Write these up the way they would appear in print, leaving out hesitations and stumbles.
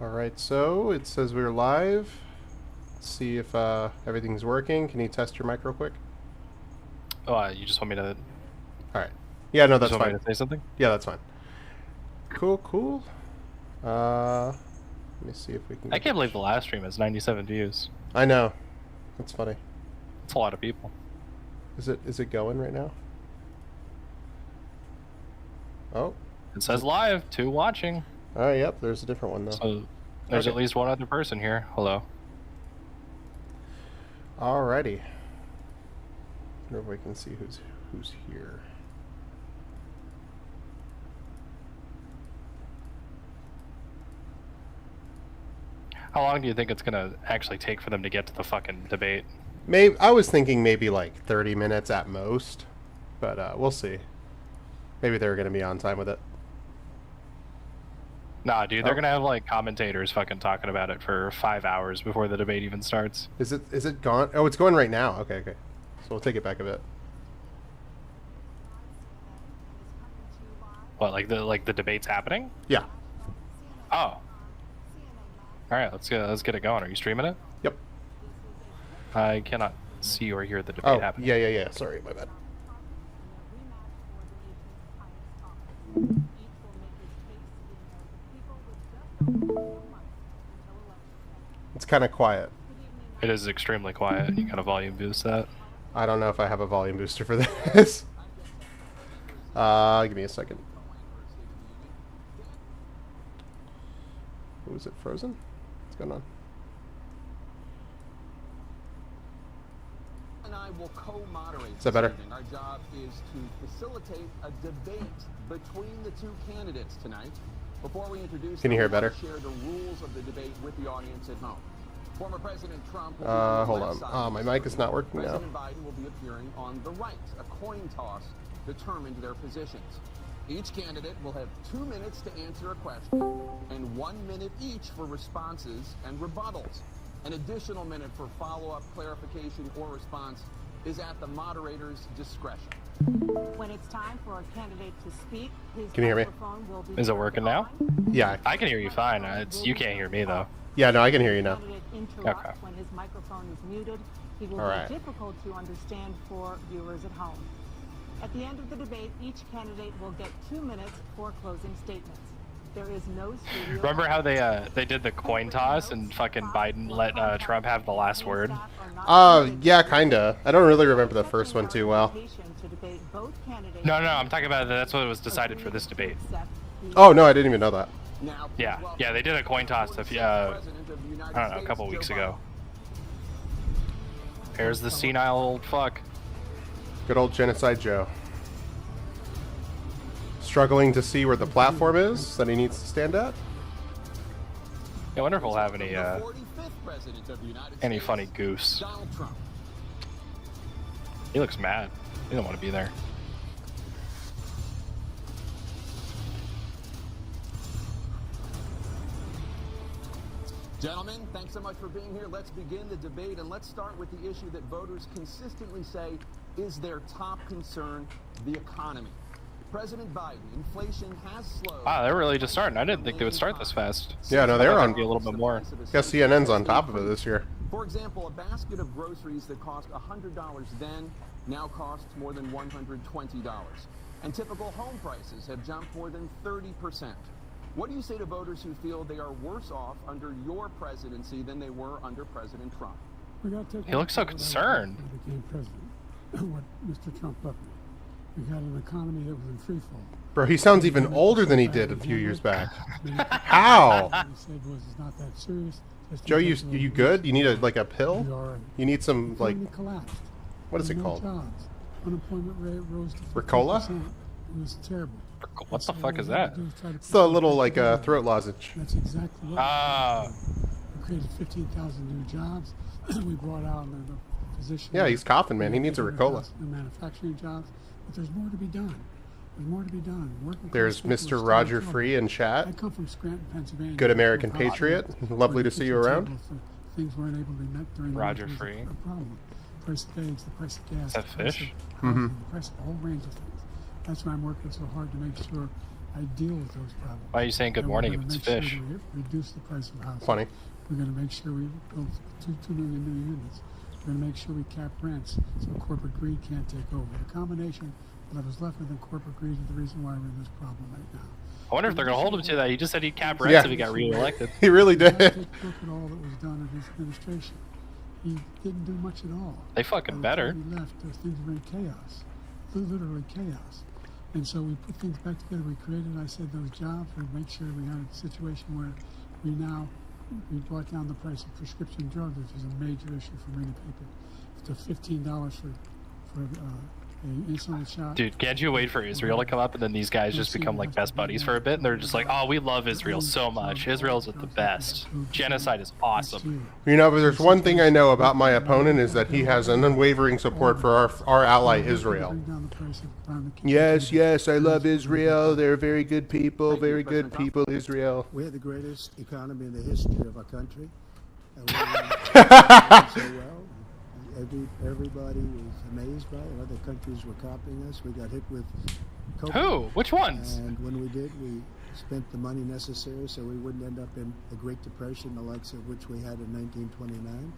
Alright, so it says we're live. Let's see if everything's working. Can you test your mic real quick? Oh, you just want me to... Alright. Yeah, no, that's just want fine. me to say something? Yeah, that's fine. Cool, cool. Let me see if we can... I can't believe the last stream has 97 views. I know. That's funny. That's a lot of people. Is it going right now? Oh. It says live, 2 watching. Oh, yep, there's a different one, though. So there's at least one other person here. Hello. Alrighty. Wonder if we can see who's here. How long do you think it's gonna actually take for them to get to the fucking debate? Maybe I was thinking maybe like 30 minutes at most, but we'll see. Maybe they're gonna be on time with it. Nah, dude, they're gonna have like commentators fucking talking about it for 5 hours before the debate even starts. Is it gone? Oh, it's going right now. Okay, okay. So we'll take it back a bit. What, like the debate's happening? Yeah. Oh. All right, let's get it going. Are you streaming it? Yep. I cannot see or hear the debate happening. Yeah. Sorry, my bad. It's kind of quiet. It is extremely quiet. You gotta volume boost that. I don't know if I have a volume booster for this. Give me a second. Oh, is it frozen? What's going on? And I will co-moderate. Is that better? Our job is to facilitate a debate between the two candidates tonight. Before we introduce, Can you hear better? Share the rules of the debate with the audience at home. Former President Trump. Hold on. Oh, my mic is not working now. President Biden will be appearing on the right. A coin toss determined their positions. Each candidate will have 2 minutes to answer a question and 1 minute each for responses and rebuttals. An additional minute for follow-up, clarification, or response is at the moderator's discretion. When it's time for a candidate to speak, his Can you hear me? microphone will be Is it working now? Yeah. I can hear you fine. You can't hear me though. Yeah, no, I can hear you now. Candidate interrupts Okay. when his microphone is muted. He will All right. be difficult to understand for viewers at home. At the end of the debate, each candidate will get 2 minutes for closing statements. There is no studio. Remember how they did the coin toss and fucking Biden let Trump have the last word? Yeah, kinda. I don't really remember the first one too well. No, I'm talking about that's what was decided for this debate. Oh, no, I didn't even know that. Yeah, they did a coin toss I don't know, a couple weeks ago. There's the senile old fuck. Good old Genocide Joe. Struggling to see where the platform is that he needs to stand at? I wonder if we'll have any funny goofs. Donald Trump. He looks mad. He don't want to be there. Gentlemen, thanks so much for being here. Let's begin the debate, and let's start with the issue that voters consistently say is their top concern, the economy. President Biden, inflation has slowed. Wow, they're really just starting. I didn't think they would start this fast. Yeah, no, they're on. Be a little bit more. Guess CNN's on top of it this year. For example, a basket of groceries that cost $100 then now costs more than $120. And typical home prices have jumped more than 30%. What do you say to voters who feel they are worse off under your presidency than they were under President Trump? He looks so concerned. Became president. What Mr. Trump left me. We had an economy that was in free fall. Bro, he sounds even older than he did a few years back. How? What he said was, it's not that serious. Just Joe, you because of good? You need a a we pill? are- You need some like economy collapsed. what is There it were no called? Jobs. Unemployment rate rose to Ricola? 15%. It was terrible. What the So fuck is what we had that? to do is try to It's the put little people like together. throat lozenge. That's exactly what Ah. we created 15,000 new jobs. We brought out the position. Yeah, he's coughing, man. He needs a Ricola. New manufacturing jobs, but there's more to be done. There's more to be done. Working class There's people are Mr. still in Roger trouble. Free in I chat. come from Scranton, Pennsylvania. Good American From patriot. Hospital, Lovely where to the see you kitchen around. table for Things weren't able to be met during the Roger winter was Free. a problem. The price of eggs, the price of gas. Is that the price fish? of housing, the price of a whole range of things. That's why I'm working so hard to make sure I deal with those problems. Why are you saying good And morning we're if gonna it's make fish? Sure that we reduce the price of housing. Funny. We're going to make sure we build 2 million new units. We're going to make sure we cap rents so corporate greed can't take over. The combination that was left within corporate greed is the reason why we're in this problem right now. I wonder if they're gonna hold him to that. He just said he'd cap rents Yeah. if he got reelected. He really You gotta did. take a look at all that was done in his administration. He didn't do much at all. They fucking By the better. time he left, things were in chaos, literally chaos. And so we put things back together. We created, I said, those jobs. We made sure we had a situation where we brought down the price of prescription drugs, which is a major issue for many people. To $15 for an insulin shot. Dude, can't you wait for Israel to come up and then these guys just become like best buddies for a bit and they're just like, oh, we love Israel so much. Israel's the best. Genocide is awesome. You know, but there's one thing I know about my opponent is that he has an unwavering support for our ally Israel. Bring down the price of buying the Yes, yes, I love Israel. They're very good people, very good people, Israel. We had the greatest economy in the history of our country. And we did so well. Everybody was amazed by it. Other countries were copying us. We got hit with COVID. Who? Which ones? And when we did, we spent the money necessary so we wouldn't end up in a Great Depression, the likes of which we had in 1929.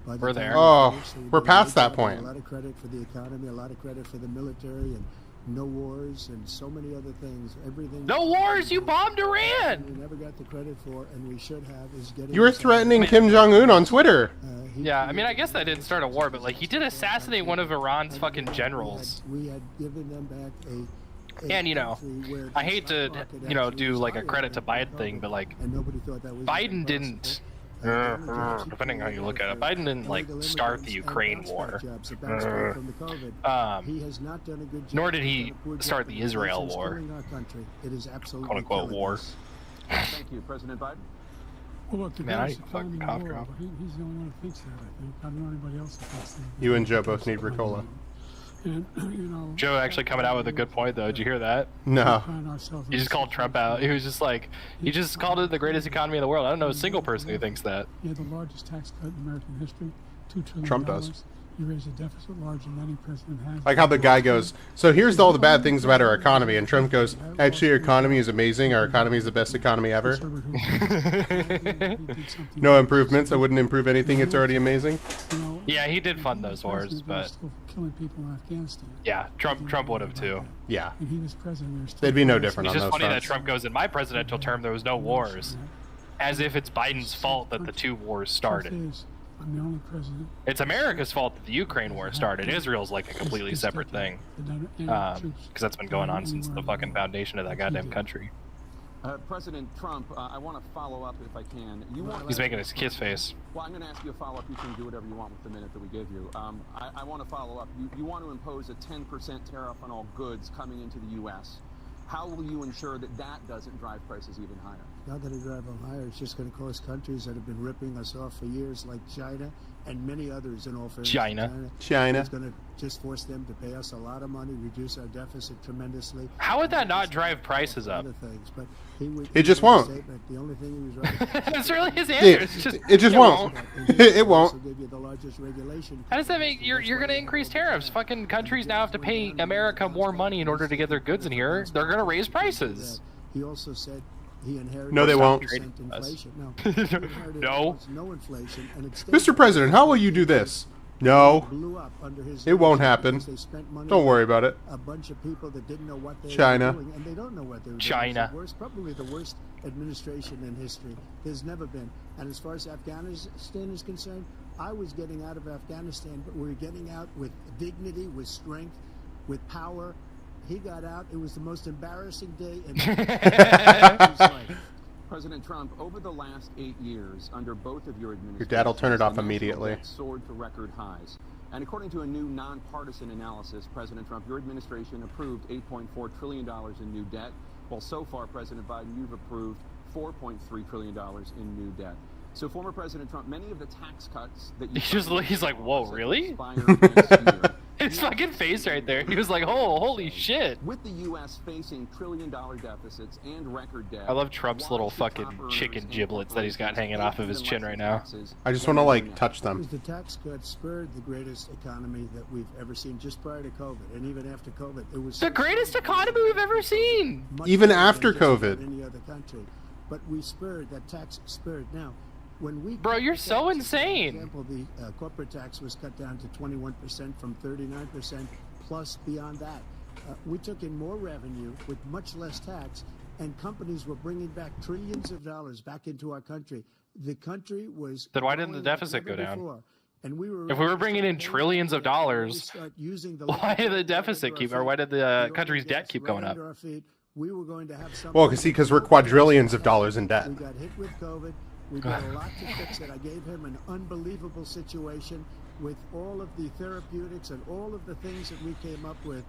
By the We're time there. we Oh, finished, we we're did a past great that job. point. A lot of credit for the economy, a lot of credit for the military, and no wars, and so many other things. Everything. No wars, you bombed Iran! We never got the credit for, and we should have, is getting. You were this- threatening Kim Jong-un on Twitter. Yeah, I mean, I guess that didn't start a war, but like, he did assassinate one of Iran's fucking generals. We had given them back a And, you know, country where I hate to, the stock market you know, actually do was like a higher credit to than Biden COVID, thing, but like, and nobody thought that was Biden even didn't, possible. depending on how you look at it, Biden didn't like start the Ukraine war. He has not done a good job. Nor did he He's done a poor job start the in Israel killing war. our country. It is absolutely Quote unquote killing war. us. Thank you, President Biden. Well, look, the Man, I greatest fucking economy in the cough world, drop. he's the only one who thinks that, I think. I don't know anybody else that thinks that. You and Joe both need Ricola. And, you know, Joe actually coming out with a good point though. Did you hear that? No. find ourselves in He a just called Trump out. He was just like, he just called it the greatest economy in the world. I don't know a single person who thinks that. You had the largest tax cut in American history, $2 trillion. Trump does. You raised a deficit larger than any president has. Like how the guy goes, so here's all the bad things about our economy, and Trump goes, actually, our economy is amazing. Our economy is the best economy ever. No improvements. I wouldn't improve anything. It's already amazing. Yeah, he did fund those wars, but still killing people in Afghanistan. yeah, Trump would have too. Yeah. When he was president, we were still They'd be no different It's on just those funny that fronts. Trump goes, in my presidential term, there was no wars. As if it's Biden's fault that the two wars started. I'm the only president. It's America's fault that the Ukraine war started. Israel's like a completely separate thing. Because that's been going on since the fucking foundation of that goddamn country. President Trump, I want to follow up if I can. He's making his kiss face. Well, I'm going to ask you a follow-up. You can do whatever you want with the minute that we give you. I want to follow up. You want to impose a 10% tariff on all goods coming into the U.S. How will you ensure that that doesn't drive prices even higher? Not going to drive them higher. It's just going to cause countries that have been ripping us off for years, like China and many others in all fairness. China. It's going to just force them to pay us a lot of money, reduce our deficit tremendously. How would that not drive prices up? Other things, but he would, It just made a won't. statement. The only thing he was right. That's really his answer. It's just, It just won't. It won't. Also give you the largest regulation. How does that make you're going to increase tariffs? Fucking countries now have to pay America more money in order to get their goods in here. They're going to raise prices. He also said he inherited No, they won't. 7% inflation. No, No. no inflation, and it stayed Mr. President, how will you do this? No. blew up under his It won't leadership happen. because they spent money Don't on worry about it. a bunch of people that didn't know what they China. were doing, and they don't know what they were China. doing. It's probably the worst administration in history. There's never been. And as far as Afghanistan is concerned, I was getting out of Afghanistan, but we were getting out with dignity, with strength, with power. He got out. It was the most embarrassing day in his life. President Trump, over the last 8 years, under both of your administrations, Your dad'll turn it off the national immediately. debt soared to record highs. And according to a new nonpartisan analysis, President Trump, your administration approved $8.4 trillion in new debt, while so far, President Biden, you've approved $4.3 trillion in new debt. So, former President Trump, many of the tax cuts that you He's like, whoa, really? expire next year. His fucking face right there. He was like, "Oh, holy shit!" With the U.S. facing trillion-dollar deficits and record debt, I love Trump's why little should fucking top earners chicken and giblets that he's got corporations hanging off of pay his even chin less right in now. taxes I just than want to they do like now? touch them. The tax cuts spurred the greatest economy that we've ever seen just prior to COVID, and even after COVID, it was The greatest economy we've ever seen. much Even better than after just about COVID. any other country. But we spurred that tax spurred. Now, when we Bro, cut you're the so taxes, insane. For example, the corporate tax was cut down to 21% from 39%, plus beyond that. We took in more revenue with much less tax, and companies were bringing back trillions of dollars back into our country. The country was. Then why didn't the growing like deficit never go down? before. And we were If we were bringing in trillions of dollars, why did the deficit keep, or why did the country's debt keep going up? We were going to have Well, because we're quadrillions of dollars in debt. We got hit with COVID. We've got a lot to fix it. I gave him an unbelievable situation with all of the therapeutics and all of the things that we came up with.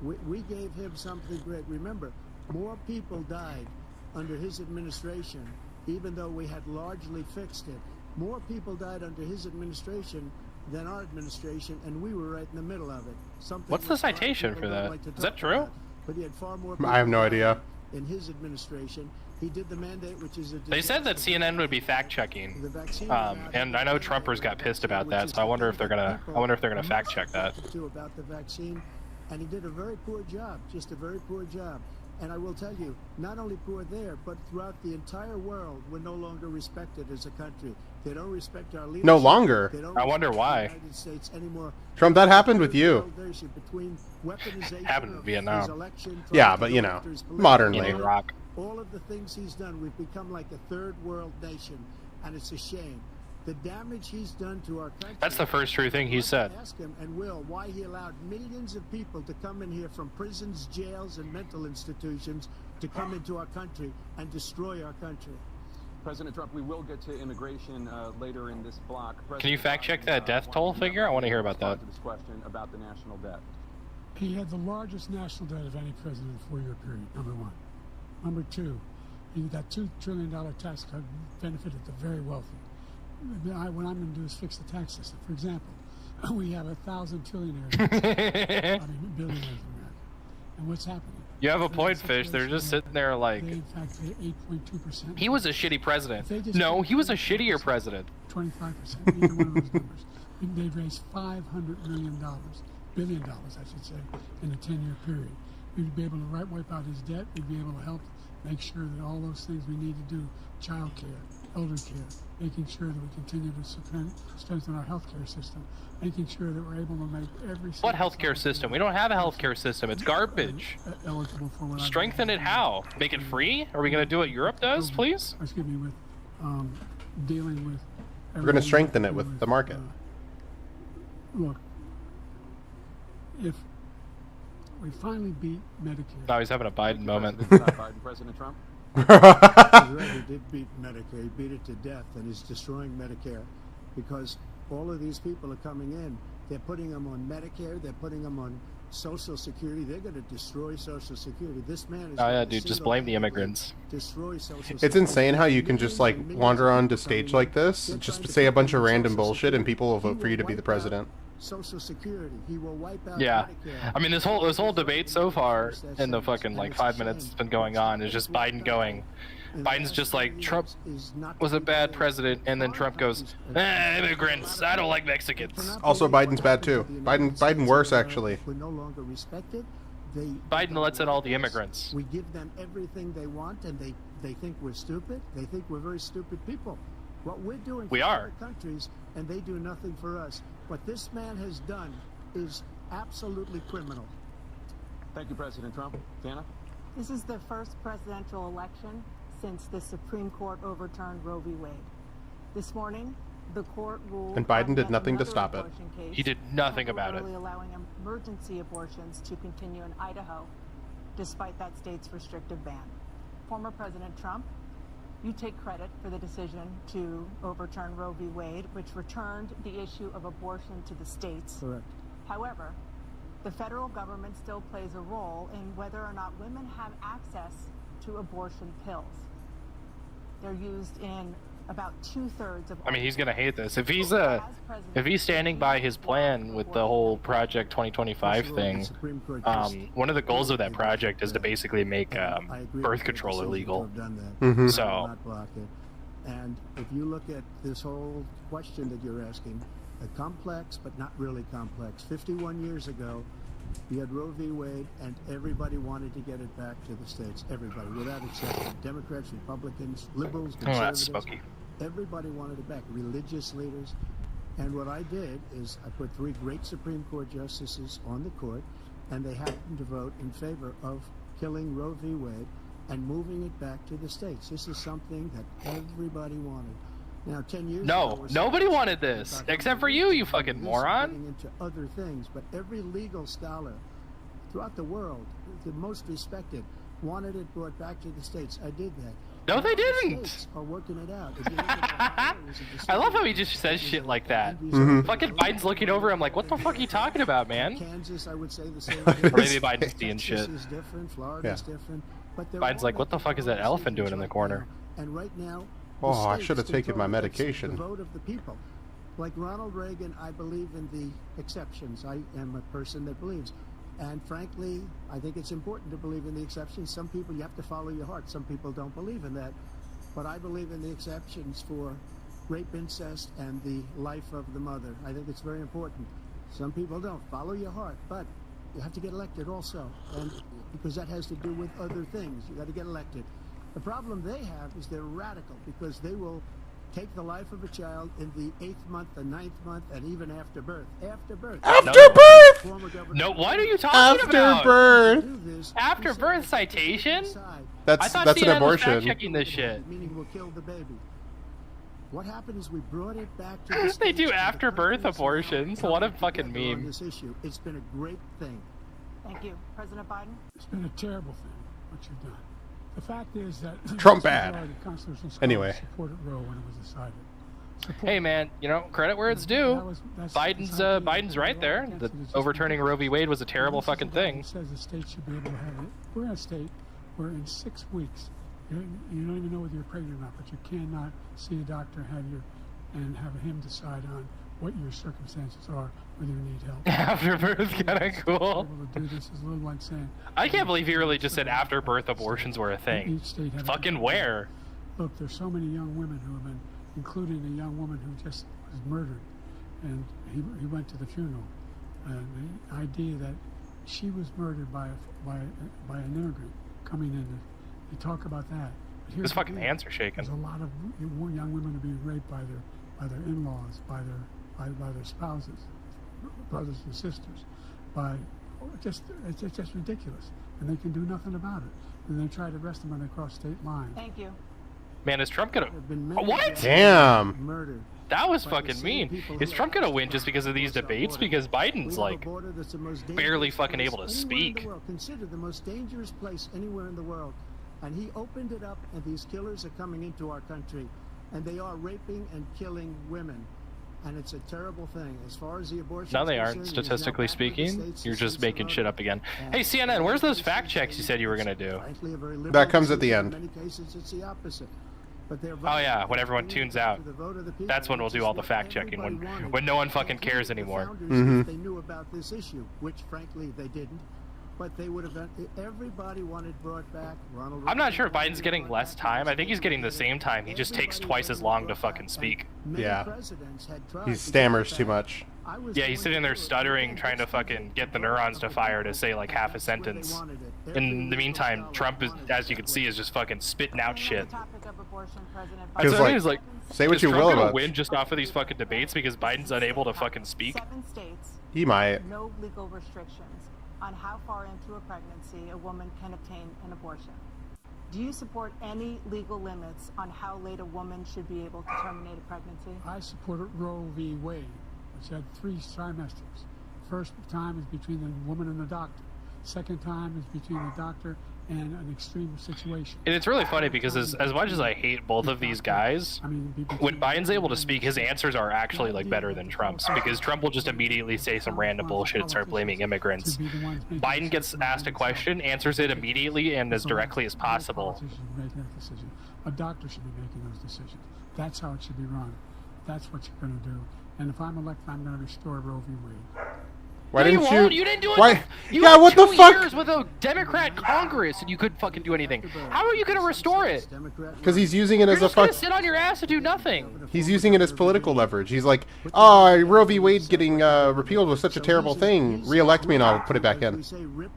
We gave him something great. Remember, more people died under his administration, even though we had largely fixed it. More people died under his administration than our administration, and we were right in the middle of it. Something What's the that a lot of citation people for don't that? like to Is that talk true? about. But he had far more I have no people idea. in his administration. He did the mandate, which is a They said that disaster. CNN would be fact checking, The vaccine and I know Trumpers got pissed about that, so I wonder if they're gonna fact check that. About the vaccine, and he did a very poor job, just a very poor job. And I will tell you, not only poor there, but throughout the entire world, we're no longer respected as a country. They don't respect our leadership. No longer. They don't I wonder respect why. the United States anymore. Trump, that happened with you. Between weaponization Happened in of Vietnam. his election, Yeah, trying to but go you know, after his political modernly. In Iraq. all of the things he's done, we've become like a third world nation, and it's a shame. The damage he's done to our country. That's the first true thing he said. Ask him and will why he allowed millions of people to come in here from prisons, jails, and mental institutions to come into our country and destroy our country. President Trump, we will get to immigration later in this block. Can you fact check that death Biden toll wanted figure? I want to hear about respond that. to this question about the national debt. He had the largest national debt of any president in a four-year period, number one. Number two, that $2 trillion tax cut benefited the very wealthy. What I'm going to do is fix the tax system. For example, we have 1,000 trillionaires, billionaires in America. And what's happening? You have a They're in point, Fish. They're just situation sitting there like, where They, in fact, pay 8.2%. he was a shitty president. If they just No, did he was a 25%, shittier president. 25%, either one of those numbers. They'd raise $500 million, billion dollars, I should say, in a 10-year period. We'd be able to wipe out his debt. We'd be able to help make sure that all those things we need to do, child care, elder care, making sure that we continue to strengthen our healthcare system, making sure that we're able to make every What single healthcare system? We don't have a healthcare system. It's garbage. eligible for what I Strengthen it how? Make it free? Are we gonna do what Europe does, please? Excuse me, with dealing with. We're going to strengthen it with the market. Look, if we finally beat Medicare. No, he's having a Biden moment. Biden, President Trump. He's right, he did beat Medicare. He beat it to death, and he's destroying Medicare because all of these people are coming in. They're putting them on Medicare. They're putting them on Social Security. They're going to destroy Social Security. This man is. Oh yeah, going to dude, just blame the single-handedly immigrants. Destroy Social It's Security. insane how you can just like Millions wander of onto people stage coming like in. this, They're just trying to say a take bunch of away random Social bullshit, and Security. people will He vote for you to be wipe the out president. Social Security. He will wipe out Yeah, Medicare. I mean this whole debate so far in the fucking like 5 minutes it's been going on is just Biden going. Biden's just like, Trump was a bad president, and then Trump goes, immigrants, I don't like Mexicans. Also, Biden's bad too. Biden worse actually. We're no longer respected. Biden lets in all the immigrants. We give them everything they want, and they think we're stupid. They think we're very stupid people. What we're doing We for are. other countries, and they do nothing for us. What this man has done is absolutely criminal. Thank you, President Trump. Jana? This is the first presidential election since the Supreme Court overturned Roe v. Wade. This morning, the court ruled And Biden on did yet nothing to another stop it. abortion case, He did nothing about it. temporarily allowing emergency abortions to continue in Idaho, despite that state's restrictive ban. Former President Trump, you take credit for the decision to overturn Roe v. Wade, which returned the issue of abortion to the states. Correct. However, the federal government still plays a role in whether or not women have access to abortion pills. They're used in About 2/3 of. I mean, he's gonna hate this if he's As president, if he's standing by his plan with the whole Project 2025 thing. One of the goals of that project is to basically make birth control illegal. Mhm. So- Not block it. And if you look at this whole question that you're asking, complex but not really complex. 51 years ago, you had Roe v. Wade, and everybody wanted to get it back to the states. Everybody, without exception. Democrats, Republicans, liberals, Oh, that's conservatives. smoky. Everybody wanted it back. Religious leaders. And what I did is I put 3 great Supreme Court justices on the court, and they happened to vote in favor of killing Roe v. Wade and moving it back to the states. This is something that everybody wanted. Now, 10 years ago, No, we're nobody saying- wanted this except for you, you fucking This is moron. getting into other things, but every legal scholar throughout the world, the most respected, wanted it brought back to the states. I did that. No, they Now the didn't. states are working it out. If you look at Ohio, it was a I love how he decision. just says shit like that. Mhm. Fucking Biden's looking over. I'm like, what the fuck are you talking about, man? Kansas, I would say the same. Or maybe Biden's seeing Texas shit. is different. Florida's different. But they're Biden's all like, what the making fuck is that policy elephant doing in decisions the right corner? now. And right now, Oh, the I states should have taken my control it. It's medication. The vote of the people. Like Ronald Reagan, I believe in the exceptions. I am a person that believes. And frankly, I think it's important to believe in the exceptions. Some people, you have to follow your heart. Some people don't believe in that. But I believe in the exceptions for rape, incest, and the life of the mother. I think it's very important. Some people don't. Follow your heart. But you have to get elected also. And because that has to do with other things. You got to get elected. The problem they have is they're radical because they will take the life of a child in the 8th month, the 9th month, and even after birth. After birth. After No. birth! Former Governor No, what are you talking After about? birth! do this, After he said birth they citation? decide, I That's thought that's an CNN was abortion. fact-checking this shit. meaning we'll kill the baby. What happened is we brought it back to the They states, do and the after birth countries now abortions. come What a fucking together on meme. This issue. It's been a great thing. Thank you. President Biden? It's been a terrible thing, what you've done. The fact is that Trump the bad. majority of constitutional scholars Anyway. supported Roe when it was decided. Hey man, you know, credit where it's due. Biden's right there. The overturning Roe v. Wade was a terrible fucking thing. It says the state should be able to have it. We're in a state where in 6 weeks, you don't even know whether you're pregnant or not, but you cannot see a doctor and have him decide on what your circumstances are, whether you need help. After birth, kinda cool. Able to do this is a little like saying I can't believe he really just said after birth abortions were a thing. each state have Fucking where? Look, there's so many young women who have been, including a young woman who just was murdered, and he went to the funeral. And the idea that she was murdered by an immigrant coming in, you talk about that. But here's His the fucking thing. hands are shaking. There's a lot of young women are being raped by their in-laws, by their spouses, brothers and sisters, it's just ridiculous, and they can do nothing about it. And they try to arrest them when they cross state lines. Thank you. Man, is Trump gonna... There have been many What? Damn. murdered. That was by the fucking same mean. people Is who Trump gonna are win just because of these across our debates? border. Because We Biden's have a like... border that's the most barely dangerous fucking place able to anywhere in speak. the world. Considered the most dangerous place anywhere in the world. And he opened it up, and these killers are coming into our country, and they are raping and killing women. And it's a terrible thing. As far as the abortion, No, they aren't, statistically speaking. You're just making shit up again. Hey, CNN, where's those fact checks you said you were gonna do? That comes at the end. In many cases, it's the opposite. But they're Oh yeah, when everyone voting tunes out. to the vote of the people, That's when we'll which do is all the what fact checking, everybody wanted. when no one fucking cares The anymore. founders, Mhm. if they knew about this issue, which frankly they didn't, but they would have done. Everybody wanted brought back. Ronald I'm not Reagan sure if wanted Biden's it getting brought less back. time. I think he's getting the same time. He just takes Everybody twice as wanted long it to brought fucking back. speak. And many Yeah. presidents had tried He to stammers get too it back. much. I was Yeah, going he's sitting to there do it. stuttering, Again, trying to that's the fucking thing. get the neurons to fire to say like half a That's where they sentence. wanted it. Every In the legal meantime, scholar Trump is, wanted as it you can that see, way. is just fucking spitting out Staying shit. on the topic of abortion, President That's Feels what I like- mean, is like, Say what is you Trump will gonna about. win just off of these fucking debates because Biden's unable to fucking speak? 7 states, He might. no legal restrictions on how far into a pregnancy a woman can obtain an abortion. Do you support any legal limits on how late a woman should be able to terminate a pregnancy? I supported Roe v. Wade, which had 3 trimesters. First time is between the woman and the doctor. Second time is between the doctor and an extreme situation. And it's really funny because as much as I hate both of these guys, I mean, when Biden's able to speak, his answers are actually like better than Trump's because Trump will just immediately say some random bullshit and start blaming immigrants. Biden gets asked a question, answers it immediately and as directly as possible. Politicians should be making that decision. A doctor should be making those decisions. That's how it should be run. That's what you're going to do. And if I'm elected, I'm going to restore Roe v. Wade. Why No, didn't you you? won't. You didn't do it. Why? You Yeah, had what the 2 fuck? years with a Democrat Congress, and you couldn't fucking do anything. How are you gonna restore it? Because he's using it You're as a just gonna fuck. sit on your ass and do nothing. He's using it as political leverage. He's like, oh, Roe v. Wade getting repealed was such a terrible thing. Re-elect me and I'll put it back in.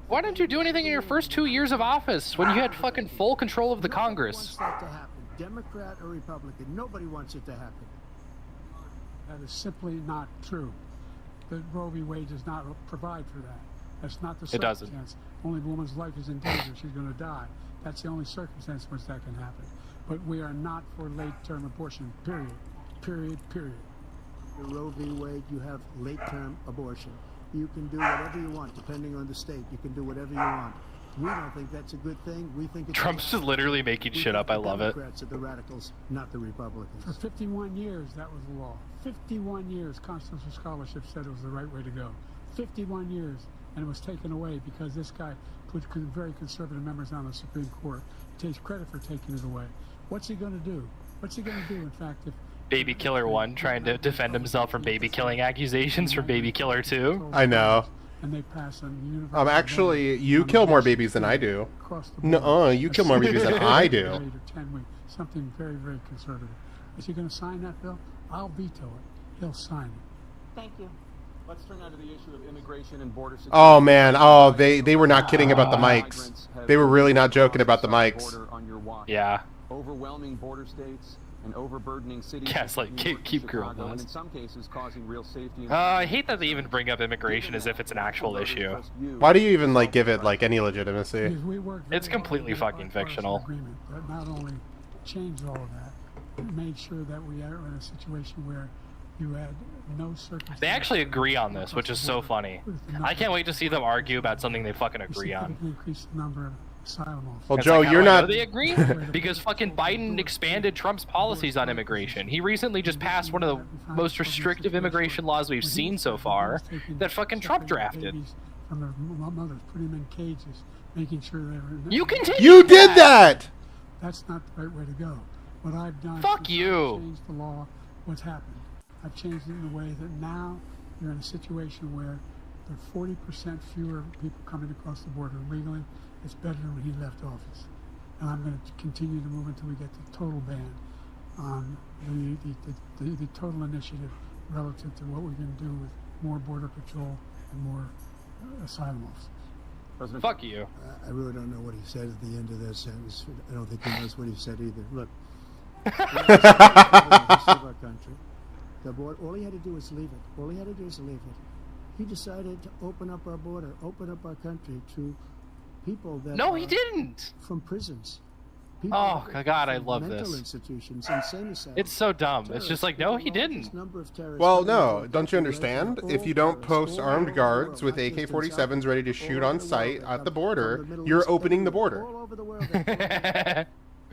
Why didn't you do anything in your first 2 years of office when you had fucking full control of the Congress? Wants that to happen, Democrat or Republican. Nobody wants it to happen. That is simply not true. The Roe v. Wade does not provide for that. That's not the It doesn't. circumstance. Only the woman's life is in danger. She's going to die. That's the only circumstance in which that can happen. But we are not for late-term abortion, period. Period, period. The Roe v. Wade, you have late-term abortion. You can do whatever you want, depending on the state. You can do whatever you want. We don't think that's a good thing. We think it's Trump's just literally making shit up. I love it. Democrats are the radicals, not the Republicans. For 51 years, that was the law. 51 years, constitutional scholarship said it was the right way to go. 51 years, and it was taken away because this guy put very conservative members on the Supreme Court. He takes credit for taking it away. What's he going to do? What's he going to do, in fact, if... Baby Killer 1 trying to defend himself from baby killing accusations from Baby Killer 2. Oh, I know. And they pass on universal Actually, ban you on kill more abortion babies than I do. across the board. Nuh-uh, you kill more babies than I do. 8 or 10 weeks. Something very, very conservative. Is he going to sign that bill? I'll veto it. He'll sign it. Thank you. Let's turn now to the issue of immigration and border security. Oh man, oh they were not kidding about the mics. They were really not joking about the mics. Border on your watch. Yeah. Overwhelming border states and overburdening cities. Yeah, it's like, New York, keep girl Chicago, and boss. in some cases causing real safety. and I hate that they even bring up immigration as if it's an actual issue. Why do you even like give it like any legitimacy? Because we worked very It's completely hard fucking to get a fictional. agreement that not only changed all of that, but made sure that we are in a situation where you had no circumstance. They actually agree on this, which is so funny. I can't wait to see them argue about something they fucking agree on. Increase the number of asylum officers. Well, It's Joe, like, how you're do I know not. they agree because fucking Biden expanded Trump's policies on immigration. He recently just passed one of the most restrictive immigration laws we've seen so far that fucking Trump drafted. Babies from their mothers, putting them in cages, making sure they were. You continue. You did that. That's not the right way to go. What I've done. Fuck is you. I've changed the law. What's happened? I've changed it in a way that now you're in a situation where there are 40% fewer people coming across the border legally. It's better than when he left office. And I'm going to continue to move until we get the total ban on the total initiative relative to what we can do with more border patrol and more asylum officers. President Fuck you. I really don't know what he said at the end of that sentence. I don't think he knows what he said either. Look, our country. The border, all he had to do was leave it. All he had to do was leave it. He decided to open up our border, open up our country to people that No, are he didn't. from prisons. Oh, that- God, I from love mental this. institutions, insane asylums. It's so dumb. It's just like, no, he didn't. Well, no, don't you understand? If you don't post armed guards with AK-47s ready to shoot on sight at the border, you're opening the border. All over the world.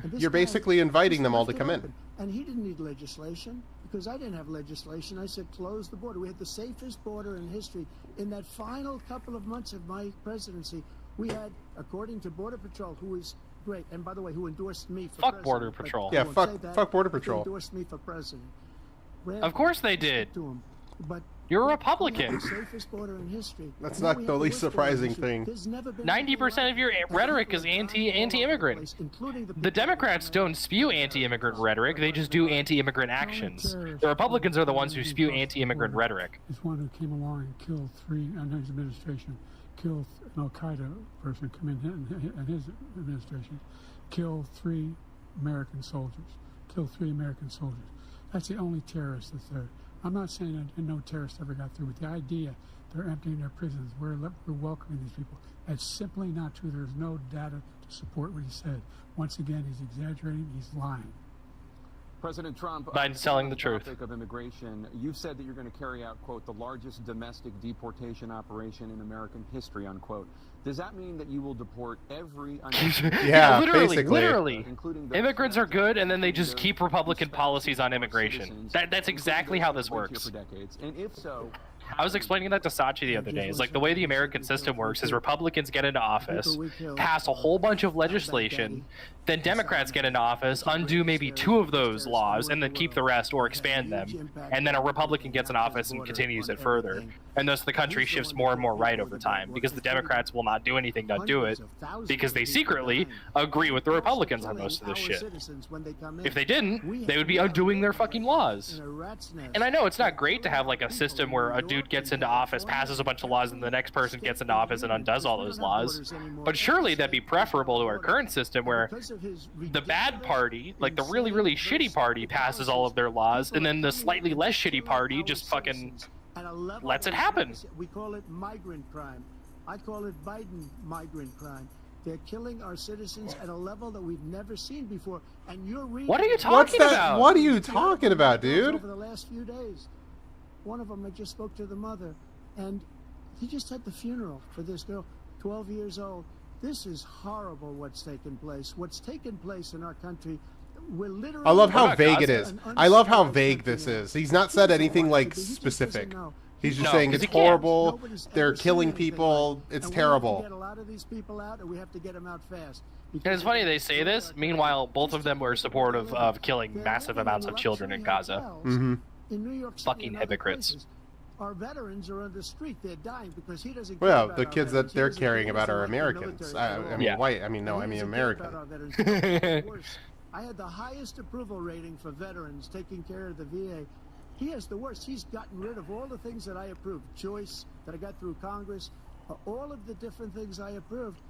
And this You're guy basically inviting just them all left to it come in. open. And he didn't need legislation because I didn't have legislation. I said close the border. We had the safest border in history. In that final couple of months of my presidency, we had, according to Border Patrol, who is great, and by the way, who endorsed me for Fuck president. Border but Patrol. I Yeah, won't fuck- say that. fuck Border They Patrol. endorsed me for president. Of course they did. To him. But You're a we Republican. had the safest border in history. That's Now not we have the the least worst border in surprising history. thing. There's never been 90% of your rhetoric is anti-immigrant. The Democrats don't spew anti-immigrant rhetoric; they just do anti-immigrant actions. The Republicans are the ones who spew anti-immigrant rhetoric. Is one who came along and killed three, under his administration, killed an Al-Qaeda person come in his administration, killed 3 American soldiers, That's the only terrorist that's there. I'm not saying that no terrorist ever got through, but the idea they're emptying their prisons, we're welcoming these people, that's simply not true. There's no data to support what he said. Once again, he's exaggerating, he's lying. President Trump, Biden's telling the truth. topic of immigration, you've said that you're going to carry out, quote, the largest domestic deportation operation in American history, unquote. Does that mean that you will deport every Yeah, literally, basically. literally. including those Immigrants are good, and then they just who keep Republican respect policies on our immigration. citizens, That's exactly including how those this who have lived works. here for decades? And if so, I was explaining that to Sachi the other day. It's like the way the American system works is Republicans get into office, pass a whole bunch of legislation, then Democrats get into office, undo maybe 2 of those laws, and then keep the rest or expand them. And then a Republican gets in office and continues it further. And thus the country shifts more and more right over time because the Democrats will not do anything to do it because they secretly agree with the Republicans on most of this shit. If they didn't, they would be undoing their fucking laws. And I know it's not great to have like a system where a dude gets into office, passes a bunch of laws, and the next person gets into office and undoes all those laws. But surely that'd be preferable to our current system where the bad party, like the really, really shitty party, passes all of their laws, and then the slightly less shitty party just fucking lets it happen. We call it migrant crime. I call it Biden migrant crime. They're killing our citizens at a level that we've never seen before. And you're reading. What are you What's talking that? about? What are you talking about, dude? Over the last few days, one of them, I just spoke to the mother, and he just had the funeral for this girl, 12 years old. This is horrible what's taken place. What's taken place in our country, we're literally... I love how What about vague it Gaza? is. I love how vague this is. He's not said anything like specific. He's just saying 'cause it's he can't. horrible. They're killing people. It's terrible. Get a lot of these people out, and we have to get them out fast. And it's funny they say this. Meanwhile, both of them were supportive of killing massive amounts of children in Gaza. In New York City Fucking and other hypocrites. places, our veterans are on the street. They're dying because he doesn't. Well, care yeah, about the our kids that veterans. He they're doesn't caring care about are about the Americans. military I at all. mean, Yeah. white. I mean, no, And I he mean doesn't care American. about our veterans. Worse. I had the highest approval rating for veterans taking care of the VA. He has the worst. He's gotten rid of all the things that I approved. Choice that I got through Congress, all of the different things I approved,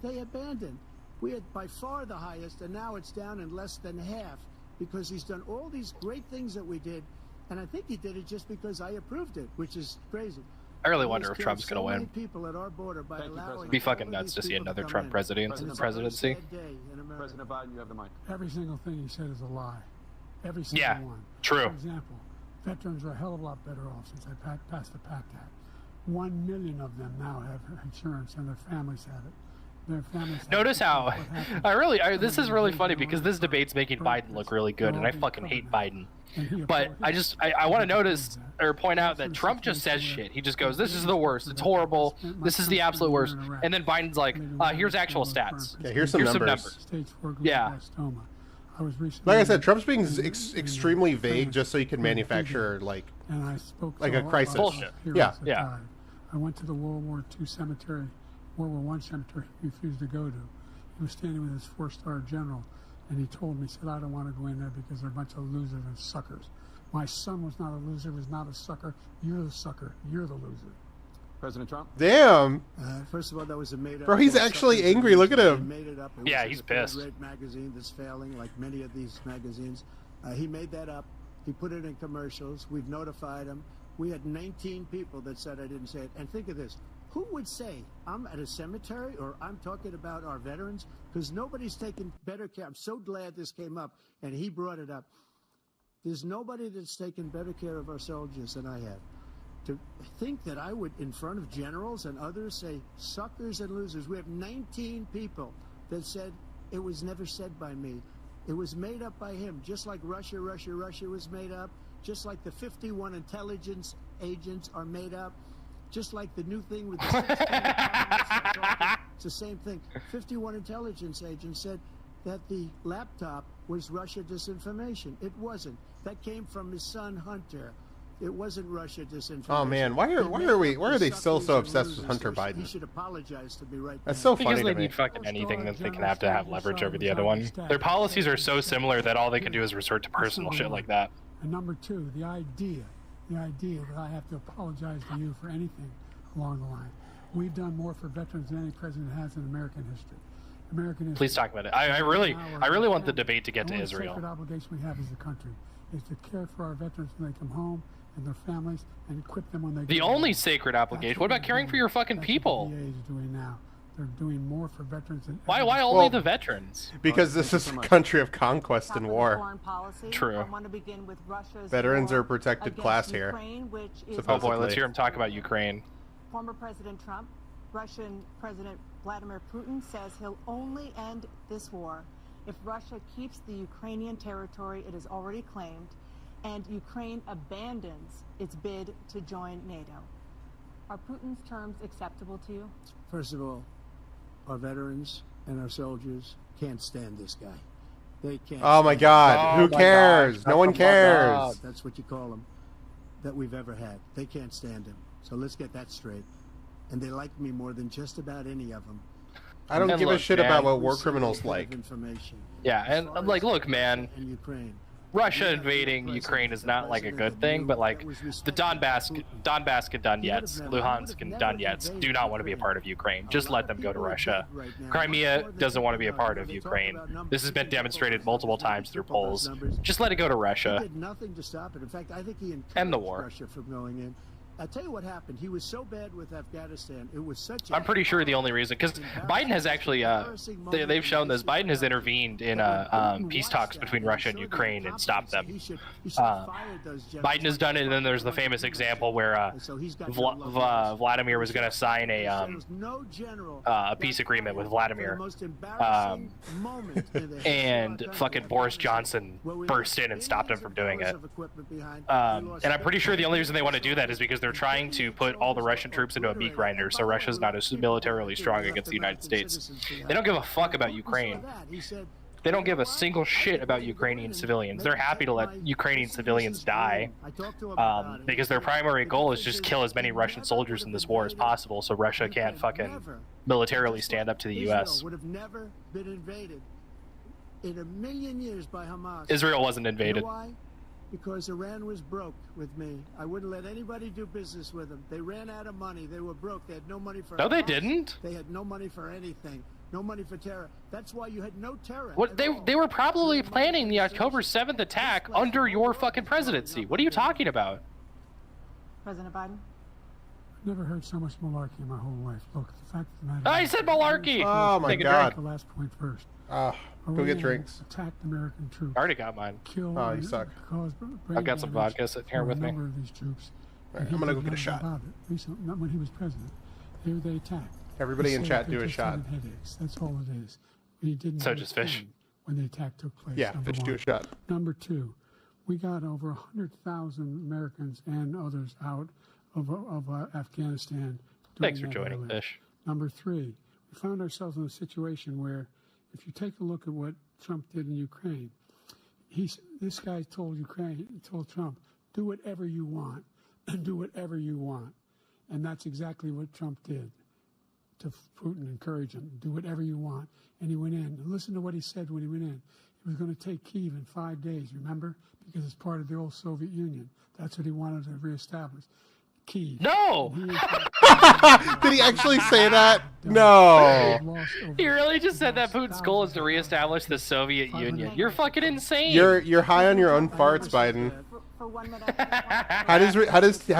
they abandoned. We had by far the highest, and now it's down in less than half because he's done all these great things that we did, and I think he did it just because I approved it, which is crazy. I really wonder if Trump's gonna win. It'd Be fucking nuts to see another Trump presidency. President Biden, you have the mic. Every single thing he said is a lie. Every single Yeah, one. true. For example, veterans are a hell of a lot better off since I passed the PACT Act. 1 million of them now have insurance, and their families have it. Their families have Notice it. how What happened- this is really funny because this debate's making Biden look really good, and I fucking hate Biden. But I want to notice or point out that Trump just says shit. He just goes, "This is the worst. It's horrible. This is the absolute worst." And then Biden's like, "Here's actual stats. Yeah, here's some numbers. Stage 4 Yeah. glioblastoma. I was recently Like I said, Trump's being extremely vague just so he can manufacture like and I spoke like to a lot crisis. of Bullshit. heroes Yeah. that Yeah. died. I went to the World War II cemetery, World War I cemetery he refused to go to. He was standing with his 4-star general, and he told me, he said, "I don't want to go in there because they're a bunch of losers and suckers. My son was not a loser, was not a sucker. You're the sucker. You're the loser." President Trump? Damn. First of all, that was a made-up. Bro, he's actually angry. Look at him. Made it up. It Yeah, was he's a third pissed. rate magazine that's failing, like many of these magazines. He made that up. He put it in commercials. We've notified him. We had 19 people that said I didn't say it. And think of this. Who would say I'm at a cemetery or I'm talking about our veterans? Because nobody's taken better care. I'm so glad this came up, and he brought it up. There's nobody that's taken better care of our soldiers than I have. To think that I would, in front of generals and others, say suckers and losers. We have 19 people that said it was never said by me. It was made up by him, just like Russia was made up, just like the 51 intelligence agents are made up, just like the new thing with the 16 economists. It's the same thing. 51 intelligence agents said that the laptop was Russia disinformation. It wasn't. That came from his son Hunter. It wasn't Russia disinformation. Oh man, why are they still so obsessed with Hunter He Biden? should apologize to me right That's now. so funny Because to they me. need fucking anything that they can have to have leverage over the other one. Their policies are so similar that all they can do is resort to personal shit like that. And number 2, the idea that I have to apologize to you for anything along the line. We've done more for veterans than any president has in American history. Please talk about it. I really want the debate to get to The Israel. sacred obligation we have as a country is to care for our veterans when they come home and their families and equip them when they The go only home. sacred That's obligation. What about we're caring for doing. your fucking That's people? what the VA is doing now. They're doing more for veterans than Why ever. only Well, the veterans? Because this is a country of conquest and Top of the war. foreign policy, True. I want to begin with Russia's Veterans war are protected against class here, Ukraine, which is Oh boy, supposedly. let's hear him talk about Ukraine. Former President Trump, Russian President Vladimir Putin says he'll only end this war if Russia keeps the Ukrainian territory it has already claimed and Ukraine abandons its bid to join NATO. Are Putin's terms acceptable to you? First of all, our veterans and our soldiers can't stand this guy. They can't. Oh my God! Who cares? No one cares. That's what you call them. That we've ever had. They can't stand him. So let's get that straight. And they like me more than just about any of them. I don't And give a look, shit man, about what war Receive criminals a bit of like. information. Yeah, and As far like, as look, man, and Ukraine. Russia invading Ukraine is not like a good thing, but like the Donbass and Donetsk, Luhansk and Donetsk do not want to be a part of Ukraine. Just let them go to Russia. Crimea doesn't want to be a part of Ukraine. This has been demonstrated multiple times through polls. Just let it go to He Russia. did nothing to stop it. In fact, I think he encouraged End the war. Russia from going in. I'll tell you what happened. He was so bad with Afghanistan. It was such. I'm pretty sure the only reason, because Biden has actually, they've shown this. Biden has intervened in peace talks between Russia and Ukraine and stopped them. Biden has done it, and then there's the famous example where Vladimir was going to sign a peace agreement with Vladimir, and fucking Boris Johnson burst in and stopped him from doing it. And I'm pretty sure the only reason they want to do that is because they're trying to put all the Russian troops into a meat grinder, so Russia's not as militarily strong against the United States. They don't give a fuck about Ukraine. They don't give a single shit about Ukrainian civilians. They're happy to let Ukrainian civilians die, because their primary goal is just kill as many Russian soldiers in this war as possible, so Russia can't fucking militarily stand up to the U.S. would have never been invaded in a million years by Hamas. Israel wasn't invaded. You know why? Because Iran was broke with me. I wouldn't let anybody do business with them. They ran out of money. They were broke. They had no money for. No, they Hamas. didn't. They had no money for anything. No money for terror. That's why you had no terror. What at they all. were probably planning the October 7th attack under your fucking presidency. What are you talking about? President Biden? I've never heard so much malarkey in my whole life. Look, the fact of the matter I is- said malarkey. Oh my Take a God. The last point first. Go get Iran drinks. Attacked American troops. I already got mine. Killed Oh, you and suck. caused brain I've got some damage vodka sitting here for with a me. number of these troops. All right, And he I'm gonna did go get a nothing shot. about it. Recently, not when he was president. They attacked. Everybody He in said chat they do a just shot. had headaches. That's all it is. He didn't. So do just a fish. thing when the attack took place. Yeah, number fish do one. a shot. Number two, we got over 100,000 Americans and others out of Afghanistan. Thanks for during that joining, area. Fish. Number three, we found ourselves in a situation where, if you take a look at what Trump did in Ukraine, this guy told Trump, do whatever you want, and do whatever you want, and that's exactly what Trump did to Putin, encourage him, do whatever you want, and he went in. And listen to what he said when he went in. He was going to take Kyiv in 5 days, remember? Because it's part of the old Soviet Union. That's what he wanted to reestablish. Kyiv. No! And he, in fact, Did he actually say that? No. lost over He really just said that Putin's goal is to 1,000 reestablish the Soviet Union. You're fucking insane. You're high on your own farts, Biden. For 1 minute. How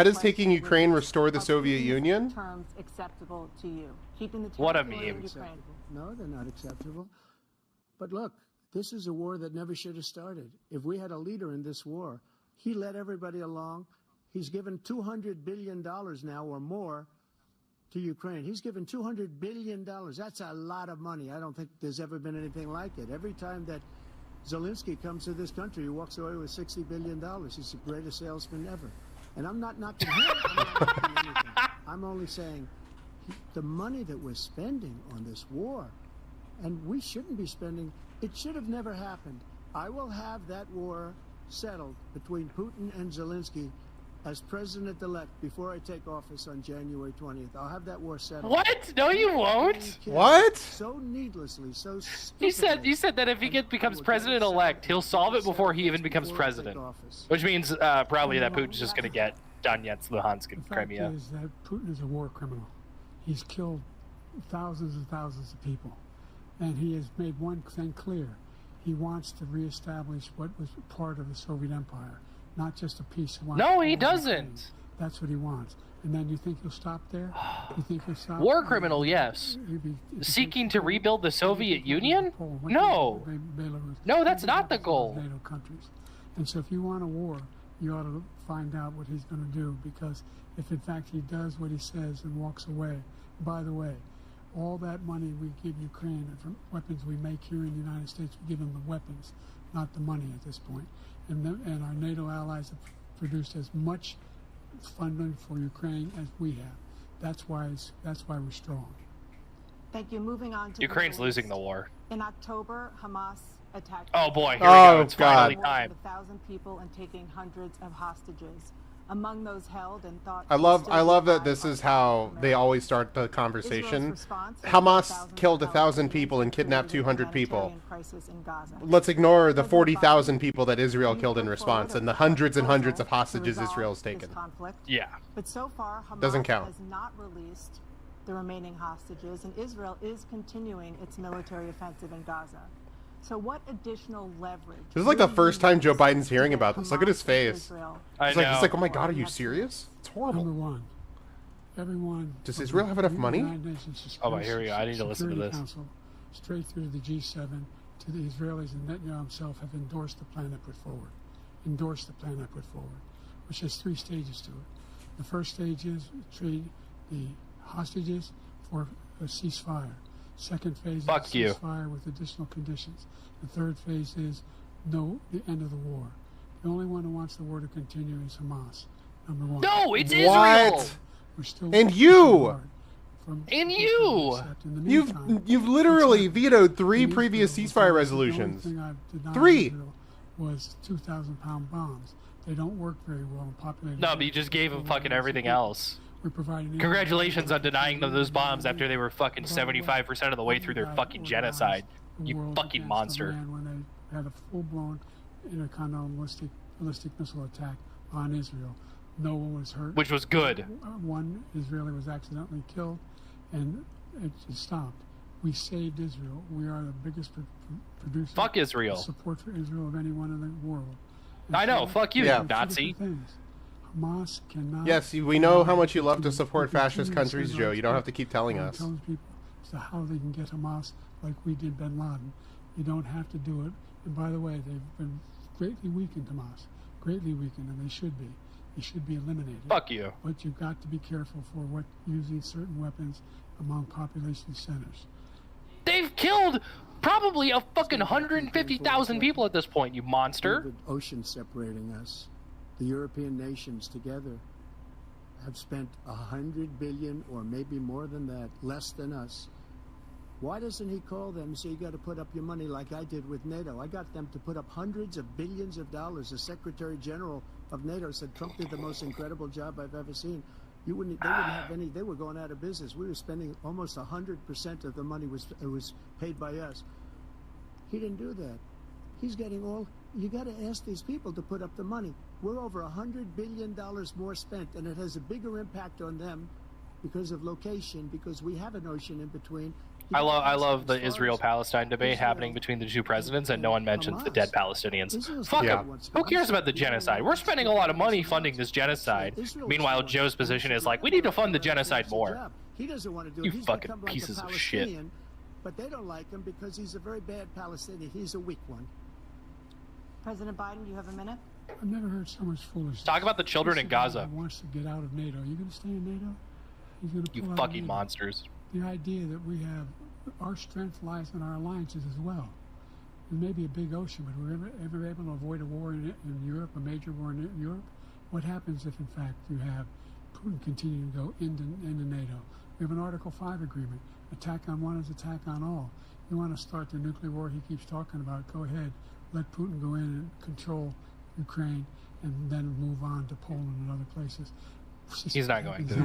does taking Ukraine restore the Soviet Union? Terms acceptable to you? Keeping the What a territory of meme. Ukraine. No, they're not acceptable. But look, this is a war that never should have started. If we had a leader in this war, he led everybody along. He's given $200 billion now or more to Ukraine. He's given $200 billion. That's a lot of money. I don't think there's ever been anything like it. Every time that Zelensky comes to this country, he walks away with $60 billion. He's the greatest salesman ever. And I'm not knocking him. I'm not knocking anything. I'm only saying the money that we're spending on this war, and we shouldn't be spending, it should have never happened. I will have that war settled between Putin and Zelensky as president-elect before I take office on January 20th. I'll have that war settled. What? No, you won't. What? So needlessly, so You stupidly. said that if he becomes president-elect, he'll solve it before he even becomes president. Which means probably that Putin's just going to get Donetsk, Luhansk, and The fact Crimea. is that Putin is a war criminal. He's killed thousands and thousands of people. And he has made one thing clear. He wants to reestablish what was part of the Soviet Empire, not just a piece. No, he doesn't. That's what he wants. And then you think he'll stop there? You think he'll stop? War criminal, yes. Seeking to rebuild the Soviet Union? No. No, that's not the goal. NATO countries. And so if you want a war, you ought to find out what he's going to do, because if in fact he does what he says and walks away, by the way, all that money we give Ukraine and from weapons we make here in the United States, we give them the weapons. not the money at this point. And our NATO allies have produced as much funding for Ukraine as we have. That's why we're strong. Thank you. Moving on to Ukraine's losing the war. In October, Hamas attacked. Oh boy, here we go. It's finally more time. than 1,000 people and taking hundreds of hostages. Among those held and thought. I love that this is how they always start the conversation. Hamas killed 1,000 people and kidnapped 200 people. Let's ignore the 40,000 people that Israel killed in response and the hundreds and hundreds of hostages Israel's taken. Yeah. But so far, Hamas Doesn't count. has not released the remaining hostages, and Israel is continuing its military offensive in Gaza. So what additional leverage? This is like the first time Joe Biden's hearing about this. Look at his face. I He's know. like, oh my God, are you serious? It's Number horrible. one, everyone. Does Israel have enough money? Oh, but here we go. I need to listen to Security this. Council, straight through to the G7, to the Israelis, and Netanyahu himself have endorsed the plan I put forward. Which has 3 stages to it. The first stage is trade the hostages for a ceasefire. Second phase Fuck is you. ceasefire with additional conditions. The third phase is the end of the war. The only one who wants the war to continue is Hamas. Number one. No, it's What? Israel. We're still And pushing you! hard from And Israel you! to accept. In the meantime, You've literally vetoed 3 in previous Israel, ceasefire the resolutions. only thing I've denied 3. Israel was 2,000-pound bombs. They don't work very well in populated. No, but you just gave them fucking everything else. We're providing. Congratulations on denying them those bombs after they were fucking 75% of the way through their fucking genocide. You fucking monster. When they had a full-blown intercontinental ballistic missile attack on Israel, no one was hurt. Which was good. One Israeli was accidentally killed, and it just stopped. We saved Israel. We are the biggest producer. Fuck Israel. of support for Israel of anyone in the world. I know. Fuck you, Yeah. you Nazi. Hamas cannot. Yes, we know how much you love to support fascist countries, Joe. You don't have to keep telling us. Telling people as to how they can get Hamas like we did Bin Laden. You don't have to do it. And by the way, they've been greatly weakened, Hamas. Greatly weakened, and they should be. They should be eliminated. Fuck you. But you've got to be careful for what using certain weapons among population centers. They've killed probably a fucking 150,000 people at this point, you monster. The ocean separating us. The European nations together have spent 100 billion, or maybe more than that, less than us. Why doesn't he call them and say, you got to put up your money like I did with NATO? I got them to put up hundreds of billions of dollars. The Secretary General of NATO said Trump did the most incredible job I've ever seen. They wouldn't have any. They were going out of business. We were spending almost 100% of the money was paid by us. He didn't do that. He's getting all. You got to ask these people to put up the money. We're over $100 billion more spent, and it has a bigger impact on them because of location, because we have an ocean in between. I love the Israel-Palestine debate happening between the 2 presidents, and no one mentions the dead Palestinians. Fuck Yeah. them. Who cares about the genocide? We're spending a lot of money funding this genocide. Meanwhile, Joe's position is like, we need to fund the genocide more. He doesn't want to do You it. He's fucking become like pieces a of shit. Palestinian, but they don't like him because he's a very bad Palestinian. He's a weak one. President Biden, you have a minute. I've never heard so much foolishness. Talk about the children in This guy Gaza. wants to get out of NATO. Are you going to stay in NATO? He's going to You pull out of fucking NATO. monsters. The idea that we have our strength lies in our alliances as well. There may be a big ocean, but we're ever able to avoid a war in Europe, a major war in Europe? What happens if, in fact, you have Putin continuing to go into NATO? We have an Article 5 agreement. Attack on one is attack on all. You want to start the nuclear war he keeps talking about, go ahead. Let Putin go in and control Ukraine and then move on to Poland and other places. He's not going to.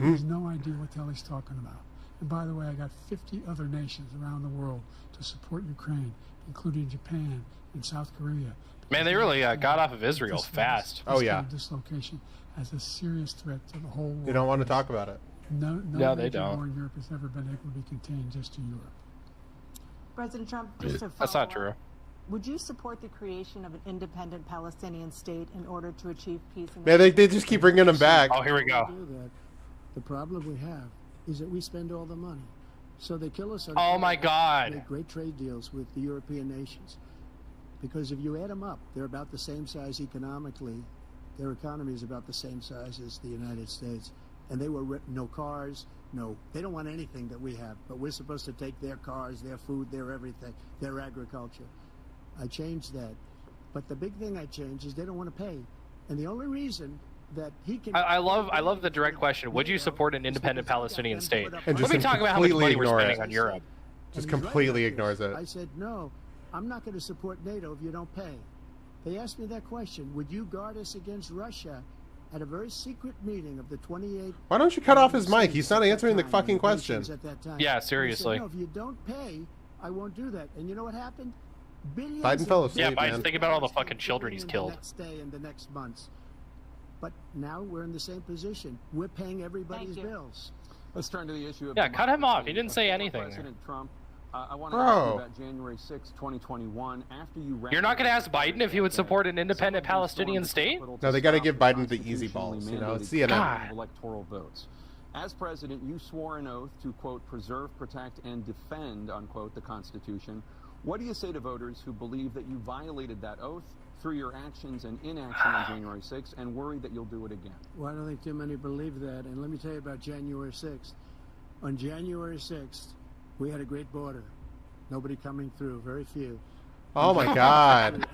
He has no idea what the hell he's talking about. And by the way, I got 50 other nations around the world to support Ukraine, including Japan and South Korea. Man, they really got off of Israel fast. Oh, yeah. Kind of dislocation has a serious threat to the whole world. You don't want to talk about it. No, No, they major don't. war in Europe has ever been able to be contained just to Europe. President Trump, just to That's follow not true. up, would you support the creation of an independent Palestinian state in order to achieve peace? In Man, they just keep bringing them back. Oh, here we go. Do that. The problem we have is that we spend all the money. So they kill us. Oh my God. Make great trade deals with the European nations. Because if you add them up, they're about the same size economically. Their economy is about the same size as the United States. And they were no cars, they don't want anything that we have. But we're supposed to take their cars, their food, their everything, their agriculture. I changed that. But the big thing I changed is they don't want to pay. And the only reason that he can... I love the direct question. Would you support an independent Palestinian state? And Let me talk about how much money we're spending on Europe. Just And he's right completely about this. ignores it. I said, no, I'm not going to support NATO if you don't pay. They asked me that question. Would you guard us against Russia at a very secret meeting of the 28... Why don't you cut off his mic? He's not answering the fucking question. Yeah, I said, seriously. no, if you don't pay, I won't do that. And you know what happened? Billions Biden fell asleep, Yeah, man. Biden's thinking about all the fucking children he's the killed. next day and the next months. But now we're in the same position. We're paying everybody's Thank you. bills. Let's turn to the issue of Yeah, cut him off. He didn't say Former anything. President Trump, I want to ask Bro. you about January 6, 2021. After you You're not going to ask Biden if he would support an independent Palestinian state? No, they gotta give Biden the easy balls, you know, it's CNN. God. Electoral votes. As president, you swore an oath to, quote, preserve, protect, and defend, unquote, the Constitution. What do you say to voters who believe that you violated that oath through your actions and inaction on January 6th and worry that you'll do it again? Well, I don't think too many believe that. And let me tell you about January 6th. On January 6th, we had a great border. Nobody coming through, very few. Oh my god.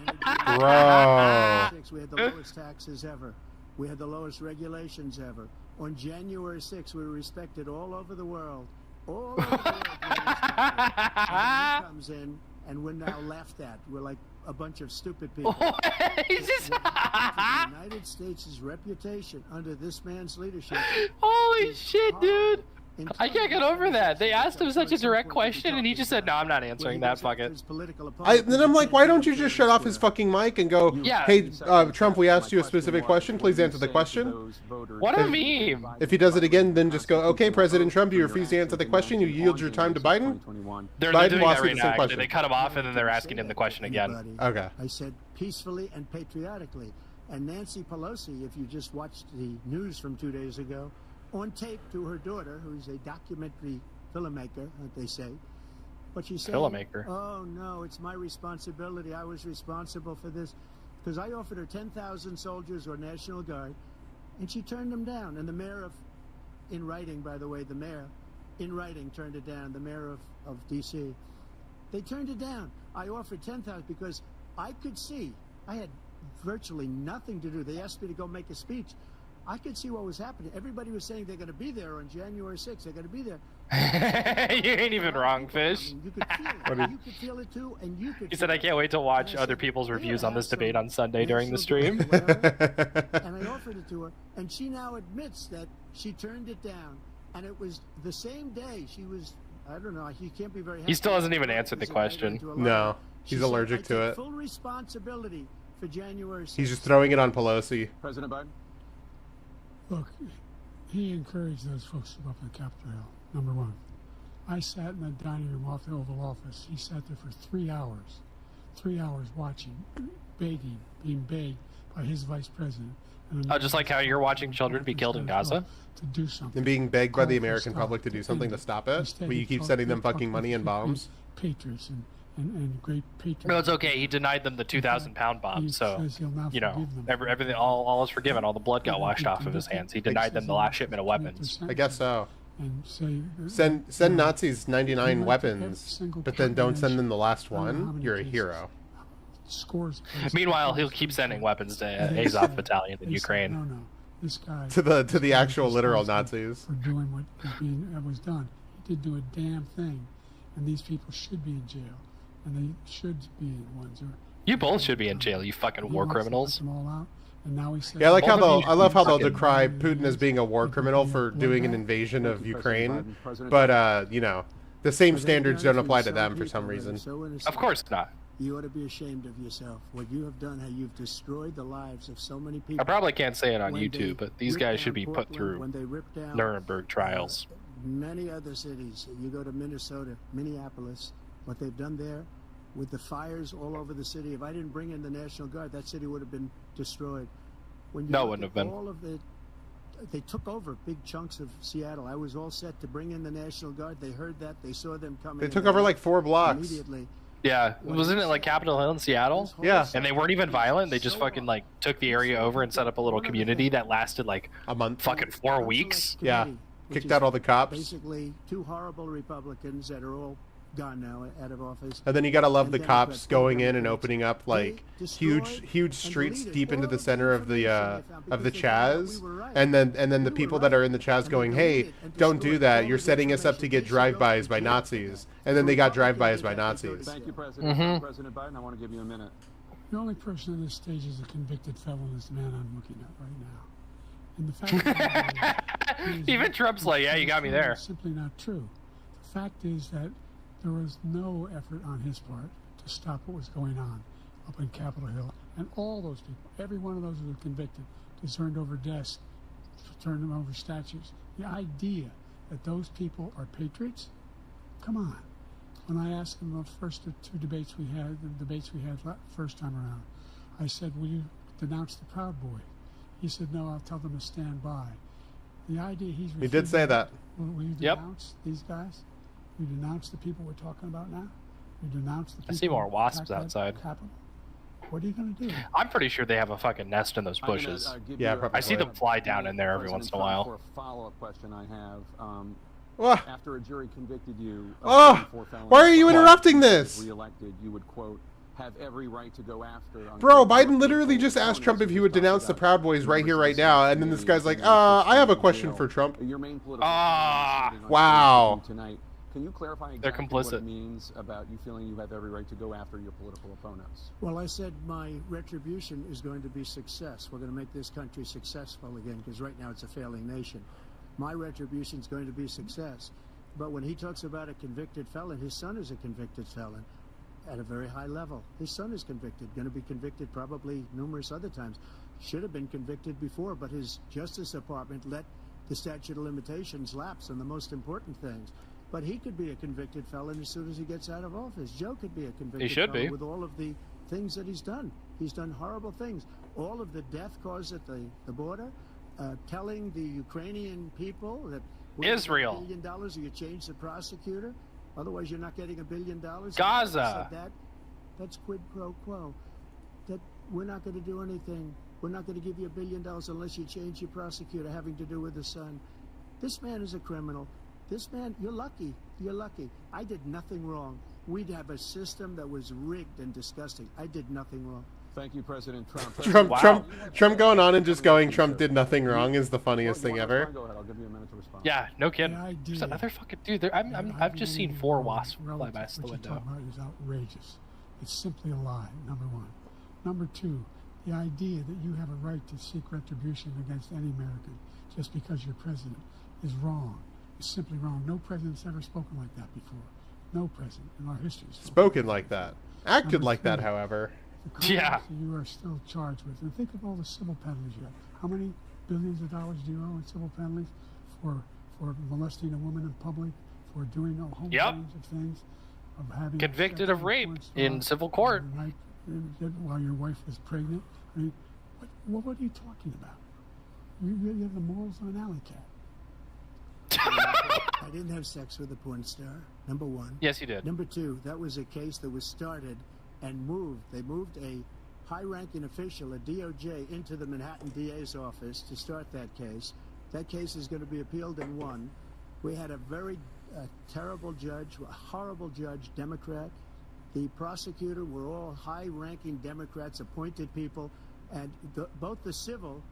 Bro. We had the lowest taxes ever. We had the lowest regulations ever. On January 6th, we were respected all over the world. All over the world, we were respected. And he comes in, and we're now laughed at. We're like a bunch of stupid people. He's just... What happened to the United States' reputation under this man's leadership. Holy shit, dude. In I can't get over that. They asked him such a direct question, and he just said, no, I'm not answering that, fuck it. Then I'm like, why don't you just shut off his fucking mic and go, Yeah. hey, Trump, we asked you a specific question. Please answer the question. What a meme. If he does it again, then just go, okay, President Trump, you refuse to answer the question. You yield your time to Biden. They're Biden doing lost that me right the same now. Actually. question. They cut him off, and then they're asking him the question again. Okay. I said peacefully and patriotically. And Nancy Pelosi, if you just watched the news from 2 days ago, on tape to her daughter, who's a documentary filmmaker, they say. But she said, Filmmaker. oh, no, it's my responsibility. I was responsible for this. Because I offered her 10,000 soldiers or National Guard, and she turned them down. And the mayor of, in writing, by the way, the mayor, in writing, turned it down, the mayor of D.C. They turned it down. I offered 10,000 because I could see, I had virtually nothing to do. They asked me to go make a speech. I could see what was happening. Everybody was saying they're going to be there on January 6th. They're going to be there. You ain't even wrong, Fish. I mean, you could feel it. You could feel it too, and you could. He said, I can't wait to watch other people's reviews on this debate on Sunday during the stream. And I offered it to her, and she now admits that she turned it down. And it was the same day she was, I don't know, he can't be very happy. He still hasn't even answered the question. No, She he's said, allergic I to take it. full responsibility for January 6th. He's just throwing it on Pelosi. President Biden? Look, he encouraged those folks to go up to the Capitol Hill, number one. I sat in the dining room off the Oval Office. He sat there for 3 hours watching, begging, being begged by his vice president. Oh, just like how you're watching children be killed in Gaza? To do something. And being begged by the Call for American stop, public to do something to stop it. Instead, But you he keep talked- sending them he talked fucking money with and bombs. Patriots and great patriots. No, it's okay. He denied them the 2,000-pound bomb, so, you know, everything, all is forgiven. All the blood got washed off of his hands. He denied them the last shipment of weapons. I guess so. And say, Send Nazis 99 Every weapons, single but then don't send them the last I don't know how one. many You're a cases. hero. Scores. of cases. Meanwhile, he'll keep sending weapons to They Azov said- Battalion in they said, Ukraine. No, this guy To the actual was literal responsible Nazis. for doing what was done. He did do a damn thing, and these people should be in jail, and they should be the ones who. You both should be in jail, you fucking war criminals. Them all out, and now he said, Yeah, I like how Both of they'll. you I love how they'll fucking- decry Putin as being a war criminal for doing an invasion of Ukraine, but you know, the same standards don't apply to them for some reason. Of course not. You ought to be ashamed of yourself. What you have done, how you've destroyed the lives of so many people. I probably can't say it on When they YouTube, but these ripped guys down should be put Portland, through when they ripped down, Nuremberg trials. Many other cities. You go to Minnesota, Minneapolis, what they've done there with the fires all over the city. If I didn't bring in the National Guard, that city would have been destroyed. When you No, it look wouldn't at have been. All of the, they took over big chunks of Seattle. I was all set to bring in the National Guard. They heard that. They saw them coming. They and took over like 4 blocks. immediately. Yeah, wasn't it like Capitol Hill in Seattle? Yeah. And they weren't even violent. They just fucking like took the area over and set up a little community that lasted like A month. fucking 4 weeks. Yeah. Committee, which Kicked is out all the cops. Basically, 2 horrible Republicans that are all gone now, out of office. And then you gotta love the And cops Democrats, going in and Democrats, opening up they like destroyed huge and streets deleted deep into all the of center of information the they found of the because they found out Chaz, we were right. and then the We were people right. that are in the Chaz And they going, hey, deleted and don't do destroyed that. all You're of the setting us up to information. get They should go drive-bys to by jail for Nazis, that. and then they got Republicans drive-bys did by that. They go to Nazis. Thank you, jail. President. President Biden, I want to give you a minute. The only person on this stage is a convicted felon is the man I'm looking at right now. And the fact of the matter is, Even Trump's like, yeah, you got me there. It's simply not true. The fact is that there was no effort on his part to stop what was going on up in Capitol Hill. And all those people, every one of those who were convicted, turned over desks, turned them over statues. The idea that those people are patriots? Come on. When I asked him the first two debates we had, first time around, I said, will you denounce the Proud Boys? He said, no, I'll tell them to stand by. The idea he's He did say that. Will you Yep. denounce these guys? Will you denounce the people we're talking about now? Will you denounce the people I see more who wasps attacked that outside. Capitol? What are you going to do? I'm pretty sure they have a fucking nest in those I'm gonna, bushes. give Yeah, you probably. I see them fly down in there every President once in a while. Trump, for a follow-up question I have. Ugh. After a jury convicted you Oh, of 34 felonies, why are you interrupting if this? Reelected, you would quote have every right to go after. Bro, unquote, Biden literally just asked Trump if he would denounce the Proud Boys right here, right now, and then this guy's like, I have a question for Trump. Your main political Wow. tonight. Can you clarify They're exactly what complicit. it means about you feeling you have every right to go after your political opponents? Well, I said my retribution is going to be success. We're going to make this country successful again, because right now it's a failing nation. My retribution is going to be success. But when he talks about a convicted felon, his son is a convicted felon at a very high level. His son is convicted, going to be convicted probably numerous other times. Should have been convicted before, but his Justice Department let the statute of limitations lapse on the most important things. But he could be a convicted felon as soon as he gets out of office. Joe could be a convicted should felon be. with all of the things that he's done. He's done horrible things. All of the death caused at the border, telling the Ukrainian people that Israel. $1 billion or you change the prosecutor, otherwise you're not getting $1 billion. Gaza. Said that's quid pro quo. That we're not going to do anything. We're not going to give you $1 billion unless you change your prosecutor having to do with the son. This man is a criminal. This man, you're lucky. You're lucky. I did nothing wrong. We'd have a system that was rigged and disgusting. I did nothing wrong. Thank you, President Trump. Trump going on and just going, Trump did nothing wrong is the funniest thing ever. Go ahead. I'll give you a minute to respond. Yeah, no kidding. The idea There's another fucking dude. I've just seen 4 wasps fly past the What window. you're talking about is outrageous. It's simply a lie, number one. Number two, the idea that you have a right to seek retribution against any American just because you're president is wrong. It's simply wrong. No president's ever spoken like that before. No president in our history. Spoken like that. Acted Number like that, three. however. The crimes Yeah. that you are still charged with. And think of all the civil penalties you have. How many billions of dollars do you owe in civil penalties for molesting a woman in public, for doing a whole Yep. range of things, of having Convicted of sexual rape influence in on civil court. the night while your wife was pregnant? I mean, what are you talking about? You have the morals of an alley cat. I didn't have sex with a porn star, number one. Yes, you did. Number two, that was a case that was started and moved. They moved a high-ranking official, a DOJ, into the Manhattan DA's office to start that case. That case is going to be appealed and won. We had a very terrible judge, a horrible judge, Democrat. The prosecutor were all high-ranking Democrats, appointed people, and both the civil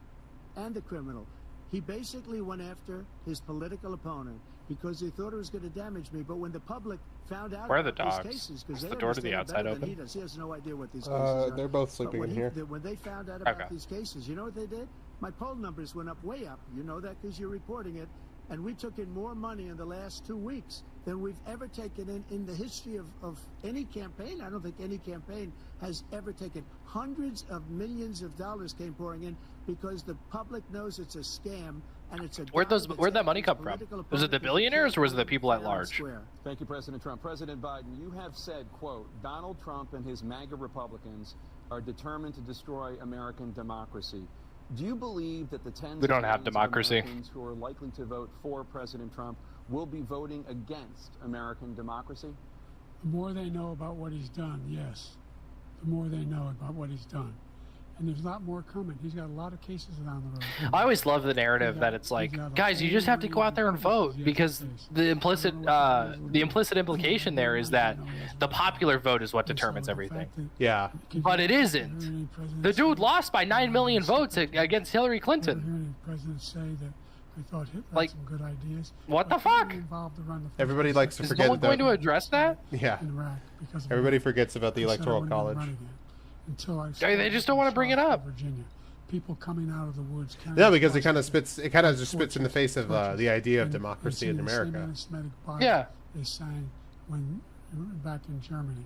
and the criminal. He basically went after his political opponent because he thought it was going to damage me. But when the public found out Where are the about dogs? these cases, because Is they the door to the understand it outside better than open? he does. He has no idea what these cases are. They're both But sleeping when in here. when they found out about Okay. these cases, you know what they did? My poll numbers went up, way up. You know that because you're reporting it. And we took in more money in the last 2 weeks than we've ever taken in the history of any campaign. I don't think any campaign has ever taken. Hundreds of millions of dollars came pouring in because the public knows it's a scam and it's a Where'd that money come from? Was it the billionaires or was it the people at large? Thank you, President Trump. President Biden, you have said, quote, Donald Trump and his MAGA Republicans are determined to destroy American democracy. Do you believe that the tens We don't of have millions democracy. of Americans who are likely to vote for President Trump will be voting against American democracy? The more they know about what he's done, yes. The more they know about what he's done. and there's a lot more coming. He's got a lot of cases down the road. I always love the narrative that it's like, guys, you just have to go out there and vote, because the implicit implication there is that the popular vote is what determines everything. Yeah. But it isn't. The dude lost by 9 million votes against Hillary Clinton. Presidents say that I thought Hitler Like, had some good ideas. what the but he was fuck? involved to run the Everybody likes to Is forget no one going that. to address that? Yeah. in Iraq because of Everybody Iraq. forgets about the I said I Electoral wouldn't even College. run again until I They just don't want to bring it up. Virginia. People coming out of the woods. Yeah, because it kind of just spits in the face of the idea of democracy in America. Yeah. They sang when back in Germany,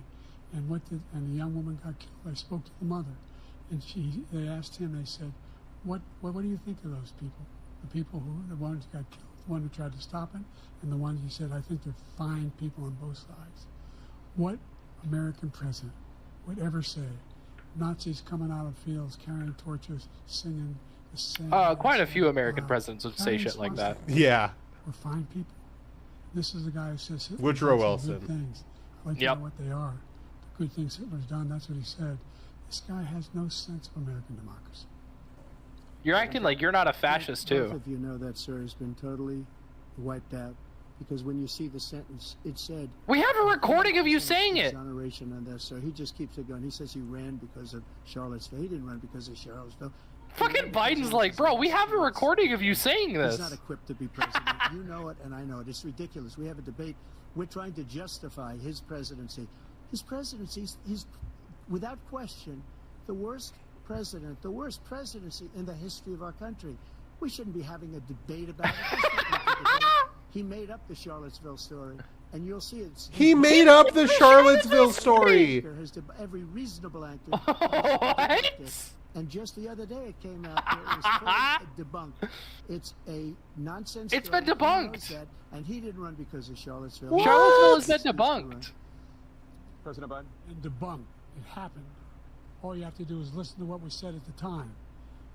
and the young woman got killed. I spoke to the mother, and they asked him. They said, "What do you think of those people? The people the ones who got killed, the one who tried to stop it, and the ones he said, I think they're fine people on both sides." What American president would ever say? Nazis coming out of fields carrying torches, singing the same. Quite a few American presidents would say Carrying shit like that. Yeah. We're fine people. This is the guy who says Hitler Woodrow did some Wilson. good things. I'd like to Yep. know what they are. The good things Hitler's done, that's what he said. This guy has no sense of American democracy. You're acting like you're not a fascist, Both too. of you know that, sir, has been totally wiped out. Because when you see the sentence, it said... We have a recording of you saying it. Exoneration on this, so he just keeps it going. He says he ran because of Charlottesville. He didn't run because of Charlottesville. Fucking Biden's like, bro, we have a recording of you saying He's this. not equipped to be president. You know it, and I know it. It's ridiculous. We have a debate. We're trying to justify his presidency. His presidency, he's without question the worst president, the worst presidency in the history of our country. We shouldn't be having a debate about it. This is not a debate. He made up the Charlottesville story, and you'll see it. He made up the Charlottesville story. Every reasonable actor. What? And just the other day it came out that it was fully debunked. It's a nonsense It's story. been debunked. He knows that, and he didn't run because of Charlottesville. What? Charlottesville has been debunked. President Biden? And debunked. It happened. All you have to do is listen to what was said at the time.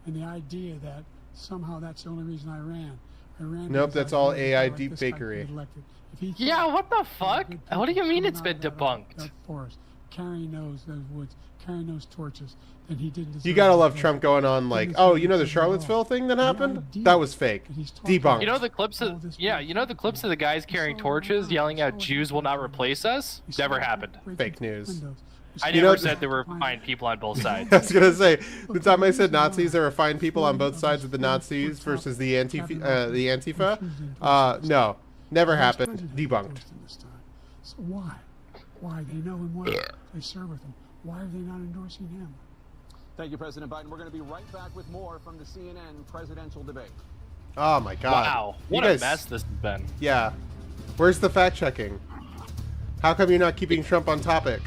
And the idea that somehow that's the only reason I ran. I ran Nope, because that's I all felt AI like this guy could deepfakery. get elected. If he Yeah, thought what the there were fuck? good What do you people mean coming it's out been of that debunked? forest, carrying those woods, carrying those torches, then he didn't deserve You gotta to love get Trump going on like, oh, you know the Charlottesville thing that happened? That was fake. Debunked. You know the clips of the guys carrying torches yelling out Jews will not replace us? Never happened. Fake news. I You never know- said there were fine people on both sides. I was gonna say, the time I said Nazis, there were fine people on both sides of the Nazis versus the Antifa. No, never happened. Debunked. So why? Why? They know him well. They serve with him. Why are they not endorsing him? Thank you, President Biden. We're going to be right back with more from the CNN presidential debate. Oh my God! Wow, You what guys- a mess this has been. Yeah, where's the fact checking? How come you're not keeping Trump on topic?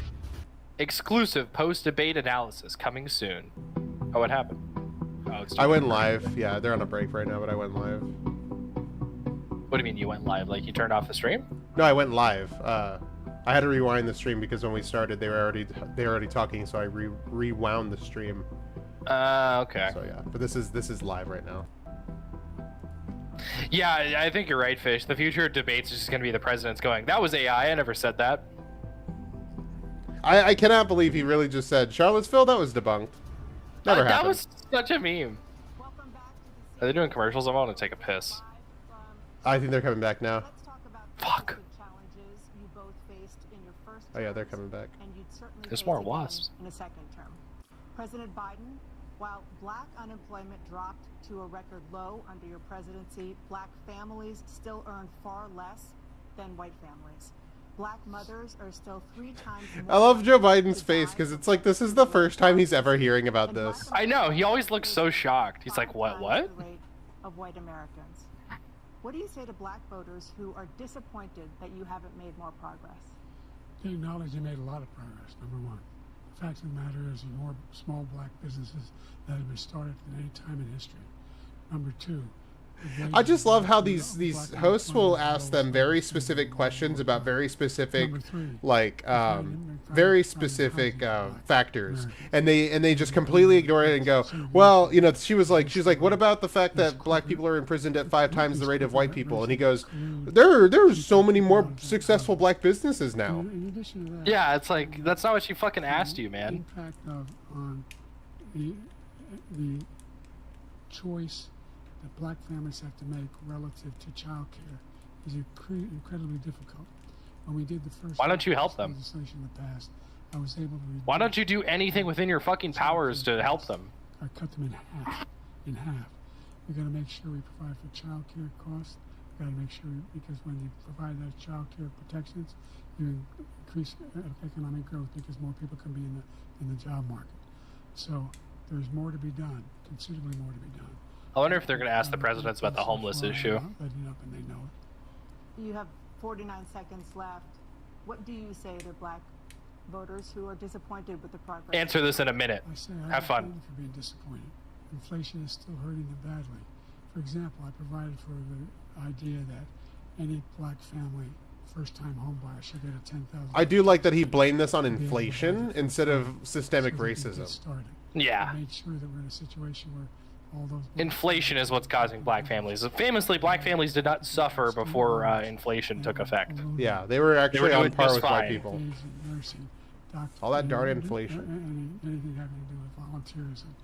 Exclusive post-debate analysis coming soon. Oh, what happened? Oh, it's I went live. Yeah, they're on a break right now, but I went live. What do you mean you went live? Like you turned off the stream? No, I went live. I had to rewind the stream because when we started, they were already talking, so I rewound the stream. Okay. So yeah, but this is live right now. Yeah, I think you're right, Fish. The future of debates is just going to be the president's going, that was AI, I never said that. I cannot believe he really just said Charlottesville. That was debunked. Never That happened. was such a meme. Welcome back to Are the they doing commercials? I want to take a piss. live from I think they're coming back now. Let's talk about Fuck. the challenges you both faced in your first Oh yeah, they're terms, coming back. and you'd certainly There's face more again wasps. in a second term. President Biden, while black unemployment dropped to a record low under your presidency, black families still earn far less than white families. Black mothers are still 3 times more I love Joe likely Biden's to face die because it's from like this is the first time he's ever hearing about this. I know, he always looks so shocked. He's like, 5 what, times what? the rate of white Americans. What do you say to black voters who are disappointed that you haven't made more progress? They acknowledge they made a lot of progress, number one. The fact of the matter is there are more small black businesses that have been started than any time in history. Number two, I just love how these hosts will ask them very specific questions about very specific, like very specific factors, and they just completely ignore it and go, well, you know, she's like, what about the fact that black people are imprisoned at 5 times the rate of white people? And he goes, there's so many more successful black businesses now. In addition to that, Yeah, it's like, that's not what she fucking asked you, man. impact on the the choice that black families have to make relative to child care is incredibly difficult. When we did the first Why don't you help them? legislation in the past, I was able to Why don't you do anything within your fucking powers to help them? I cut them in half. In half. We got to make sure we provide for child care costs. We got to make sure, because when you provide those child care protections, you increase economic growth because more people can be in the job market. So there's more to be done, considerably more to be done. I wonder if they're going to ask the presidents about the homeless issue. Letting up, and they know it. You have 49 seconds left. What do you say to black voters who are disappointed with the progress? Answer this in a minute. I say Have fun. For being disappointed. Inflation is still hurting them badly. For example, I provided for the idea that any black family first-time home buyer should get a $10,000. I do like that he blamed this on inflation instead of systemic racism. Yeah. I made sure that we're in a situation where all those Inflation is what's causing black families. Famously, black families did not suffer before inflation took effect. Yeah, they were actually doing on par just with white fine. people. Nursing, doctor, All that darn inflation. anything having to do with volunteers, and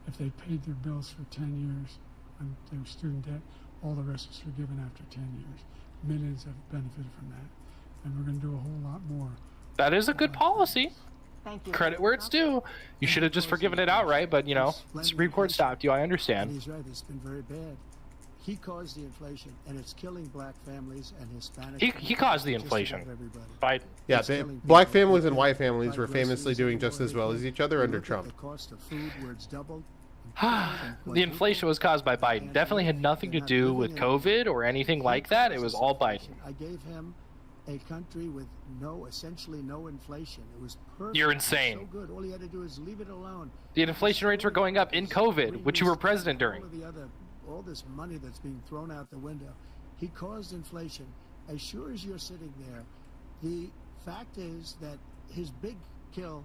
if they paid their bills for 10 years and their student debt, all the rest was forgiven after 10 years. Millions have benefited from that, and we're going to do a whole lot more. That is a good policy. Thank you. Credit where it's due. You should have just forgiven it outright, but you know, Supreme Court stopped you. I And understand. he's right, it's been very bad. He caused the inflation, and it's killing black families and Hispanic He caused the just inflation. about everybody. Biden. Yeah, It's killing black people. families and white families were Like famously groceries doing and just as well as everything. each other You under look at Trump. The cost of food, where it's doubled. The inflation was caused by Biden. Definitely had nothing to do with COVID or anything like that. It was all Biden. I gave him a country with essentially no inflation. It was perfect. You're It was insane. So good. All you had to do is leave it alone. The inflation rates were going up in COVID, which you were president during. All this money that's being thrown out the window. He caused inflation. As sure as you're sitting there, the fact is that his big kill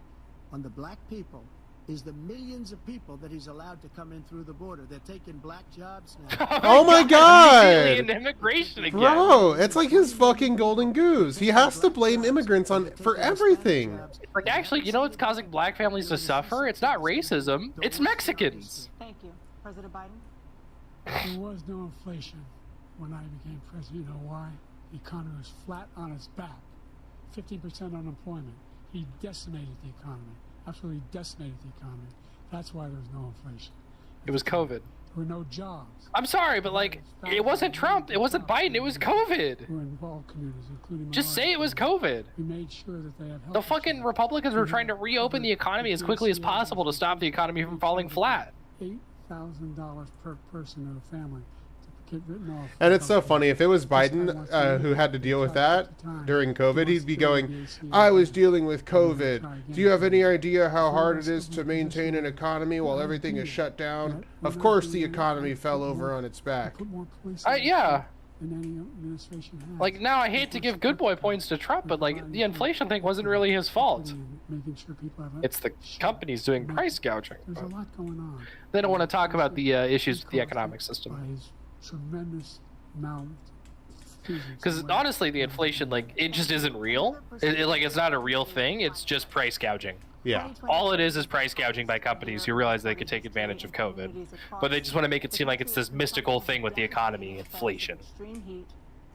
on the black people is the millions of people that he's allowed to come in through the border. They're taking black jobs now. Oh my God! Alien immigration again. Bro, it's like his fucking golden goose. He has to blame immigrants for everything. Like, actually, you know what's causing black families to suffer? It's not racism. It's Mexicans. Thank you. President Biden? There was no inflation when I became president. You know why? The economy was flat on its back. 50% unemployment. He decimated the economy. Absolutely decimated the economy. That's why there was no inflation. It was COVID. There were no jobs. I'm sorry, but like, it wasn't Trump. It wasn't Biden. It was COVID. Who were involved communities, including Just say it was minorities. COVID. We made sure that they had health The fucking insurance. Republicans were trying to reopen the economy as quickly as possible to stop the economy from falling flat. $8,000 per person in a family to get written off. And it's so funny, if it was Biden who had to deal with that during COVID, he'd be going, I was dealing with COVID. Do you have any idea how hard it is to maintain an economy while everything is shut down? Of course the economy fell over on its back. Put more police Yeah. than any administration has. Like, now I hate to give good boy points to Trump, but like, the inflation thing wasn't really his fault. Making sure people have It's the companies doing price gouging. There's a lot going on. They don't want to talk about the issues with the economic By system. his tremendous amount. Because honestly, the inflation, like, it just isn't real. Like, it's not a real thing. It's just price gouging. Yeah. All it is price gouging by companies who realize they could take advantage of COVID. But they just want to make it seem like it's this mystical thing with the economy, inflation. Extreme heat,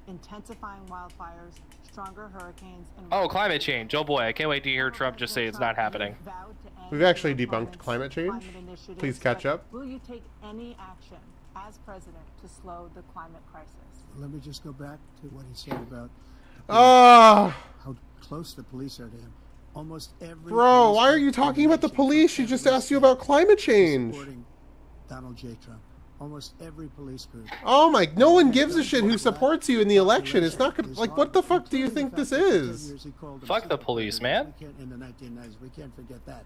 intensifying wildfires, stronger hurricanes, and Oh, climate change. Oh boy, I can't wait to hear Trump just say it's not happening. We've actually debunked climate change. Please catch up. Will you take any action as president to slow the climate crisis? Let me just go back to what he said about Ah, how close the police are to him. Almost every bro, police why are you talking about the police? She just asked you about climate change. supporting Donald J. Trump. Almost every police group. Oh my, no one gives a shit who supports you in the election. It's not gonna, like, what the fuck do you think this is? Fuck the police, man. In the 1990s, we can't forget that.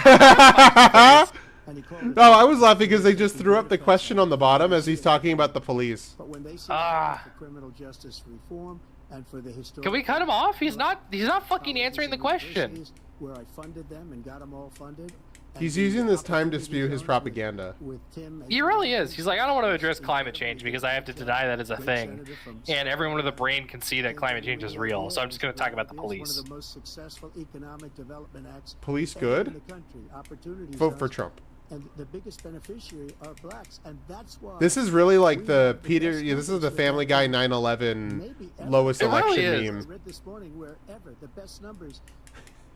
Oh, And he called it- I was laughing because they just threw up the question on the bottom as he's talking about the police. But when they say Ah. for criminal justice reform and for the historic, Can we cut him off? He's not fucking answering the question. where I funded them and got them all funded. and He's the using this time to opportunity spew his zone propaganda. with Tim He really is. He's like, I don't want to address climate change because I have to deny that it's a thing. And everyone with a brain can see that climate change is real. So I'm just going to talk about the Here's police. One of the most successful economic development acts Police ever good? in the country. Opportunity Vote for zones. Trump. And the biggest beneficiary are blacks, and that's why. This is really like we the have Peter. best This is the numbers Family Guy maybe 9/11 ever. lowest It really election is. I meme. read this morning wherever the best numbers.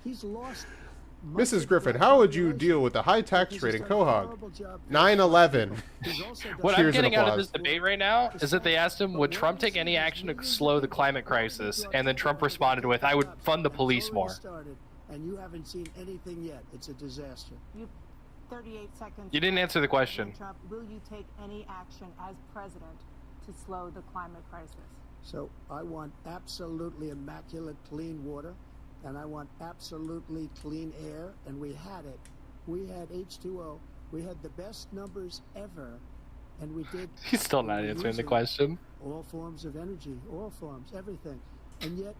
He's lost. Mrs. Griffin, how would you deal with the high tax rate in Quahog? 9/11. What I'm Cheers and getting out of applause. this debate right now is that they asked him, would Trump take any action to slow the climate crisis? And then Trump responded with, I would fund the police more. Started, and you haven't seen anything yet. It's a disaster. 38 seconds. You didn't answer the question. Trump, will you take any action as president to slow the climate crisis? So I want absolutely immaculate clean water, and I want absolutely clean air, and we had it. We had H2O. We had the best numbers ever, and we did. He's still not answering the question. All forms of energy, all forms, everything. And yet,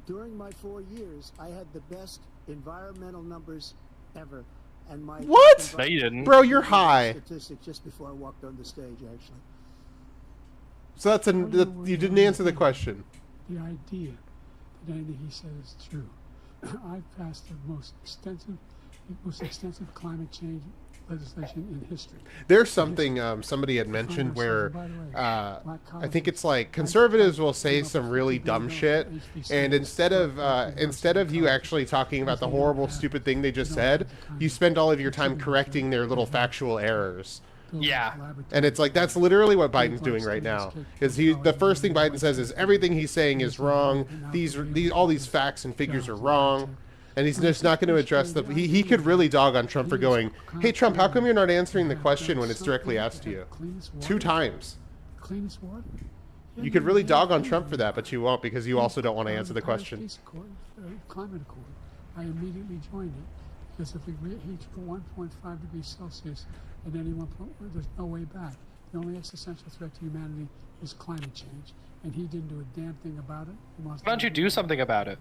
during my 4 years, I had the best environmental numbers ever. And my What? No, you didn't. Bro, you're high. Statistic just before I walked on the stage, actually. So that's you didn't answer the question. The idea that anything he said is true. I've passed the most extensive climate change legislation in history. There's something somebody had mentioned where I think it's like conservatives will say some really dumb shit, and instead of you actually talking about the horrible, stupid thing they just said, you spend all of your time correcting their little factual errors. Yeah. And it's like that's literally what Biden's doing right now. Is the first thing Biden says is everything he's saying is wrong. All these facts and figures are wrong. And he's just not going to address the. He could really dog on Trump for going, "Hey Trump, how come you're not answering the question when it's directly asked to you?" 2 times. Cleanest water. You could really dog on Trump for that, but you won't because you also don't want to answer the question. Climate Accord. I immediately joined it because if we reach 1.5 degrees Celsius at any one point, there's no way back. The only existential threat to humanity is climate change, and he didn't do a damn thing about it. Why don't you do something about it?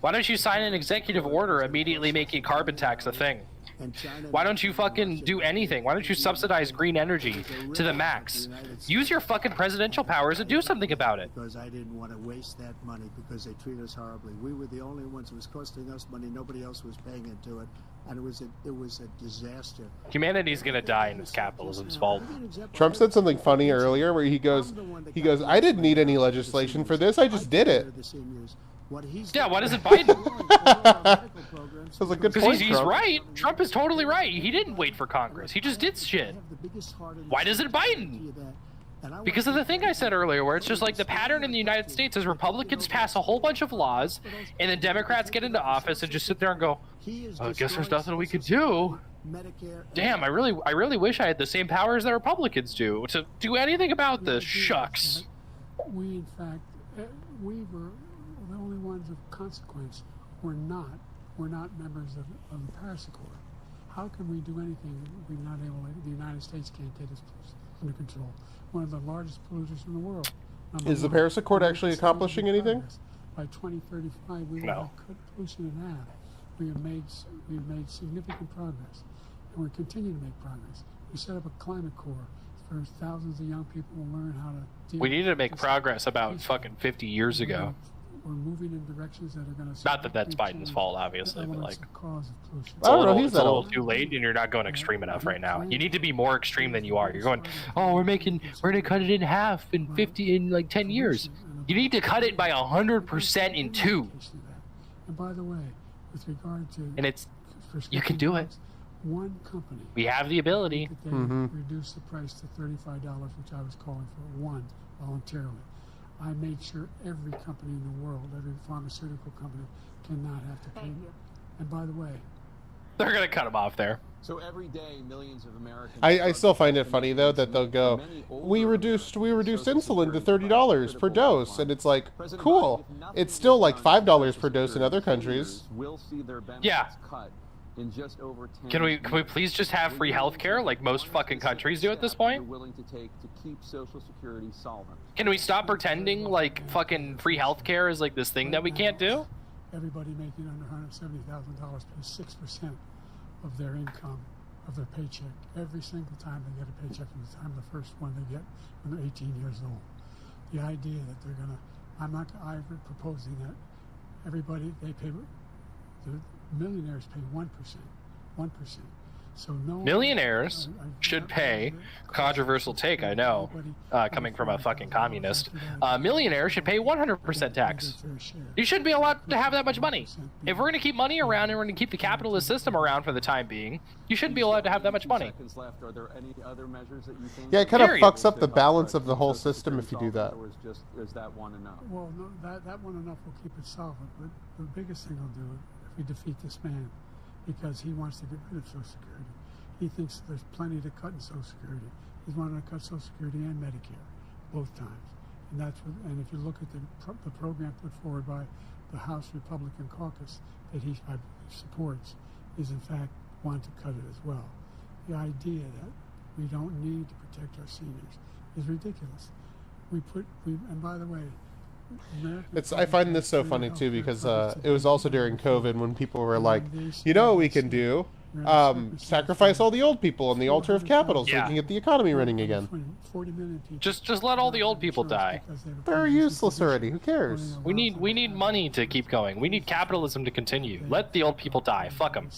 Why don't you sign an executive order immediately making carbon tax a thing? Why don't you fucking do anything? Why don't you subsidize green energy to the max? Use your fucking presidential powers and do something about it. Because I didn't want to waste that money because they treat us horribly. We were the only ones. It was costing us money. Nobody else was paying into it, and it was a disaster. Humanity's gonna die and it's capitalism's fault. Trump said something funny earlier where he goes, "I didn't need any legislation for this. I just did it." Yeah, why doesn't Biden? That was a good Because point, he's Trump. right. Trump is totally right. He didn't wait for Congress. He just did shit. Why doesn't Biden? Because of the thing I said earlier, where it's just like the pattern in the United States is Republicans pass a whole bunch of laws, and then Democrats get into office and just sit there and go, I guess there's nothing we could do. Damn, I really wish I had the same powers that Republicans do to do anything about this. Shucks. We, in fact, we were the only ones of consequence. We're not members of the Paris Accord. How can we do anything if we're not able to? The United States can't get us under control. One of the largest polluters in the world. Is the Paris Accord actually accomplishing anything? By 2035, we will have cut pollution in half. We've made significant progress, and we're continuing to make progress. We set up a climate corps for thousands of young people to learn how to deal. We needed to make progress about fucking 50 years ago. We're moving in directions that are going to. Not that that's Biden's fault, obviously, but like, I don't know, he's it's a little old. too late, and you're not going extreme enough right now. You need to be more extreme than you are. You're going, oh, we're gonna cut it in half in 10 years. You need to cut it by 100% in 2. And by the way, with regard to And you can do it. One company. We have the ability. They reduced the price to $35, which I was calling for, one voluntarily. I made sure every company in the world, every pharmaceutical company, cannot have to pay. Thank you. And by the way, They're gonna cut him off there. So every day, millions of Americans. I still find it funny though that they'll go, we reduced insulin to $30 per dose, and it's like, cool. It's still like $5 per dose in other countries. Will see their benefits Yeah. cut in just over 10 Can we please just have free healthcare like most fucking countries do at this point? They're willing to take to keep Social Security solvent. Can we stop pretending like fucking free healthcare is like this thing that we can't do? everybody making under $170,000 pays 6% of their income, of their paycheck, every single time they get a paycheck from the time the first one they get when they're 18 years old. The idea that they're going to, I'm proposing that everybody, they pay, the millionaires pay 1%. So no Millionaires should pay, controversial take, I know, coming from a fucking communist, millionaires should pay 100% tax. You shouldn't be allowed to have that much money. If we're going to keep money around and we're going to keep the capitalist system around for the time being, you shouldn't be allowed to have that much money. Are there any other measures that you think? Yeah, it kind of Period. fucks up the balance of the whole system if you do that. Or is that one enough? Well, no, that one enough will keep it solvent. But the biggest thing will do it if we defeat this man, because he wants to get rid of Social Security. He thinks there's plenty to cut in Social Security. He's wanted to cut Social Security and Medicare, both times. And that's what, and if you look at the program put forward by the House Republican caucus that he, I believe, supports, is in fact want to cut it as well. The idea that we don't need to protect our seniors is ridiculous. And by the way, I find this so funny too because it was also during COVID when people were like, you know what we can do? Sacrifice all the old people on the altar of capital so we can get the economy running again. Just let all the old people die. They're useless already. Who cares? We need money to keep going. We need capitalism to continue. Let the old people die. Fuck them.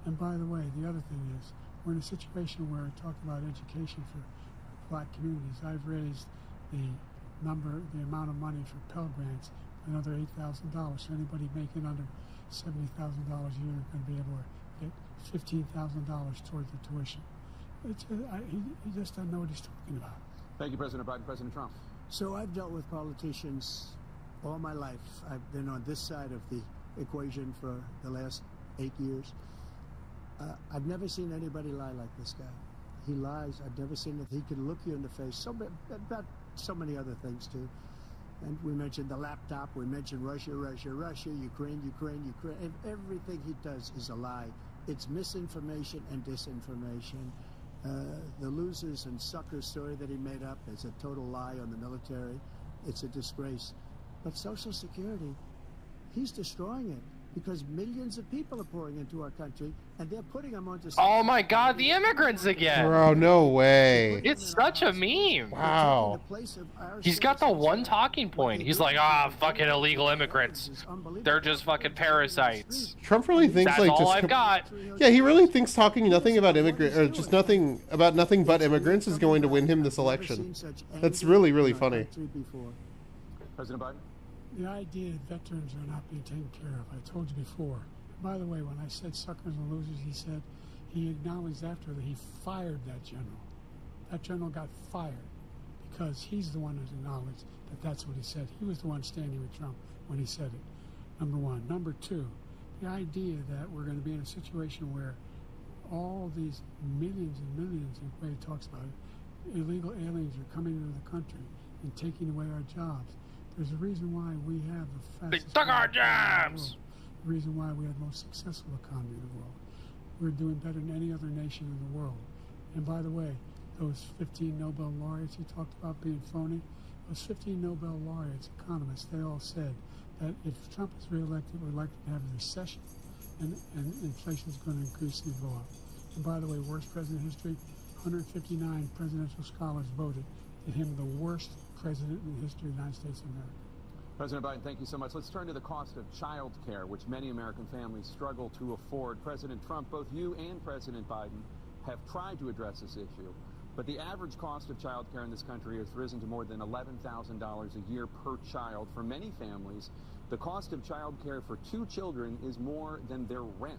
And by the way, the other thing is, we're in a situation where I talk about education for black communities. I've raised the amount of money for Pell Grants, another $8,000. So anybody making under $70,000 a year is going to be able to get $15,000 towards the tuition. He just doesn't know what he's talking about. Thank you, President Biden. President Trump. So I've dealt with politicians all my life. I've been on this side of the equation for the last 8 years. I've never seen anybody lie like this guy. He lies. I've never seen that he can look you in the face. About so many other things too. And we mentioned the laptop. We mentioned Russia, Ukraine. And everything he does is a lie. It's misinformation and disinformation. The losers and suckers story that he made up is a total lie on the military. It's a disgrace. But Social Security, he's destroying it because millions of people are pouring into our country and they're putting them onto... Oh my god, the immigrants again! Bro, no way. It's such a meme. Wow. He's got the one talking point. He's like, fucking illegal immigrants. They're just fucking parasites. Trump really thinks That's like all just I've got. Yeah, he really thinks talking nothing about nothing but immigrants is going to win him this election. That's really, really funny. President Biden. The idea that veterans are not being taken care of, I told you before. By the way, when I said suckers and losers, he acknowledged after that he fired that general. That general got fired because he's the one who's acknowledged that that's what he said. He was the one standing with Trump when he said it, number one. Number two, the idea that we're going to be in a situation where all these millions and millions, the way he talks about it, illegal aliens are coming into the country and taking away our jobs. There's a reason why we have the fastest... They took our jobs! The reason why we have the most successful economy in the world. We're doing better than any other nation in the world. And by the way, those 15 Nobel laureates he talked about being phony, those 15 Nobel laureates, economists, they all said that if Trump is reelected, we're likely to have a recession and inflation is going to increase and go up. And by the way, worst president in history, 159 presidential scholars voted that him the worst president in the history of the United States of America. President Biden, thank you so much. Let's turn to the cost of child care, which many American families struggle to afford. President Trump, both you and President Biden have tried to address this issue, but the average cost of child care in this country has risen to more than $11,000 a year per child. For many families, the cost of child care for 2 children is more than their rent.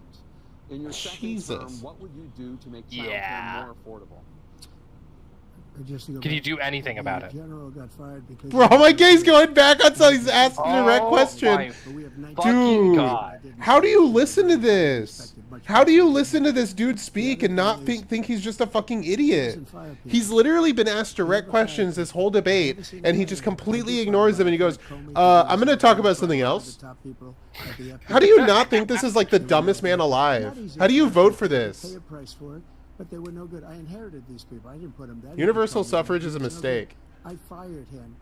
In your second term, what would you do to make child care more affordable? Can you do anything about it? General got fired because Bro, my gay's going back on so he's asking a direct question. Dude, how do you listen to this? How do you listen to this dude speak and not think he's just a fucking idiot? He's literally been asked direct questions this whole debate, and he just completely ignores them, and he goes, I'm going to talk about something else. How do you not think this is like the dumbest man alive? How do you vote for this? But they were no good. I inherited these people. I didn't put them down. Universal suffrage is a mistake. I fired him.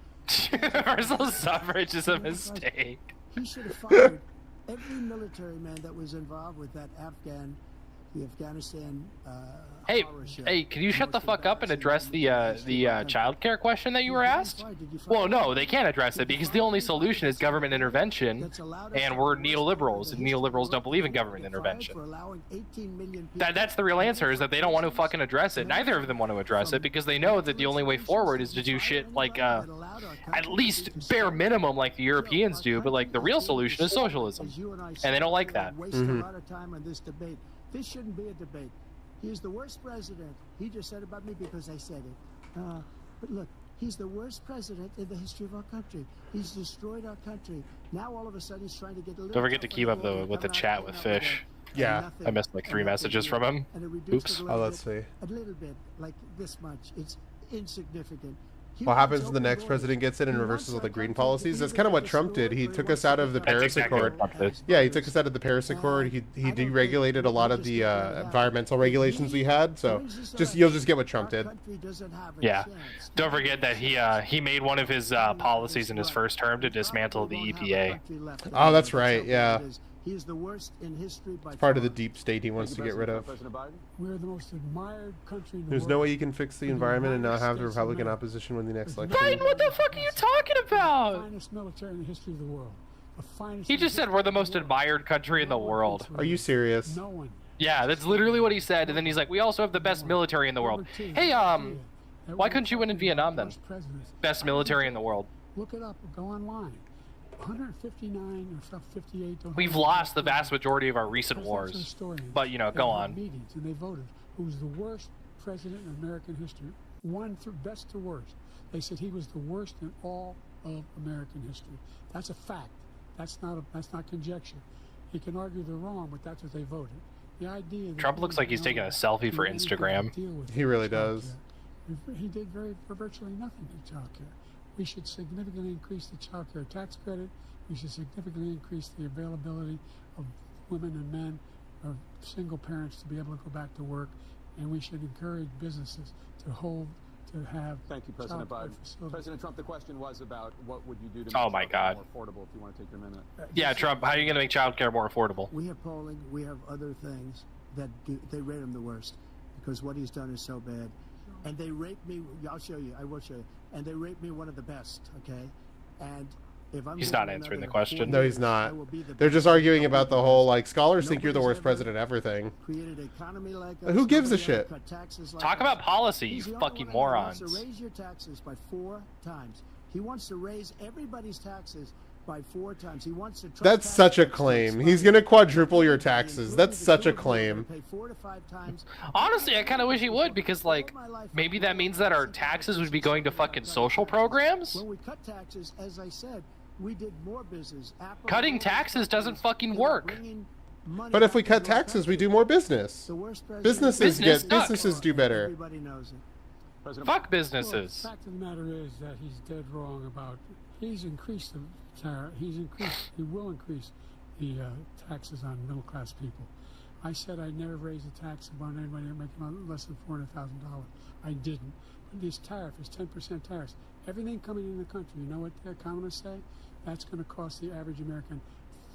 Universal suffrage is a mistake. He should have fired every military man that was involved with that Afghan the Afghanistan Hey, horror show. hey, can you shut the Most fuck up and address the embarrassing child care question that you were asked? Well, no, they can't address it because the only solution is government intervention, and we're neoliberals, and neoliberals don't believe in government intervention. That's the real answer, is that they don't want to fucking address it. Neither of them want to address it because they know that the only way forward is to do shit like, at least bare minimum like the Europeans do, but like the real solution is socialism. And they don't like that. Waste a lot of time on this debate. This shouldn't be a debate. He's the worst president. He just said about me because I said it. But look, he's the worst president in the history of our country. He's destroyed our country. Now all of a sudden he's trying to get a little. Don't forget to keep up with the chat with Fish. Yeah. I missed like 3 messages from him. Oops. Oh, let's see. A little bit, like this much. It's insignificant. What happens when the next president gets in and reverses all the green policies? That's kind of what Trump did. He took us out of the Paris Accord. Yeah, he took us out of the Paris Accord. He deregulated a lot of the environmental regulations we had. So you'll just get what Trump did. Yeah. Don't forget that he made one of his policies in his first term to dismantle the EPA. Oh, that's right. Yeah. He is the worst in history by It's part of far. the deep state he wants to get rid of. President Biden? We're the most admired country in the There's world. no way you can fix the environment and not have the Republican opposition win the next election. Biden, what the fuck are you talking The about? finest military in the history of the world. The finest He just said we're the most admired country in the world. Are you serious? No one. Yeah, that's literally what he said, and then he's like, we also have the best military in the world. Hey, why couldn't you win in Vietnam then? Best military in the world. Look it up. Go online. 159 or 58. Don't We've have- lost the vast majority of our recent Presidential wars. historians. But, you know, They go had on. Meetings and they voted who was the worst president in American history. One through best to worst. They said he was the worst in all of American history. That's a fact. That's not conjecture. He can argue they're wrong, but that's what they voted. The idea that Trump looks like he's taking a selfie for Instagram. He really child does. care. He did for virtually nothing to child care. We should significantly increase the child care tax credit. We should significantly increase the availability of women and men or single parents to be able to go back to work. And we should encourage businesses to have Thank you, President child care Biden. facilities. President Trump, the question was about what would you do to Oh make my childcare God. more affordable. If you want to take your minute. Yeah, Trump, how are you going to make childcare more affordable? We have polling. We have other things that they rate him the worst because what he's done is so bad. And they rate me. I'll show you. I will show you. And they rate me one of the best. Okay. And if I'm He's given not answering the another question. 4 No, he's years, not. I will be the They're best. just arguing about the whole, like, scholars think you're the Nobody's worst ever president everything. created an economy like Who us. gives a Nobody ever shit? cut taxes like Talk us. about policy, you He's the only fucking one who wants morons. to raise your taxes by 4 times. He wants to raise everybody's taxes by 4 times. He wants to. That's such a claim. He's gonna quadruple your taxes. That's such a claim. Pay 4 to 5 times. Honestly, I kind of wish he would, because, like, maybe that means that our taxes would be going to fucking social programs? When we cut taxes, as I said, we did more business. Apple, Cutting all these taxes doesn't companies fucking that are work. bringing money But if we back cut into our taxes, we country. do more business. The worst president- Business do better. Everybody knows it. President Fuck Well, businesses. the fact of the matter is that he's dead wrong about. He's increased the tariff. He will increase the taxes on middle class people. I said I'd never raise a tax on anybody making less than $400,000. I didn't. But this tariff is 10% tariffs. Everything coming in the country, you know what the economists say? That's going to cost the average American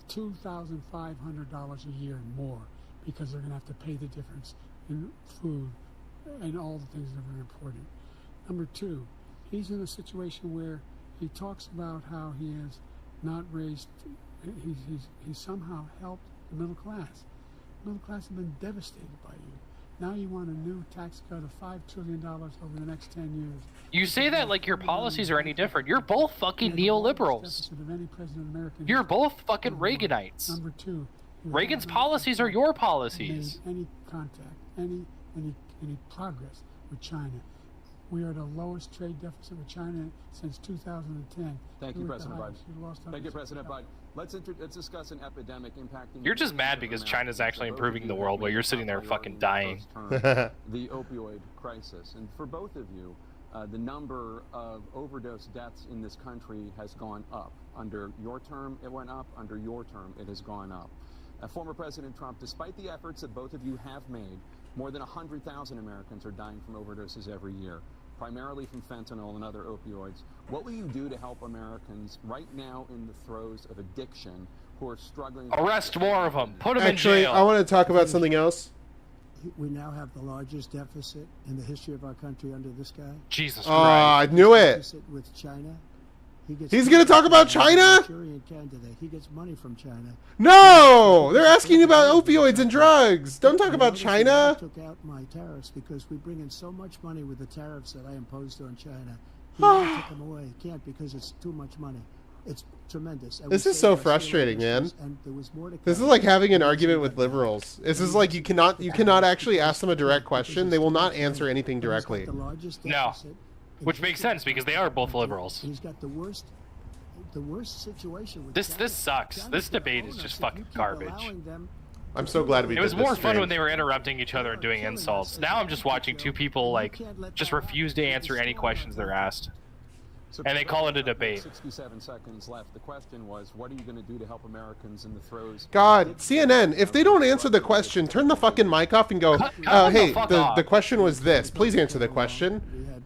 $2,500 a year more because they're going to have to pay the difference in food and all the things that are important. Number two, he's in a situation where he talks about how he has not raised, he's somehow helped the middle class. The middle class have been devastated by you. Now you want a new tax cut of $5 trillion over the next 10 years. You say that like your policies are any different. You're both fucking The largest neoliberals. deficit of any president in American You're history. both fucking Reaganites. Number two, you Reagan's haven't policies are your policies. made any contact, any progress with China. We are the lowest trade deficit with China since 2010. Thank you, We're at the President highest. Biden. We've lost Thank you, 160,000. President Biden. Let's discuss an epidemic impacting. You're just mad because China's actually improving the world while you're sitting there fucking dying. The opioid crisis, and for both of you, the number of overdose deaths in this country has gone up. Under your term, it went up. Under your term, it has gone up. Former President Trump, despite the efforts that both of you have made, more than 100,000 Americans are dying from overdoses every year, primarily from fentanyl and other opioids. What will you do to help Americans right now in the throes of addiction who are struggling? Arrest more of them. Put them Actually, in jail. I want to talk about something else. we now have the largest deficit in the history of our country under this guy. Jesus Oh, I knew it. Deficit with China. He's going to talk about China? Manchurian candidate. He gets money from China. No! They're asking about opioids and drugs. Don't talk about China. I took out my tariffs because we bring in so much money with the tariffs that I imposed on China. He won't take them away. He can't because it's too much money. It's tremendous. And This we is so saved our steel frustrating, man. industries, and there was more to This is come. like having an argument with liberals. This is like you cannot actually ask them a direct question. They will not answer anything And he's got directly. the largest No. deficit in Which makes history. sense because they are both liberals. And he's got the worst situation with This China. sucks. China's This gonna debate own is us just if fucking you keep garbage. allowing them. I'm so glad we It did was this more fun stream. when they were interrupting each other and doing insults. Now I'm just watching two people like just refuse to answer any questions they're asked. And they call it a debate. 67 seconds left. The question was, what are you going to do to help Americans in the throes? God, CNN, if they don't answer the question, turn the fucking mic off and go, Cut them hey, the fuck the off." question was this. Please answer the question.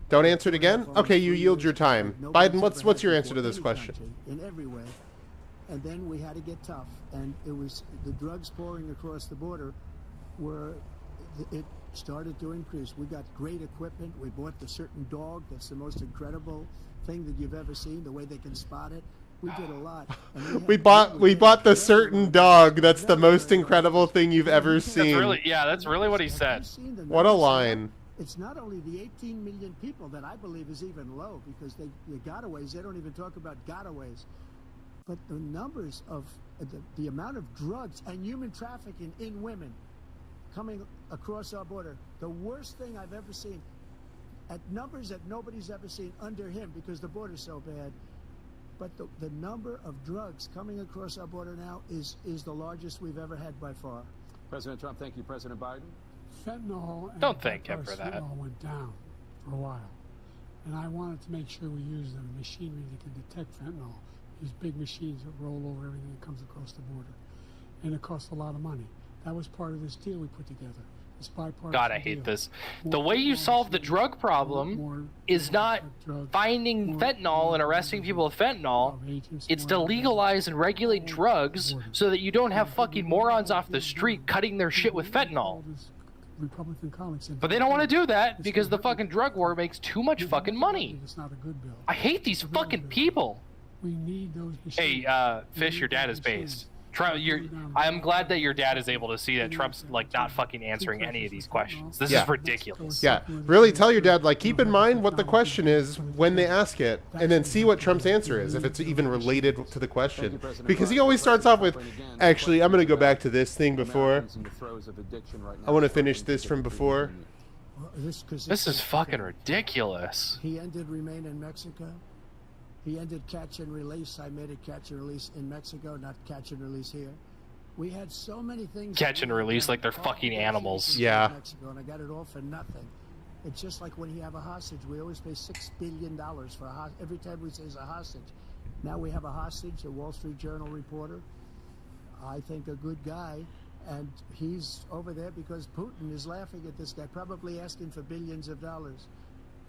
Don't answer it again? Okay, you yield your time. Biden, what's your answer to this question? In every way. And then we had to get tough. And it was the drugs pouring across the border it started to increase. We got great equipment. We bought the certain dog that's the most incredible thing that you've ever seen, the way they can spot it. We did a lot. And We bought the certain dog. That's the most incredible thing you've ever seen. That's really what he said. What a line. It's not only the 18 million people that I believe is even low because the gotaways, they don't even talk about gotaways. But the numbers of the amount of drugs and human trafficking in women coming across our border, the worst thing I've ever seen, at numbers that nobody's ever seen under him because the border's so bad. But the number of drugs coming across our border now is the largest we've ever had by far. President Trump, thank you. President Biden? Fentanyl and Don't thank him for that. fentanyl went down for a while. And I wanted to make sure we use the machinery that can detect fentanyl. These big machines that roll over everything that comes across the border. And it costs a lot of money. That was part of this deal we put together. This bipartisan God, I hate deal. this. The way you solve the drug problem is not finding fentanyl and arresting people with fentanyl. It's to legalize and regulate drugs so that you don't have fucking morons off the street cutting their shit with fentanyl. Republican colleagues said, But they don't want to do that because the fucking drug war makes too much fucking money. It's not a good bill. I hate these fucking people. We need those machines. Hey, Fish, your dad is based. Trump, I'm glad that your dad is able to see that Trump's like not fucking answering any of these questions. This Yeah. is ridiculous. Yeah, really tell your dad, like, keep in mind what the question is when they ask it, and then see what Trump's answer is, if it's even related to the question. Because he always starts off with, actually, I'm going to go back to this thing before. Americans in the throes of addiction right now. I want to finish this from before. This is fucking ridiculous. He ended Remain in Mexico. He ended catch and release. I made it catch and release in Mexico, not catch and release here. We had so many things. Catch and release like they're fucking animals. Yeah. In Mexico, and I got it all for nothing. It's just like when you have a hostage. We always pay $6 billion for a hostage. Every time we say it's a hostage. Now we have a hostage, a Wall Street Journal reporter. I think a good guy. And he's over there because Putin is laughing at this guy, probably asking for billions of dollars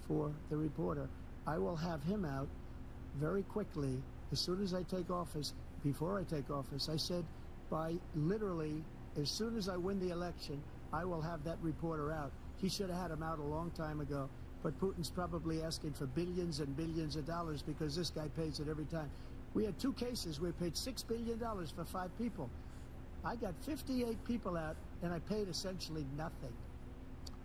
for the reporter. I will have him out very quickly, as soon as I take office. Before I take office, I said by literally as soon as I win the election, I will have that reporter out. He should have had him out a long time ago, but Putin's probably asking for billions and billions of dollars because this guy pays it every time. We had 2 cases where we paid $6 billion for 5 people. I got 58 people out, and I paid essentially nothing.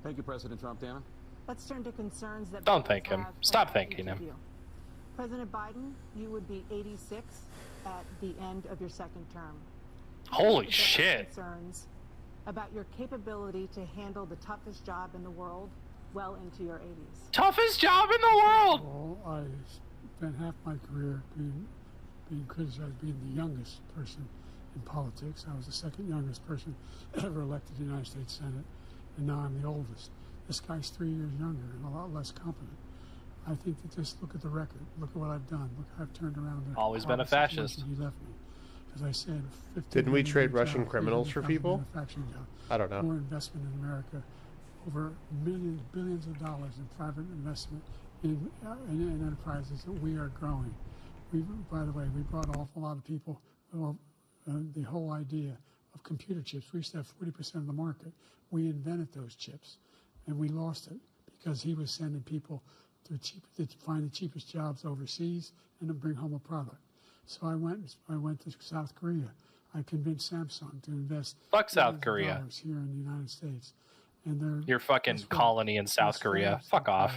Thank you, President Trump. Dana? Let's turn to concerns that Don't voters thank him. have Stop about thanking each of him. you. President Biden, you would be 86 at the end of your second term. Holy There are shit. Concerns about your capability to handle the toughest job in the world well into your 80s. Toughest job in the world. Well, I spent half my career being criticized being the youngest person in politics. I was the second youngest person ever elected to the United States Senate, and now I'm the oldest. This guy's 3 years younger and a lot less competent. I think that just look at the record. Look at what I've done. Look how I've turned around. The Always been a horrible fascist. situation He left me. As I said, 15 Didn't we million trade jobs, Russian criminals for 300,000 people? manufacturing jobs, I don't know. More investment in America, over millions, billions of dollars in private investment in enterprises that we are growing. By the way, we brought an awful lot of people. Well, the whole idea of computer chips. We used to have 40% of the market. We invented those chips, and we lost it because he was sending people to find the cheapest jobs overseas and to bring home a product. So I went to South Korea. I convinced Samsung to invest Fuck South billions of Korea. dollars here in the United States. And they're Your fucking colony in South Korea. Fuck off.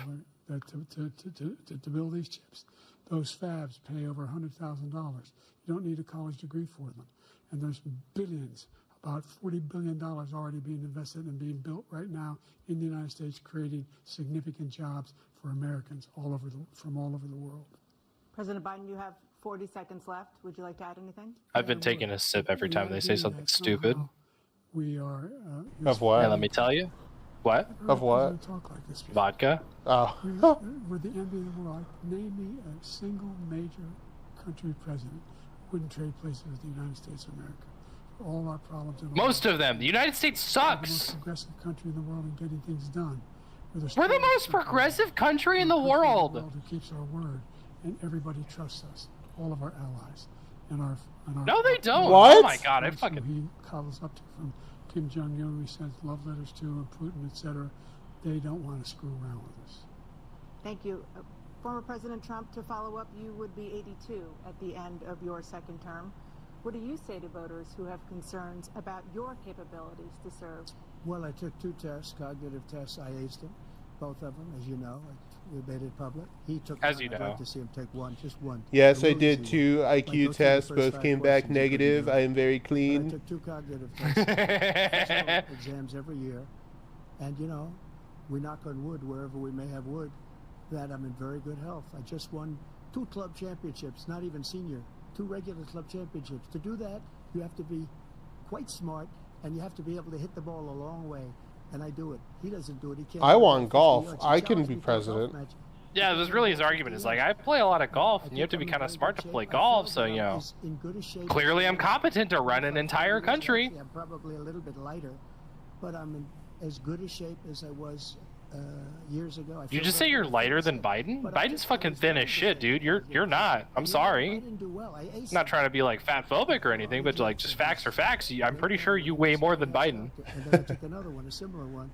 To build these chips. Those fabs pay over $100,000. You don't need a college degree for them. And there's billions, about $40 billion already being invested and being built right now in the United States, creating significant jobs for Americans from all over the world. President Biden, you have 40 seconds left. Would you like to add anything? I've been taking a sip every time they say something stupid. We are. Of what? And let me tell you. What? Of what? Talk like this before. Vodka? Oh. We're the envy of the world. Name me a single major country president who wouldn't trade places with the United States of America. For all our problems in the Most world. of them. The United States We're the most sucks. progressive country in the world in getting things done. We're the strongest most country progressive country in the country world. who keeps our word, and everybody trusts us. All of our allies and our. No, they don't. What? Oh my god, I That's who fucking. he coddles up to, from Kim Jong Un. He sends love letters to, and Putin, etc. They don't want to screw around with us. Thank you. Former President Trump, to follow up, you would be 82 at the end of your second term. What do you say to voters who have concerns about your capabilities to serve? Well, I took 2 tests, cognitive tests. I aced them, both of them, as you know. We made it public. He took As one. you I'd know. like to see him take one, just one. Yes, I really did see one. 2 Like, IQ go through the tests. first Both 5 came back questions, you couldn't negative. do it. I am very But I clean. took 2 cognitive tests, exams every year. And, you know, we knock on wood wherever we may have wood, that I'm in very good health. I just won 2 club championships, not even senior, 2 regular club championships. To do that, you have to be quite smart, and you have to be able to hit the ball a long way. And I do it. He doesn't do it. He can't. I do it won by 50 golf. yards. He I can challenged be me to a golf president. match. Yeah, it was really his argument. Is like, I play a lot of golf, and you have to be kind of smart to play golf. So, you know, clearly I'm competent to run an entire country. I'm probably a little bit lighter, but I'm in as good a shape as I was years ago. You just say you're lighter than Biden? Biden's fucking thin as shit, dude. You're not. I'm sorry. I didn't do well. I aced I'm not trying to be like fat phobic or anything, but like just facts are facts. I'm pretty sure you weigh more than Biden. And then I took another one, a similar one.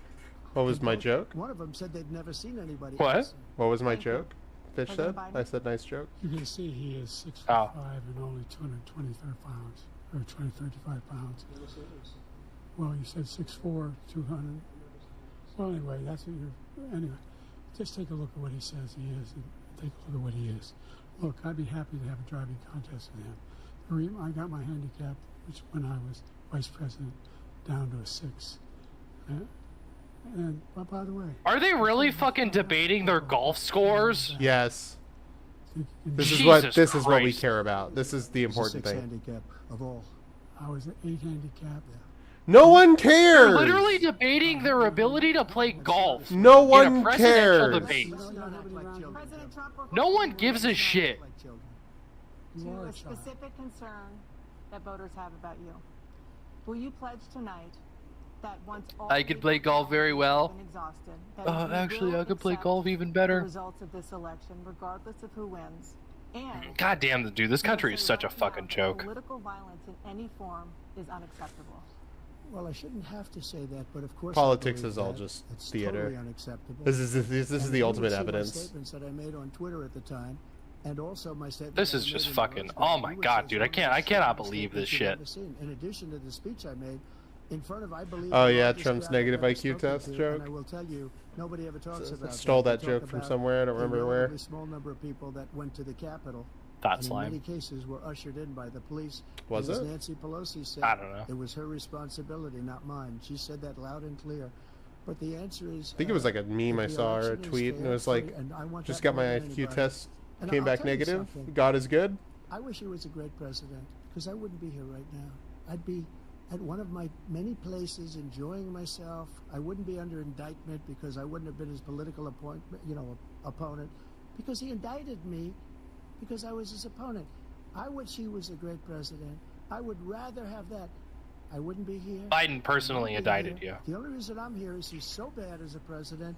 What was my joke? One of them said they'd never seen anybody. What? else. What was my joke? Fitch said? President Biden? I said nice joke. You can see he is 6'5" Oh. and only 223 pounds, or 235 pounds. Well, you said 6'4", 200. Well, anyway, that's what you're. Anyway, just take a look at what he says he is, and take a look at what he is. Look, I'd be happy to have a driving contest with him. I got my handicap, which when I was vice president, down to a 6. And by the way, Are they really fucking debating their golf scores? Yes. This is Jesus what we Christ. care about. This is the It's the important 6 thing. handicap of all. I was an 8 handicap. No one They're cares. literally debating their ability to play golf. No in a one presidential cares. debate. You don't act like children. President Trump will No one gives a shit. Like children. You to are a a child. specific concern that voters have about you. Will you pledge tonight that once all I could play golf very well. have been exhausted, that you Actually, will I could play accept golf even the better. results of this election, regardless of who wins, and God damn, dude, this country is say such a right now fucking that joke. Political violence in any form is unacceptable. Well, I shouldn't have to say that, but of course. Politics I believe is all that. just It's theater. Totally unacceptable. This is And the you ultimate would see my evidence. statements that I made on Twitter at the time, and also my statement. This that is I just made in fucking- Rose oh Garden. my You would God, say dude, I some can't- of I the cannot statements believe that this you've shit. never seen. In addition to the speech I made in front of, I believe. Oh, the yeah, largest Trump's crowd I've negative ever IQ spoken test to, joke. And I will tell you, nobody ever talks about Stole that. that They joke talk from about somewhere, I don't a remember where. relatively small number of people that went to the Capitol. That's and in many lame. cases were ushered in by the police. Was As it? Nancy Pelosi said, I don't know. it was her responsibility, not mine. She said that loud and clear. But the answer is, I think it was like a meme I if the saw or a election is tweet, and it fair, was like, free, and I want just that got more my than IQ anybody. test, And came I'll back tell you negative. something. God is good. I wish he was a great president, because I wouldn't be here right now. I'd be at one of my many places enjoying myself. I wouldn't be under indictment because I wouldn't have been his political opponent, because he indicted me because I was his opponent. I wish he was a great president. I would rather have that. I wouldn't be here. Biden personally I wouldn't be indicted here. you. The only reason I'm here is he's so bad as a president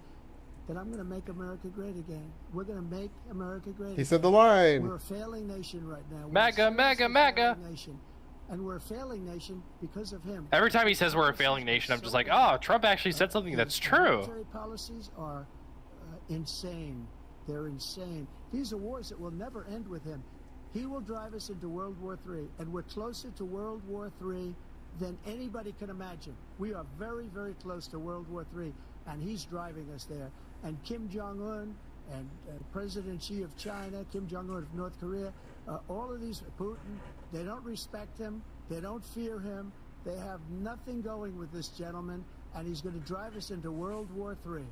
that I'm going to make America great again. We're going to make America great He again. said the We're line. a failing nation right now. We're MAGA, a MAGA, seriously MAGA. failing nation. And we're a failing nation because of him. Every time he says we're a failing nation, I'm just like, oh, Trump actually said something that's true. Military policies are insane. They're insane. These are wars that will never end with him. He will drive us into World War III, and we're closer to World War III than anybody can imagine. We are very, very close to World War III, and he's driving us there. And Kim Jong-un and President Xi of China, Kim Jong-un of North Korea, all of these, Putin, they don't respect him, they don't fear him, they have nothing going with this gentleman, and he's going to drive us into World War III.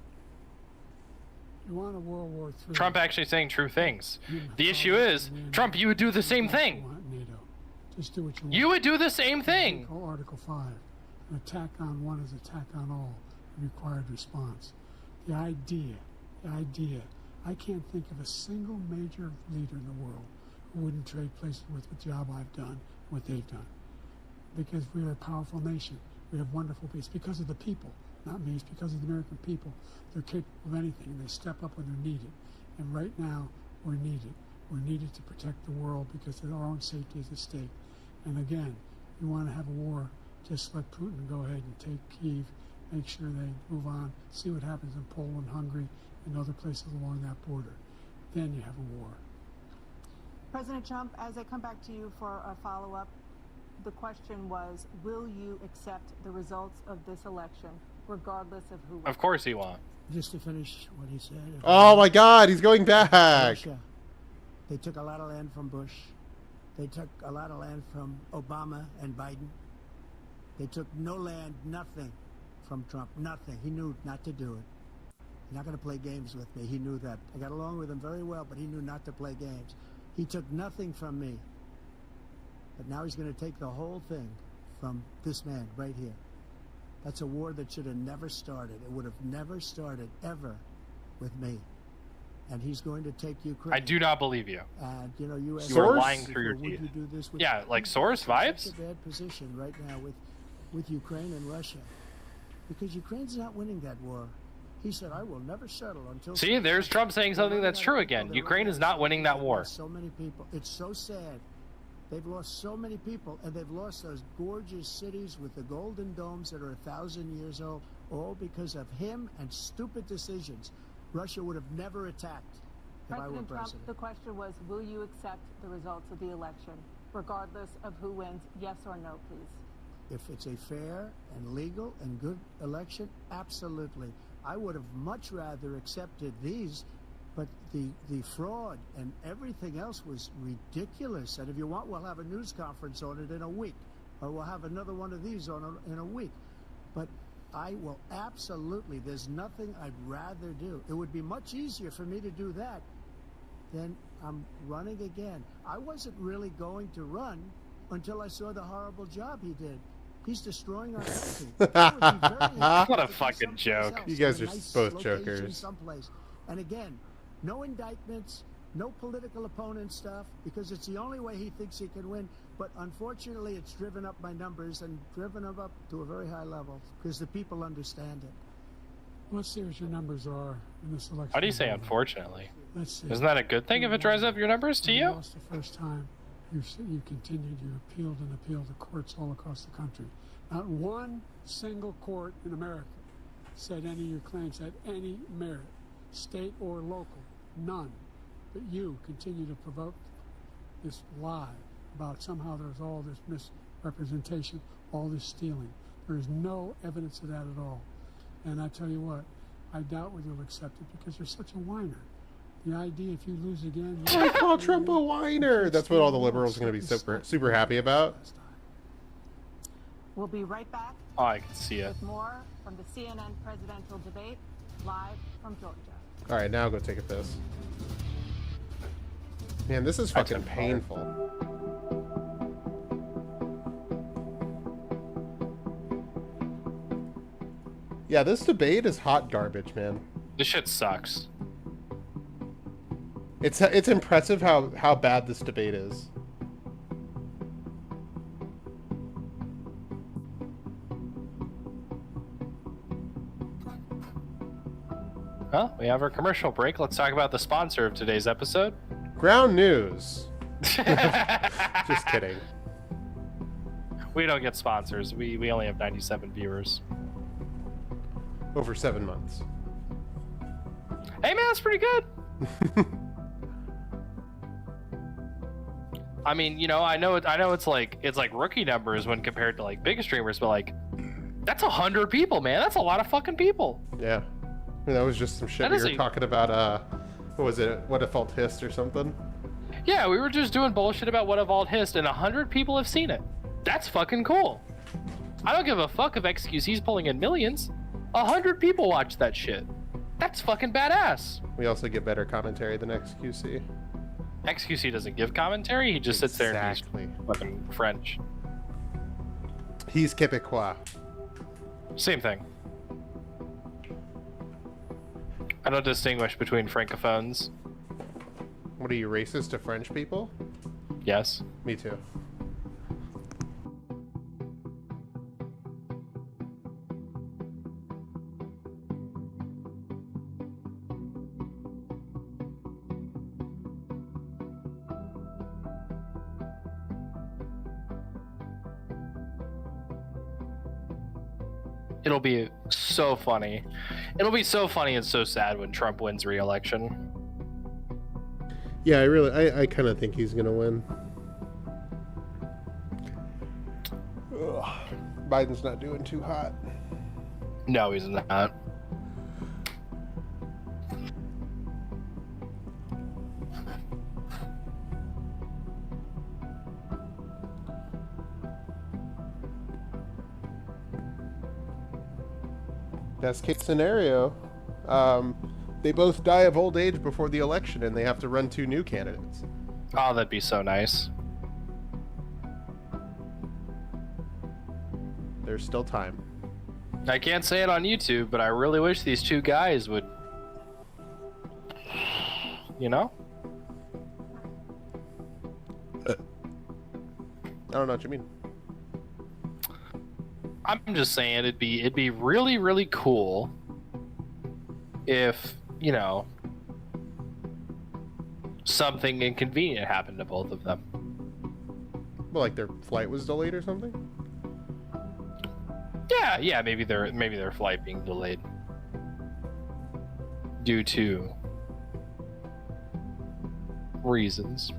You want a World War III? Trump actually saying true things. The issue is, Trump, you would do the same thing. You want NATO. Just do what you want. You would do the same thing. Article 5. An attack on one is attack on all. Required response. The idea, I can't think of a single major leader in the world who wouldn't trade places with the job I've done, what they've done. Because we're a powerful nation. We have wonderful peace. Because of the people, not me, it's because of the American people. They're capable of anything, and they step up when they're needed. And right now, we're needed. We're needed to protect the world because our own safety is at stake. And again, you want to have a war, just let Putin go ahead and take Kyiv, make sure they move on, see what happens in Poland, Hungary, and other places along that border. Then you have a war. President Trump, as I come back to you for a follow-up, the question was, will you accept the results of this election, regardless of who wins? Of course he won't. Just to finish what he said. Oh my God, he's going back. Russia. They took a lot of land from Bush. They took a lot of land from Obama and Biden. They took no land, nothing from Trump, nothing. He knew not to do it. He's not going to play games with me. He knew that. I got along with him very well, but he knew not to play games. He took nothing from me. But now he's going to take the whole thing from this man right here. That's a war that should have never started. It would have never started, ever, with me. And he's going to take Ukraine. I do not believe you. And, you know, U.S. You are lying through your would teeth. you do this with Yeah, like Soros vibes? Such a bad position right now with Ukraine and Russia. Because Ukraine's not winning that war. He said, I will never settle until... See, there's Trump saying something that's true again. Ukraine is not winning that war. So many people. It's so sad. They've lost so many people, and they've lost those gorgeous cities with the golden domes that are 1,000 years old, all because of him and stupid decisions. Russia would have never attacked if I were President Trump, president. the question was, will you accept the results of the election, regardless of who wins? Yes or no, please. If it's a fair and legal and good election, absolutely. I would have much rather accepted these, but the fraud and everything else was ridiculous. And if you want, we'll have a news conference on it in a week, or we'll have another one of these in a week. But I will absolutely, there's nothing I'd rather do. It would be much easier for me to do that than I'm running again. I wasn't really going to run until I saw the horrible job he did. He's destroying our country. What a fucking joke. You guys are both jokers. Someplace. And again, no indictments, no political opponent stuff, because it's the only way he thinks he can win. But unfortunately, it's driven up my numbers and driven them up to a very high level because the people understand it. Let's see what your numbers are in this election. How do you say unfortunately? Let's see. Isn't that a good thing if it drives up your numbers to you? lost the first time. You continued, you appealed and appealed to courts all across the country. Not one single court in America said any of your claims had any merit, state or local, none. But you continue to provoke this lie about somehow there's all this misrepresentation, all this stealing. There is no evidence of that at all. And I tell you what, I doubt whether you'll accept it because you're such a whiner. The idea, if you lose again... I call Trump a whiner. That's what all the liberals are going to be super happy about. We'll be right back Oh, I can see it. with more from the CNN presidential debate, live from Georgia. All right, now go take a piss. Man, this is fucking painful. Yeah, this debate is hot garbage, man. This shit sucks. It's impressive how bad this debate is. Well, we have our commercial break. Let's talk about the sponsor of today's episode. Ground News. Just kidding. We don't get sponsors. We only have 97 viewers. Over 7 months. Hey man, that's pretty good. I mean, you know, I know it's like rookie numbers when compared to like big streamers, but like that's 100 people, man. That's a lot of fucking people. Yeah. I mean, that was just some shit That we is were talking about, what was it? What Default Hist or something? Yeah, we were just doing bullshit about What Evolved Hist, and 100 people have seen it. That's fucking cool. I don't give a fuck if XQC's pulling in millions. 100 people watch that shit. That's fucking badass. We also get better commentary than XQC. XQC doesn't give commentary, he just sits there and Exactly. he's fucking French. He's Quebecois. Same thing. I don't distinguish between francophones. What are you, racist to French people? Yes. Me too. It'll be so funny. It'll be so funny and so sad when Trump wins re-election. Yeah, I kind of think he's gonna win. Ugh. Biden's not doing too hot. No, he's not. Best case scenario, they both die of old age before the election and they have to run 2 new candidates. Oh, that'd be so nice. There's still time. I can't say it on YouTube, but I really wish these 2 guys would, you know? I don't know what you mean. I'm just saying it'd be really, really cool if, you know, something inconvenient happened to both of them. Well, like their flight was delayed or something? Yeah, maybe their flight being delayed due to reasons.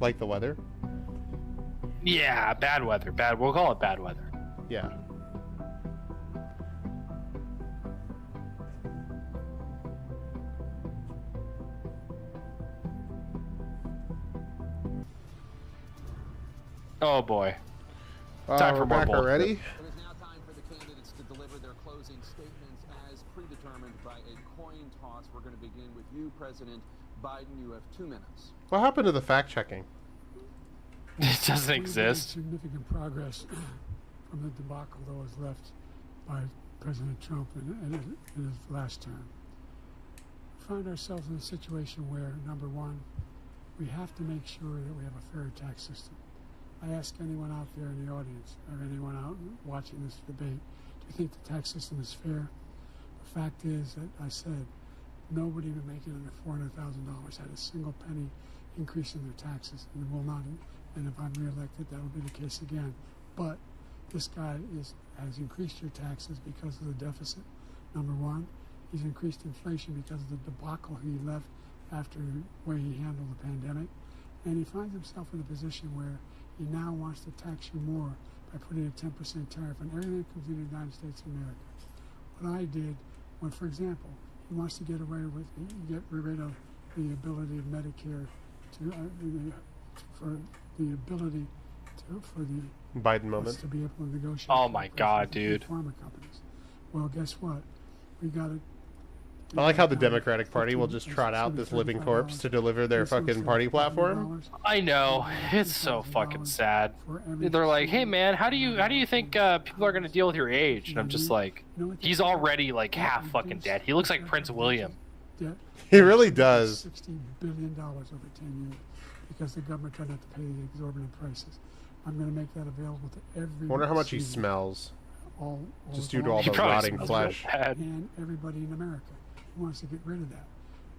Like the weather? Yeah, bad weather. We'll call it bad weather. Yeah. Oh boy. Time for we're more back bullshit. already? It is now time for the candidates to deliver their closing statements as predetermined by a coin toss. We're going to begin with you, President Biden. You have 2 minutes. What happened to the fact checking? It doesn't We've made exist. significant progress from the debacle that was left by President Trump in his last term. We find ourselves in a situation where, number one, we have to make sure that we have a fair tax system. I ask anyone out there in the audience or anyone out watching this debate, do you think the tax system is fair? The fact is that I said nobody making under $400,000 had a single penny increase in their taxes and will not. And if I'm reelected, that will be the case again. But this guy has increased your taxes because of the deficit, number one. He's increased inflation because of the debacle he left after the way he handled the pandemic. And he finds himself in a position where he now wants to tax you more by putting a 10% tariff on everything that comes into the United States of America. What I did, when, for example, he wants to get rid of the ability of Medicare for the Biden moment. to be able to negotiate. Oh my God, with the dude. Pharma companies. Well, guess what? We got to. I like how the Democratic Party will just trot out this living corpse to deliver their fucking party platform. I know. It's so fucking sad. They're like, "Hey man, how do you think people are gonna deal with your age?" And I'm just like, he's already like half fucking dead. He looks like Prince William. He really does. $60 billion over 10 years because the government tried not to pay the exorbitant prices. I'm going to make that available to every. Wonder how much he citizen, smells. Just due to all all He the probably rotting smells flesh. real bad. and everybody in America. He wants to get rid of that.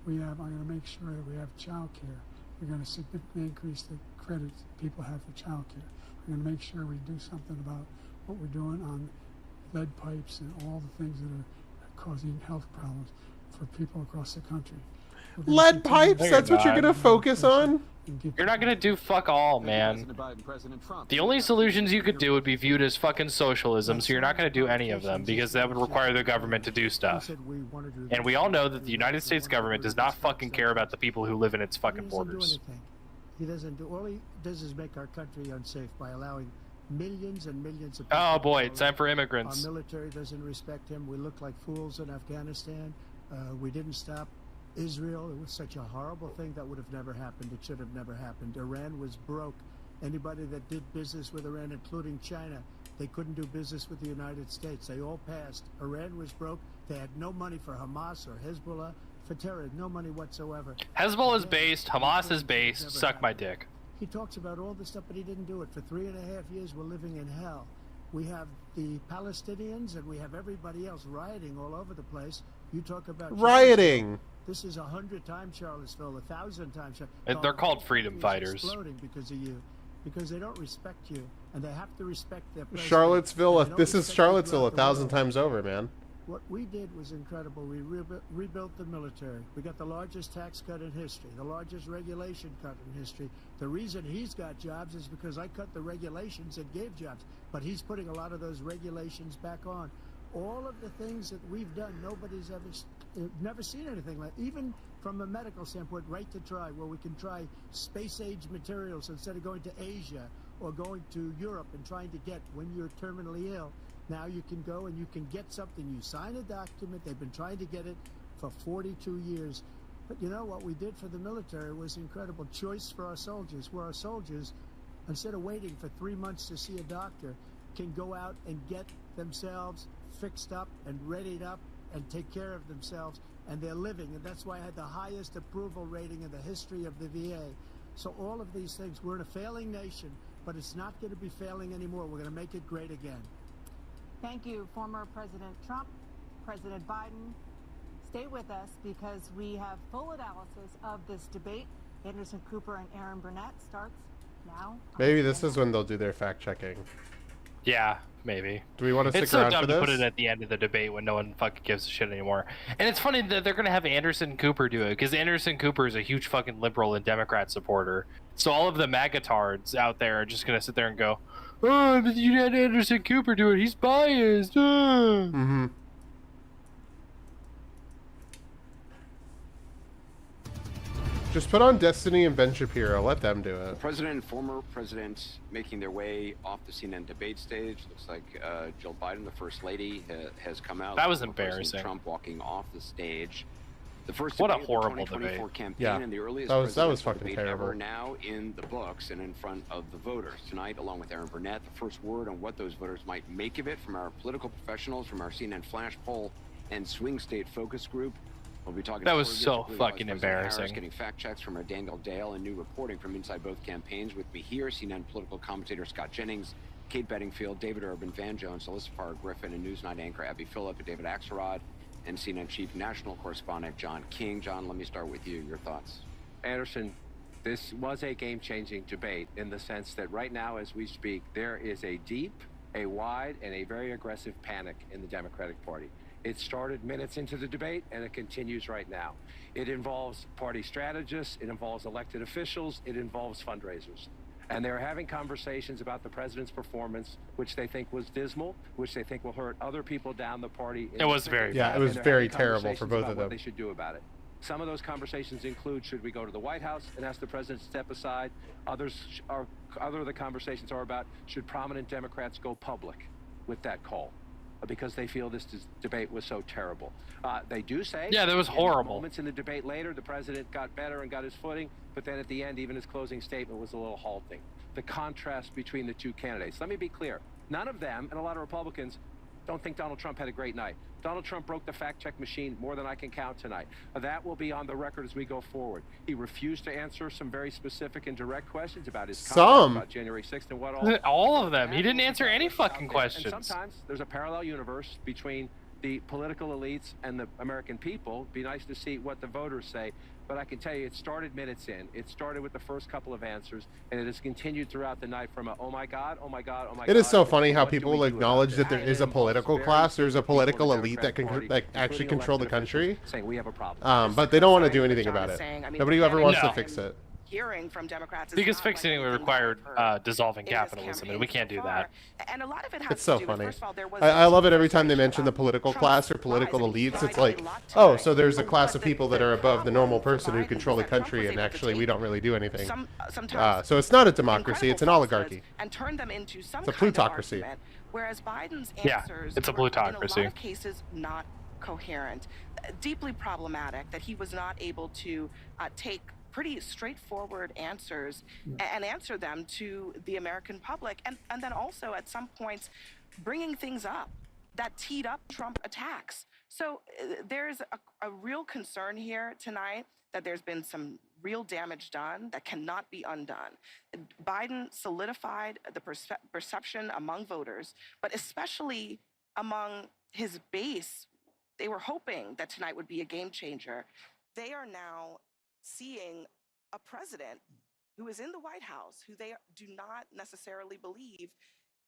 I'm going to make sure that we have child care, We're going to significantly increase the credits people have for child care. We're going to make sure we do something about what we're doing on lead pipes and all the things that are causing health problems for people across the country. Lead pipes? That's what you're gonna focus on? You're not gonna do fuck all, man. President Biden, President Trump. The only solutions you could do would be viewed as fucking socialism, so you're not gonna do any of them, because that would require the government to do stuff. And we all know that the United States government does not fucking care about the people who live in its fucking borders. He doesn't do. All he does is make our country unsafe by allowing millions and millions of. Oh boy, it's time for immigrants. Our military doesn't respect him. We look like fools in Afghanistan. We didn't stop Israel. It was such a horrible thing that would have never happened. It should have never happened. Iran was broke. Anybody that did business with Iran, including China, they couldn't do business with the United States. They all passed. Iran was broke. They had no money for Hamas or Hezbollah, for terror, no money whatsoever. Hezbollah is based, Hamas is based, suck my dick. He talks about all this stuff, but he didn't do it. For 3.5 years, we're living in hell. We have the Palestinians and we have everybody else rioting all over the place. You talk about rioting. This is 100 times Charlottesville, 1,000 times. They're called freedom fighters. Exploding because of you, because they don't respect you, and they have to respect their president. Charlottesville. This is respect Charlottesville throughout the 1,000 world. times over, man. What we did was incredible. We rebuilt the military. We got the largest tax cut in history, the largest regulation cut in history. The reason he's got jobs is because I cut the regulations that gave jobs. But he's putting a lot of those regulations back on. All of the things that we've done, nobody's never seen anything like. Even from a medical standpoint, right to try, where we can try space-age materials instead of going to Asia or going to Europe and trying to get when you're terminally ill. Now you can go and you can get something. You sign a document. They've been trying to get it for 42 years. But you know what we did for the military was incredible. Choice for our soldiers, where our soldiers, instead of waiting for 3 months to see a doctor, can go out and get themselves fixed up and readied up and take care of themselves, and they're living. And that's why I had the highest approval rating in the history of the VA. So all of these things, we're in a failing nation, but it's not going to be failing anymore. We're going to make it great again. Thank you, former President Trump, President Biden. Stay with us because we have full analysis of this debate. Anderson Cooper and Aaron Burnett starts now. Maybe this is when they'll do their fact checking. Yeah, maybe. Do we want to stick It's so around dumb for to this? put it at the end of the debate when no one fucking gives a shit anymore. And it's funny that they're gonna have Anderson Cooper do it because Anderson Cooper is a huge fucking liberal and Democrat supporter. So all of the MAGA-tards out there are just gonna sit there and go, "Oh, but you had Anderson Cooper do it. He's biased." Mm-hmm. Just put on Destiny and Ben Shapiro. Let them do it. President and former president making their way off the CNN debate stage. Looks like Jill Biden, the first lady, has come out. That was Former President embarrassing. Trump walking off the stage. The first What a debate of the horrible 2024 debate. campaign Yeah, and the earliest that was presidential fucking debate terrible. ever, now in the books and in front of the voters tonight, along with Aaron Burnett. The first word on what those voters might make of it from our political professionals, from our CNN Flash poll and swing state focus group. We'll be talking That to was surrogates, so including fucking Vice President Harris, embarrassing. getting fact checks from our Daniel Dale and new reporting from inside both campaigns. With me here, CNN political commentator Scott Jennings, Kate Bedingfield, David Urban, Van Jones, Alyssa Farr Griffin, and Newsnight anchor Abby Phillip, and David Axelrod, and CNN chief national correspondent John King. John, let me start with you. Your thoughts? Anderson, this was a game-changing debate in the sense that right now, as we speak, there is a deep, a wide, and a very aggressive panic in the Democratic Party. It started minutes into the debate, and it continues right now. It involves party strategists, it involves elected officials, it involves fundraisers. And they're having conversations about the president's performance, which they think was dismal, which they think will hurt other people down the party. It was very Yeah, bad. it was And they're very having terrible for conversations both about of what them. they should do about it. Some of those conversations include, should we go to the White House and ask the president to step aside? Other of the conversations are about, should prominent Democrats go public with that call? Because they feel this debate was so terrible. They do say, Yeah, that was in horrible. moments in the debate later, the president got better and got his footing, but then at the end, even his closing statement was a little halting. The contrast between the two candidates. Let me be clear. None of them, and a lot of Republicans, don't think Donald Trump had a great night. Donald Trump broke the fact-check machine more than I can count tonight. That will be on the record as we go forward. He refused to answer some very specific and direct questions about his comments about January 6th and what all. All of them. He didn't answer any fucking And questions. sometimes there's a parallel universe between the political elites and the American people. Be nice to see what the voters say. But I can tell you, it started minutes in. It started with the first couple of answers, and it has continued throughout the night from a, oh my God, oh my God, oh my God. It is so funny how what do people we will do about acknowledge this? that there is a political class, there's a political elite that can actually control the country, saying we have a problem. but they don't want to do anything about it. Nobody ever wants to No. fix it. Hearing from Democrats is Because not fixing it like would anything require that I've heard dissolving in this capitalism, and we campaign can't so do far. that. And a lot of it has It's to so do with, funny. first of all, there was I love it every time they frustration mention the about political Trump's class or rise. political I mean, he elites. tried It's a like, lot oh, tonight. so there's a class of But people that the are above the normal problem person who for control the Biden is that Trump country, was and able to actually we take don't really do anything. Sometimes So it's not a democracy, it's an incredible oligarchy. falsehoods and turn them into some It's a kind of plutocracy. argument, whereas Biden's Yeah, answers it's a were, in a plutocracy. lot of cases, not coherent, deeply problematic, that he was not able to take pretty straightforward answers and answer them to the American public, and then also at some points bringing things up that teed up Trump attacks. So there's a real concern here tonight that there's been some real damage done that cannot be undone. Biden solidified the perception among voters, but especially among his base. They were hoping that tonight would be a game changer. They are now seeing a president who is in the White House, who they do not necessarily believe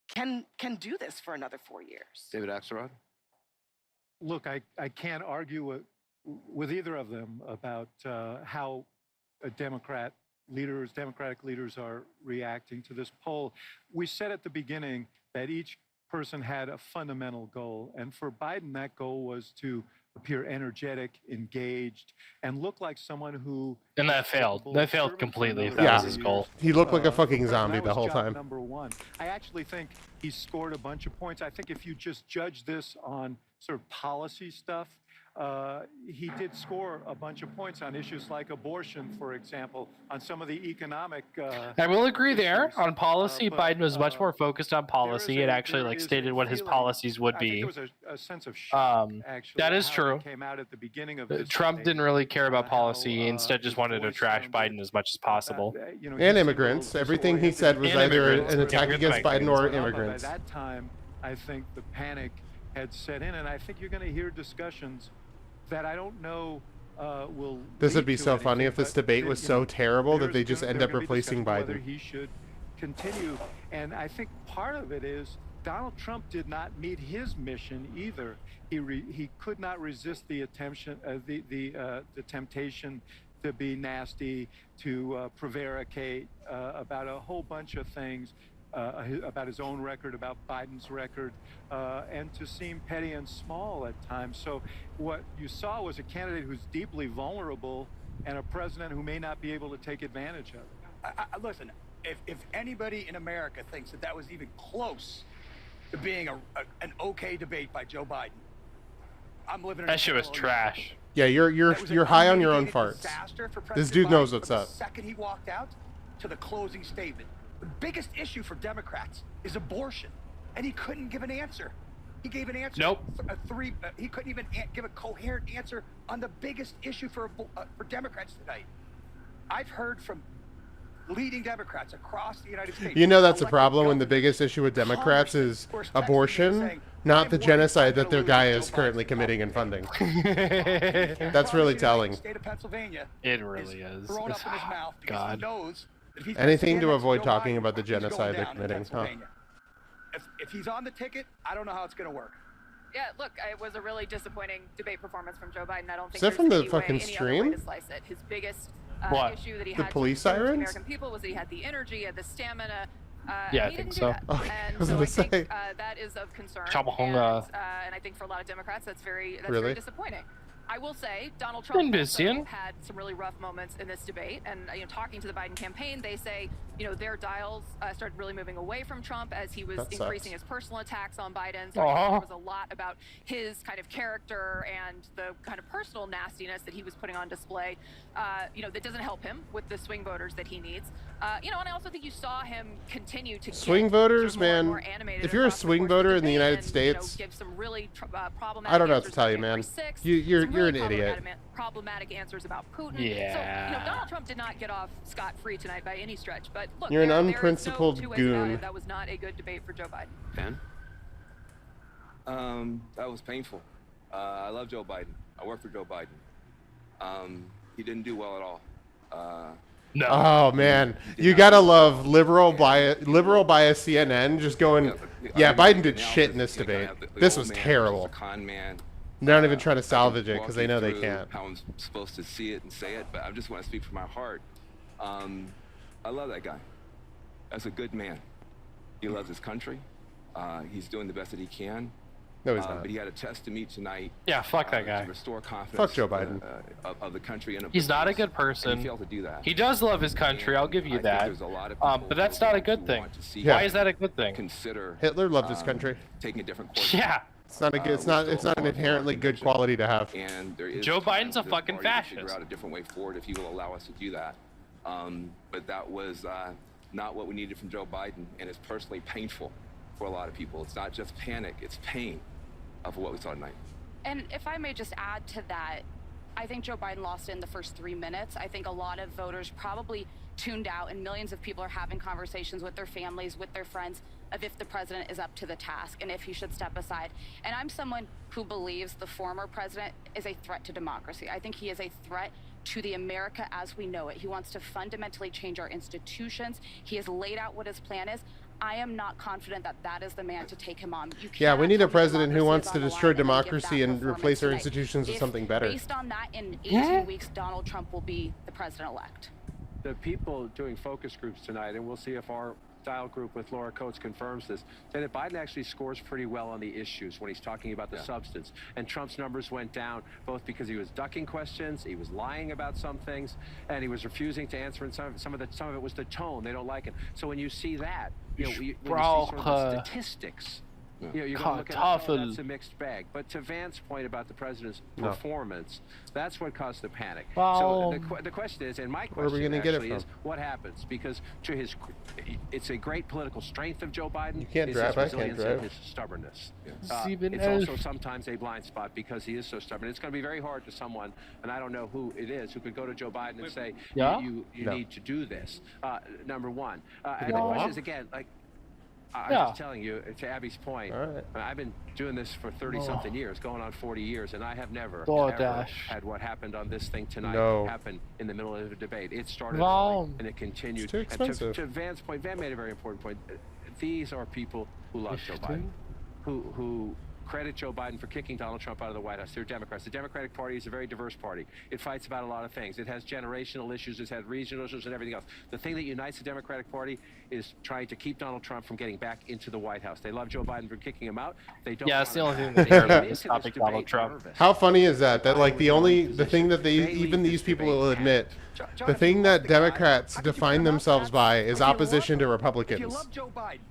can do this for another 4 years. David Axelrod? Look, I can't argue with either of them about how Democratic leaders are reacting to this poll. We said at the beginning that each person had a fundamental goal, and for Biden, that goal was to appear energetic, engaged, and look like someone who... And that failed. That failed completely if that Yeah. was his goal. He looked like a fucking That zombie was the whole job time. Number one. I actually think he scored a bunch of points. I think if you just judge this on sort of policy stuff, he did score a bunch of points on issues like abortion, for example, on some of the economic... I will agree there. issues. On policy, But, Biden was much more focused on policy. It actually there like is stated a what his feeling- policies would I think be. there was a sense of shock, actually, that is how it true. came out at the beginning of this Trump debate, didn't really care about how, policy. He instead just his wanted to voice trash sounded, Biden as much as possible. you know, And he seemed a immigrants. little Everything he disoriented. said was And either immigrants. an attack Yeah, against Biden or But immigrants. by that time, I think the panic had set in, and I think you're going to hear discussions that I don't know will. This would lead be to so funny anything, if this but debate there- was you so know, terrible that there's they just gonna- end there up are gonna be replacing discussions whether Biden. he should continue, and I think part of it is Donald Trump did not meet his mission either. He could not resist the the temptation to be nasty, to prevaricate about a whole bunch of things. About his own record, about Biden's record, and to seem petty and small at times. So what you saw was a candidate who's deeply vulnerable and a president who may not be able to take advantage of it. Listen, if anybody in America thinks that was even close to being an okay debate by Joe Biden, I'm living in That shit was Illinois. trash. Yeah, you're That was an high on your own unmitigated farts. disaster for This President dude knows Biden what's from up. The second he walked out to the closing statement. The biggest issue for Democrats is abortion, and he couldn't give an answer. He gave an answer. Nope. He couldn't even give a coherent answer on the biggest issue for Democrats tonight. I've heard from leading Democrats across the United States. You know that's a elected problem when the governors, biggest issue with Democrats is who are texting me abortion, saying, not "I'm the worried genocide I'm that gonna their lose guy Joe is Biden currently to committing and Republican funding. I That's promise really you tonight, telling. the state of Pennsylvania It really is. thrown up in his mouth because God. he knows that if he's Anything to gonna stand avoid next Joe talking Biden, about the he's going genocide they're down in committing, huh? Pennsylvania. If he's on the ticket, I don't know how it's going to work. Yeah, look, it was a really disappointing debate performance from Joe Biden. I don't think Is that there's from the any way, fucking any other way stream? to slice it. His biggest What? issue that he The had police to prove to the sirens? American people was that he had the energy, he had the stamina. Yeah, I he think didn't so. do that. Okay, And I was so gonna I think say. that is of concern. Chabahonga. And I think for a lot of Democrats, that's very Really? disappointing. I will say Donald Trump also Ambition. had some really rough moments in this debate, and talking to the Biden campaign, they say their dials started really moving away from Trump as he was That increasing sucks. his personal attacks on Biden. So I Aw. think there was a lot about his kind of character and the kind of personal nastiness that he was putting on display. That doesn't help him with the swing voters that he needs. And I also think you saw him continue to Swing get voters, sort of more and man. more animated If you're a across the swing course of voter in the debate United and, States, give some really problematic I don't know what to answers tell about you, man. January 6th, You're some really an idiot. problematic answers about Putin. Yeah. So, Donald Trump did not get off scot-free tonight by any stretch. But look, You're an there is no unprincipled two ways about goon. it. That was not a good debate for Joe Biden. Ben? That was painful. I love Joe Biden. I work for Joe Biden. He didn't do well at all. No. Oh man, you gotta love liberal bias CNN just going, yeah, Biden did shit in this debate. This was terrible. Con man. They're not even trying to salvage it because they know they can't. How I'm supposed to see it and say it, but I just want to speak from my heart. I love that guy. That's a good man. He loves his country. He's doing the best that he can. No, he's not. But he had a test to meet tonight. Yeah, fuck that guy. To restore confidence. Fuck Joe Biden. Of the country. He's not a good person. And he failed to do that. He does love his country. I'll give you that. But that's not a good thing. Yeah. Why is that a good thing? Consider Hitler loved his country. taking a different course. Yeah. It's not a good. It's not an inherently good quality to have. And there is Joe time Biden's a for this fucking party to fascist. Figure out a different way forward if he will allow us to do that. But that was not what we needed from Joe Biden, and it's personally painful for a lot of people. It's not just panic; it's pain of what we saw tonight. And if I may just add to that, I think Joe Biden lost in the first 3 minutes. I think a lot of voters probably tuned out, and millions of people are having conversations with their families, with their friends, of if the president is up to the task and if he should step aside. And I'm someone who believes the former president is a threat to democracy. I think he is a threat to the America as we know it. He wants to fundamentally change our institutions. He has laid out what his plan is. I am not confident that that is the man to take him on. Yeah, we need a president who wants to destroy democracy and replace our institutions with something better. Based on that, in 18 weeks, Donald Trump will be the president-elect. The people doing focus groups tonight, and we'll see if our style group with Laura Coates confirms this, say that Biden actually scores pretty well on the issues when he's talking about the substance. And Trump's numbers went down both because he was ducking questions, he was lying about some things, and he was refusing to answer. And some of it was the tone. They don't like it. So when you see that, when you see sort of the statistics, you're going to look at it, that's a mixed bag. But to Vance's point about the president's performance, that's what caused the panic. So the question is, and my question actually is, what happens? Because to his, it's a great political strength of Joe Biden. You can't is drive, his I can't resilience drive. and his stubbornness. It's also sometimes a blind spot because he is so stubborn. It's going to be very hard to someone, and I don't know who it is, who could go to Joe Biden and say, you need to do this, number one. And the question is, again, like, I'm just telling you, to Abby's point, I've been doing this for 30-something years, going on 40 years, and I have never ever had what happened on this thing tonight happen in the middle of a debate. It started early, and it continued. It's too expensive. To Vance's point, Van made a very important point. These are people who love Joe Biden, who credit Joe Biden for kicking Donald Trump out of the White House. They're Democrats. The Democratic Party is a very diverse party. It fights about a lot of things. It has generational issues. It's had regional issues and everything else. The thing that unites the Democratic Party is trying to keep Donald Trump from getting back into the White House. They love Joe Biden for kicking him out. They don't. Yeah, that's the only thing they care about is stopping Donald Trump. How funny is that? That like the thing that even these people will admit, the thing that Democrats define themselves by is opposition to Republicans.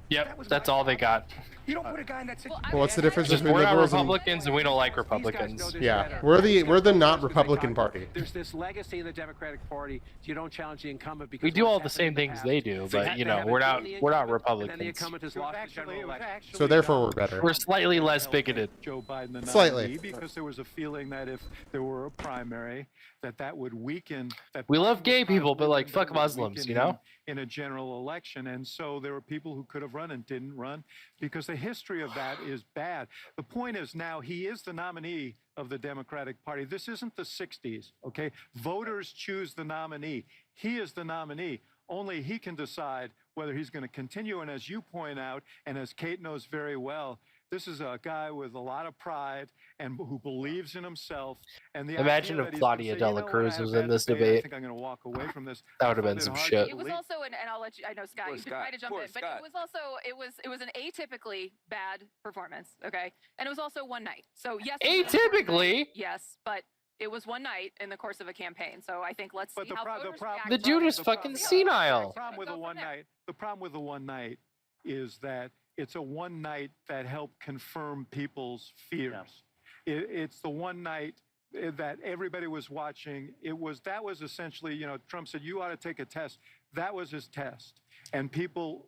Yep, that's all they got. You don't put a guy in that situation. Well, what's the difference between we're not liberals Republicans and we don't like Republicans. Yeah, we're the not Republican party. There's this legacy in the Democratic Party. You don't challenge the incumbent because We do all the same things they do, but you know, we're not Republicans. And the incumbent has lost the general election. So therefore, we're better. We're slightly less bigoted. Joe Biden the Slightly. nominee because there was a feeling that if there were a primary, that would weaken. That We love gay people, but like fuck would Muslims, weaken you know? him in a general election. And so there were people who could have run and didn't run because the history of that is bad. The point is now he is the nominee of the Democratic Party. This isn't the 60s, okay? Voters choose the nominee. He is the nominee. Only he can decide whether he's going to continue. And as you point out, and as Kate knows very well, this is a guy with a lot of pride and who believes in himself. And the Imagine idea if that he's Claudia gonna say, Dela Cruz I had a was bad in this I debate. think I'm going to walk away from this. That would have been I some find it shit. hard It was also and I'll let you. I know Scott, you've been trying to jump in, but it was also it was an atypically bad performance. Okay, and it was also one night. So yes, Atypically? yes, but it was one night in the course of a campaign. So I think let's see how voters react. The dude is fucking senile. The problem with the one night is that it's a one night that helped confirm people's fears. It's the one night that everybody was watching. That was essentially, you know, Trump said you ought to take a test. That was his test, and people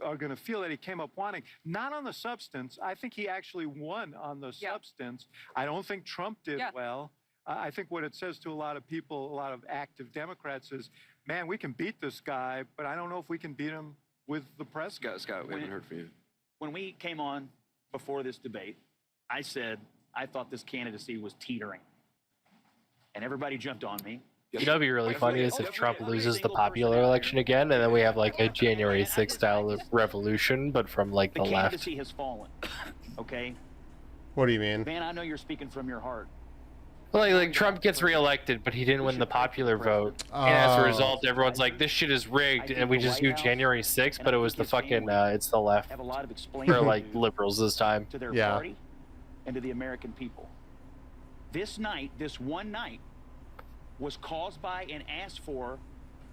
are going to feel that he came up wanting, not on the substance. I think he actually won on the substance. I don't think Trump did well. I think what it says to a lot of people, a lot of active Democrats is, man, we can beat this guy, but I don't know if we can beat him with the press. Scott, we haven't heard from you. When we came on before this debate, I said I thought this candidacy was teetering. And everybody jumped on me. You know, what'd be really funny is if Trump loses the popular election again, and then we have like a January 6th style revolution, but from like the left. Candidacy has fallen. Okay? What do you mean? Van, I know you're speaking from your heart. Well, like Trump gets reelected, but he didn't win the popular vote, and as a result, everyone's like, "This shit is rigged," and we just do January 6th, but it was the fucking, it's the left, Have a lot of explaining or like liberals this time. to their party and to the American people. This night, this one night, was caused by and asked for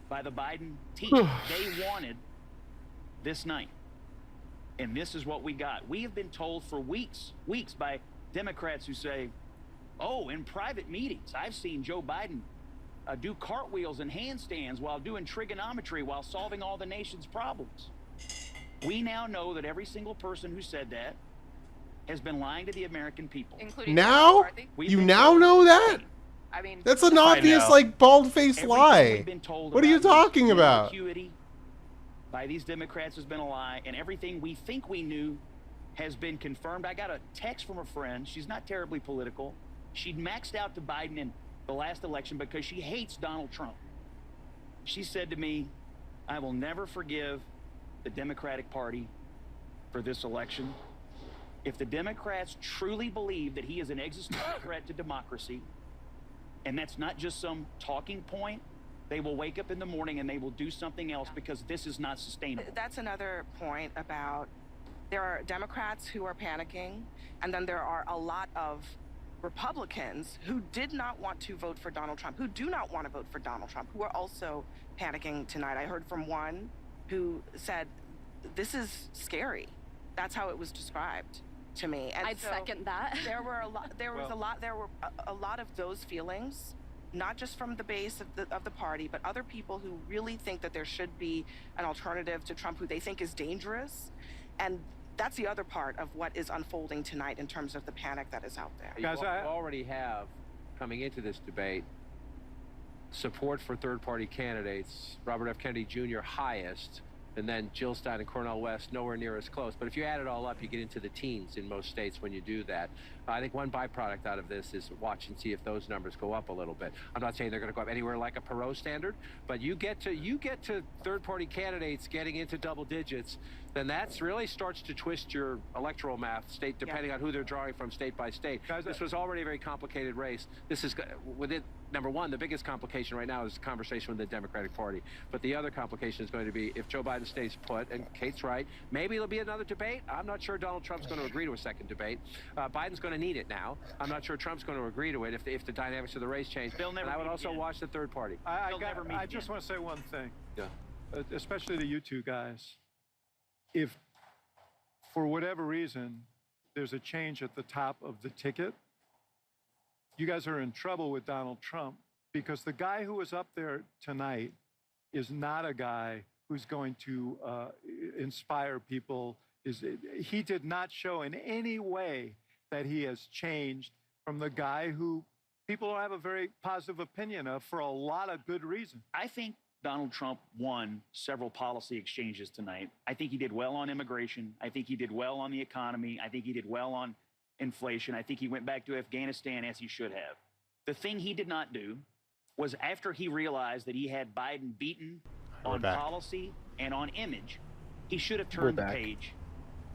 by the Biden team. They wanted this night. And this is what we got. We have been told for weeks by Democrats who say, oh, in private meetings, I've seen Joe Biden do cartwheels and handstands while doing trigonometry while solving all the nation's problems. We now know that every single person who said that has been lying to the American people. Including Now? You now know that? I mean, that's an obvious, like, bald-faced lie. What are you talking about? By these Democrats has been a lie, and everything we think we knew has been confirmed. I got a text from a friend. She's not terribly political. She'd maxed out to Biden in the last election because she hates Donald Trump. She said to me, I will never forgive the Democratic Party for this election. If the Democrats truly believe that he is an existential threat to democracy, and that's not just some talking point, they will wake up in the morning and they will do something else because this is not sustainable. That's another point about there are Democrats who are panicking, and then there are a lot of Republicans who did not want to vote for Donald Trump, who do not want to vote for Donald Trump, who are also panicking tonight. I heard from one who said, this is scary. That's how it was described to me. And I'd second that. There were a lot of those feelings, not just from the base of the party, but other people who really think that there should be an alternative to Trump, who they think is dangerous. And that's the other part of what is unfolding tonight in terms of the panic that is out there. You already have, coming into this debate, support for third-party candidates. Robert F. Kennedy Jr. highest, and then Jill Stein and Cornel West nowhere near as close. But if you add it all up, you get into the teens in most states when you do that. I think one byproduct out of this is watch and see if those numbers go up a little bit. I'm not saying they're going to go up anywhere like a Perot standard, but you get to third-party candidates getting into double digits, then that's really starts to twist your electoral math state depending on who they're drawing from state by state. This was already a very complicated race. This is within number one, the biggest complication right now is the conversation with the Democratic Party. But the other complication is going to be if Joe Biden stays put, and Kate's right, maybe there'll be another debate. I'm not sure Donald Trump's going to agree to a second debate. Biden's going to need it now. I'm not sure Trump's going to agree to it if the dynamics of the race change. And I would also watch the third party. I just want to say one thing. Yeah. Especially to you two guys. If, for whatever reason, there's a change at the top of the ticket, you guys are in trouble with Donald Trump, because the guy who was up there tonight is not a guy who's going to inspire people. He did not show in any way that he has changed from the guy who people have a very positive opinion of for a lot of good reasons. I think Donald Trump won several policy exchanges tonight. I think he did well on immigration. I think he did well on the economy. I think he did well on inflation. I think he went back to Afghanistan as he should have. The thing he did not do was, after he realized that he had Biden beaten on policy and on image, he should have turned the page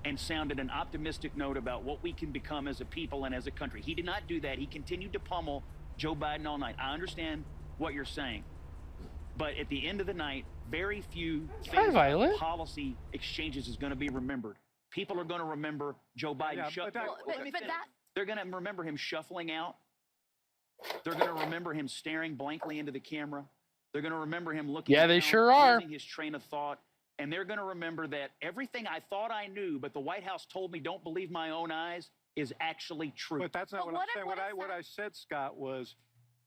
and sounded an optimistic note about what we can become as a people and as a country. He did not do that. He continued to pummel Joe Biden all night. I understand what you're saying, but at the end of the night, very few policy exchanges is going to be remembered. People are going to remember Joe Biden. They're going to remember him shuffling out. They're going to remember him staring blankly into the camera. They're going to remember him looking they sure are. losing his train of thought. And they're going to remember that everything I thought I knew, but the White House told me don't believe my own eyes, is actually true. But that's not what I'm saying. What I said, Scott, was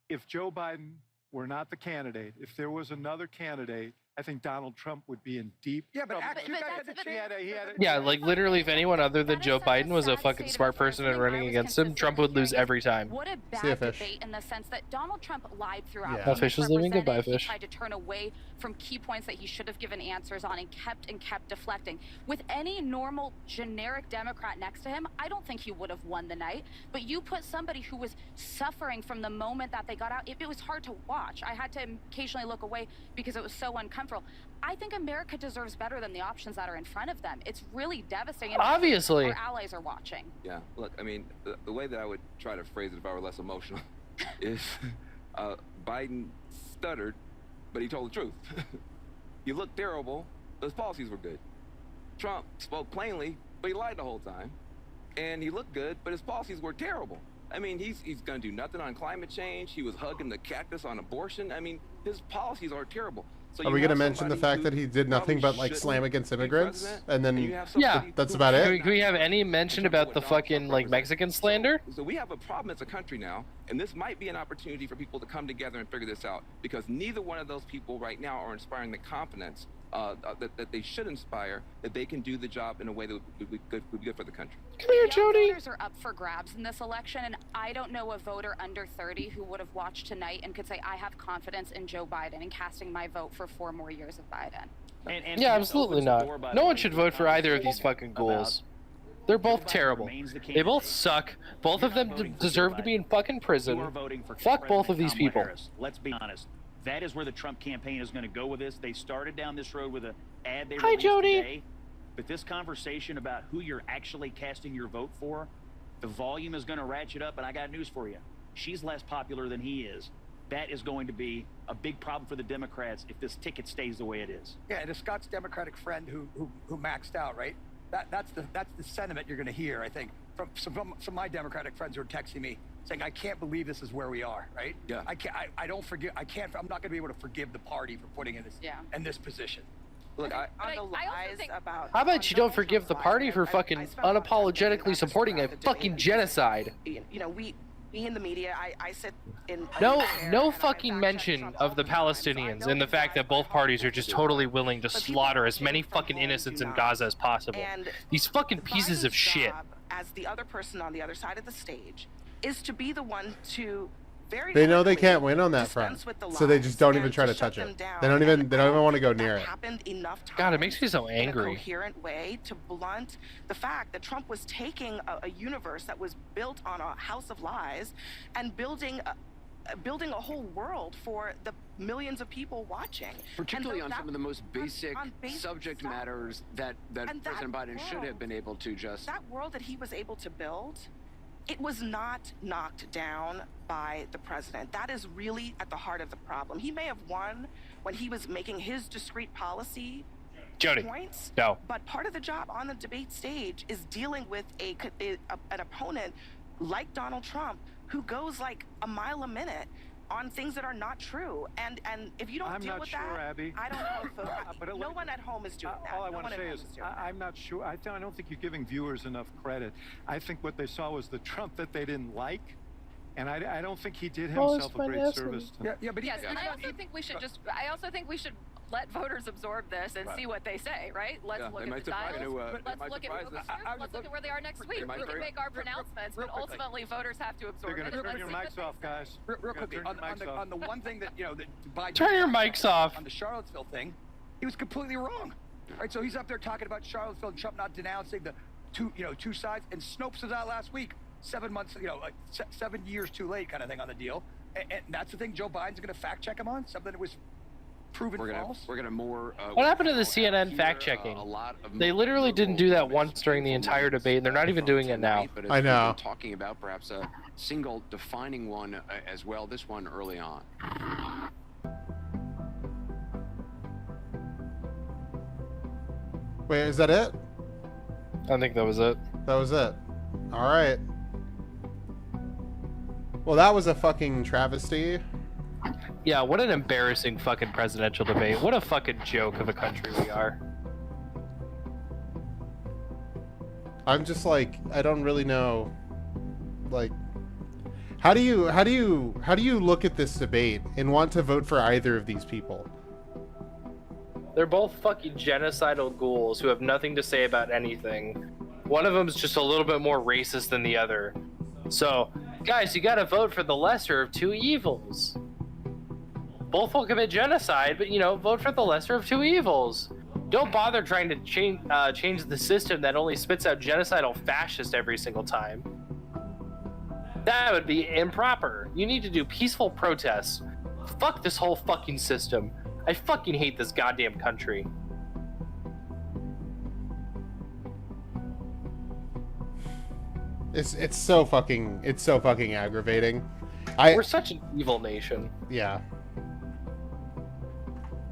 if Joe Biden were not the candidate, if there was another candidate I think Donald Trump would be in deep. Yeah, but trouble. actually, you guys had the chance. Yeah, like literally, if anyone other than Joe Biden was a fucking smart person and running against him, Trump would lose every time. What a See ya, bad fish. debate in the sense that Donald Trump lied throughout. Yeah. He That fish is leaving. Goodbye, misrepresented, fish. He tried to turn away from key points that he should have given answers on and kept deflecting. With any normal, generic Democrat next to him, I don't think he would have won the night. But you put somebody who was suffering from the moment that they got out, it was hard to watch. I had to occasionally look away because it was so uncomfortable. I think America deserves better than the options that are in front of them. It's really devastating. And Obviously. our allies are watching. Yeah, look, I mean, the way that I would try to phrase it if I were less emotional is Biden stuttered, but he told the truth. He looked terrible, but his policies were good. Trump spoke plainly, but he lied the whole time. And he looked good, but his policies were terrible. I mean, he's going to do nothing on climate change. He was hugging the cactus on abortion. I mean, his policies are terrible. So Are we going to mention the fact that he did nothing but like slam against immigrants? And then Yeah. that's about it? Can we have any mention about the fucking like Mexican slander? So we have a problem as a country now, and this might be an opportunity for people to come together and figure this out, because neither one of those people right now are inspiring the confidence that they should inspire, that they can do the job in a way that would be good for the country. Come here, Young Jody. voters are up for grabs in this election, and I don't know a voter under 30 who would have watched tonight and could say, I have confidence in Joe Biden and casting my vote for 4 more years of Biden. And Yeah, this absolutely opens the door, not. by No the one way, should to vote for either of these conversation fucking ghouls. about They're both Joe Biden terrible. remains the They both candidate. suck. Both of them voting for deserve Joe to be in Biden. fucking You prison. are voting for Fuck both of President these Kamala people. Harris. Let's be honest. That is where the Trump campaign is going to go with this. They started down this road with an ad they Hi, released Jody. today. But this conversation about who you're actually casting your vote for, the volume is going to ratchet up. And I got news for you. She's less popular than he is. That is going to be a big problem for the Democrats if this ticket stays the way it is. Yeah, and a Scott's Democratic friend who maxed out, right? That's the sentiment you're going to hear, I think, from some of my Democratic friends who are texting me saying, "I can't believe this is where we are." Right? Yeah. I don't forgive. I'm not going to be able to forgive the party for putting in this position. Look, on the lies about. How about you don't forgive the party for fucking unapologetically supporting a fucking genocide? You know, we in the media, I sit in. No fucking mention of the Palestinians and the fact that both parties are just totally willing to slaughter as many fucking innocents in Gaza as possible. These fucking pieces of shit. As the other person on the other side of the stage is to be the one to They know they can't win on that front, so they just don't even try to touch it. They don't even want to go near it. happened enough times God, it makes me so in a angry. coherent way to blunt the fact that Trump was taking a universe that was built on a house of lies and building a whole world for the millions of people watching. Particularly And on some of the most basic on basic subject stuff. matters that And President that Biden should have been able to just... That world that he was able to build, it was not knocked down by the president. That is really at the heart of the problem. He may have won when he was making his discrete policy Jody, points, no. but part of the job on the debate stage is dealing with an opponent like Donald Trump who goes like a mile a minute on things that are not true. And if you don't I'm deal not with sure, that, Abby. I don't know if But no one at home is doing that. All I No want one to at say home is, doing that. I'm not sure. I don't think you're giving viewers enough credit. I think what they saw was the Trump that they didn't like, and I don't think he did himself a great service. But yes, and I also think we should let voters absorb this and Right. see what they say, right? Let's Yeah, look they at might the surprise- dials. they Let's might look at surprise who us. served. Let's look at where they are next week. might We can very- make our pronouncements, real but quickly. ultimately voters have to absorb They're it. going to turn Let's your see what mics they off, say. guys. Real You're gonna quickly, turn your mics off. on the one thing that that Biden Turn your mics off. on the Charlottesville thing, he was completely wrong. Right, so he's up there talking about Charlottesville and Trump not denouncing the two sides, and Snopes was out last week, 7 months, 7 years too late kind of thing on the deal, and that's the thing Joe Biden's going to fact check him on, something that was proven false. We're gonna more. What happened to the CNN fact checking? They literally didn't do that once during the entire debate, and they're not even doing it now. But as I know. we've been talking about perhaps a single defining one as well. This one early on. Wait, is that it? I think that was it. That was it. All right. Well, that was a fucking travesty. Yeah, what an embarrassing fucking presidential debate. What a fucking joke of a country we are. I'm just like, I don't really know, like, how do you look at this debate and want to vote for either of these people? They're both fucking genocidal ghouls who have nothing to say about anything. One of them's just a little bit more racist than the other. So, guys, you gotta vote for the lesser of two evils. Both will commit genocide, but, you know, vote for the lesser of two evils. Don't bother trying to change the system that only spits out genocidal fascists every single time. That would be improper. You need to do peaceful protests. Fuck this whole fucking system. I fucking hate this goddamn country. It's so fucking aggravating. We're such an evil nation. Yeah.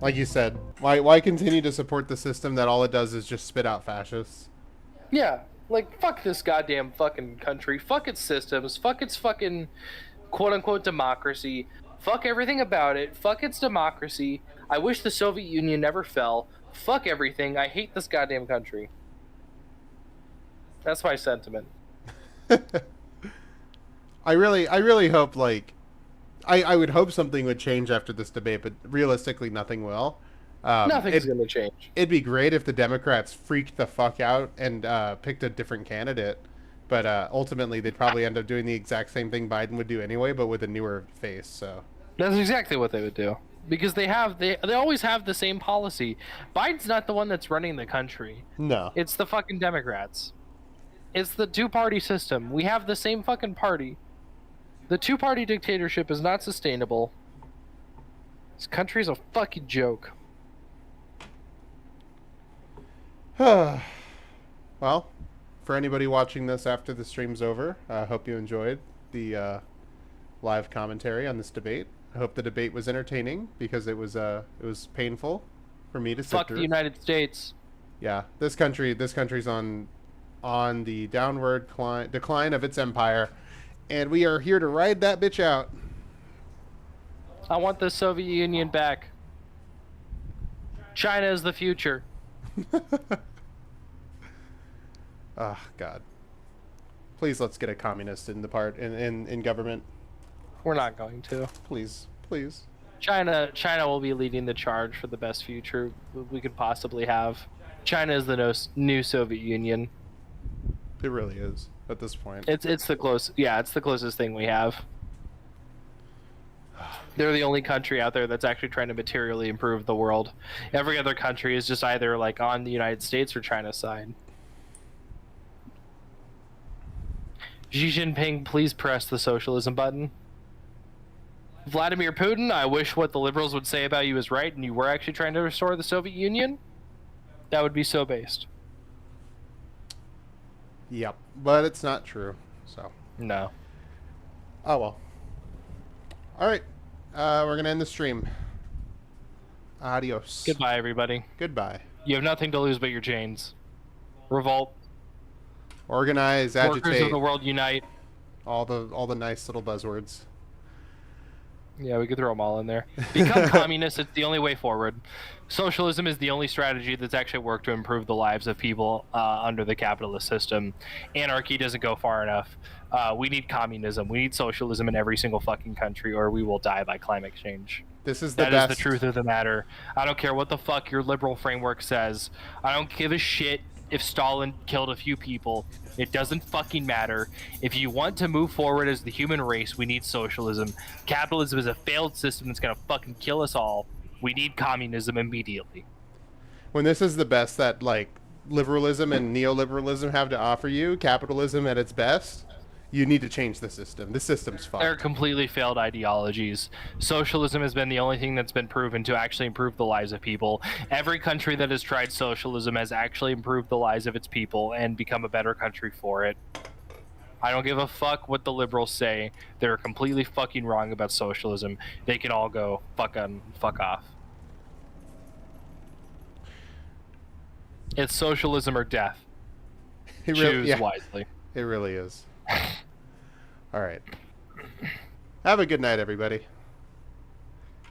Like you said, why continue to support the system that all it does is just spit out fascists? Yeah, like, fuck this goddamn fucking country. Fuck its systems. Fuck its fucking quote-unquote democracy. Fuck everything about it. Fuck its democracy. I wish the Soviet Union never fell. Fuck everything. I hate this goddamn country. That's my sentiment. I really hope, like, I would hope something would change after this debate, but realistically nothing will. Nothing's going to change. It'd be great if the Democrats freaked the fuck out and picked a different candidate, but ultimately they'd probably end up doing the exact same thing Biden would do anyway, but with a newer face. So that's exactly what they would do, because they always have the same policy. Biden's not the one that's running the country. No, it's the fucking Democrats. It's the two-party system. We have the same fucking party. The two-party dictatorship is not sustainable. This country's a fucking joke. Well, for anybody watching this after the stream's over, I hope you enjoyed the live commentary on this debate. I hope the debate was entertaining, because it was painful for me to sit Fuck through. the United States. Yeah, this country's on the downward decline of its empire, and we are here to ride that bitch out. I want the Soviet Union back. China is the future. Oh, God. Please, let's get a communist in government. We're not going to. Please. China will be leading the charge for the best future we could possibly have. China is the new Soviet Union. It really is at this point. It's the closest thing we have. They're the only country out there that's actually trying to materially improve the world. Every other country is just either like on the United States or China's side. Xi Jinping, please press the socialism button. Vladimir Putin, I wish what the liberals would say about you is right and you were actually trying to restore the Soviet Union. That would be so based. Yep, but it's not true, so. No. Oh, well. Alright, we're gonna end the stream. Adios. Goodbye, everybody. Goodbye. You have nothing to lose but your chains. Revolt. Organize, agitate. Workers of the world unite. All the nice little buzzwords. Yeah, we could throw them all in there. Become communist. It's the only way forward. Socialism is the only strategy that's actually worked to improve the lives of people under the capitalist system. Anarchy doesn't go far enough. We need communism. We need socialism in every single fucking country, or we will die by climate change. That is the truth of the matter. I don't care what the fuck your liberal framework says. I don't give a shit if Stalin killed a few people. It doesn't fucking matter. If you want to move forward as the human race, we need socialism. Capitalism is a failed system that's gonna fucking kill us all. We need communism immediately. When this is the best that, like, liberalism and neoliberalism have to offer you, capitalism at its best, you need to change the system. The system's fucked. They're completely failed ideologies. Socialism has been the only thing that's been proven to actually improve the lives of people. Every country that has tried socialism has actually improved the lives of its people and become a better country for it. I don't give a fuck what the liberals say. They're completely fucking wrong about socialism. They can all go fuck off. It's socialism or death. Choose wisely. It really is. All right. Have a good night, everybody.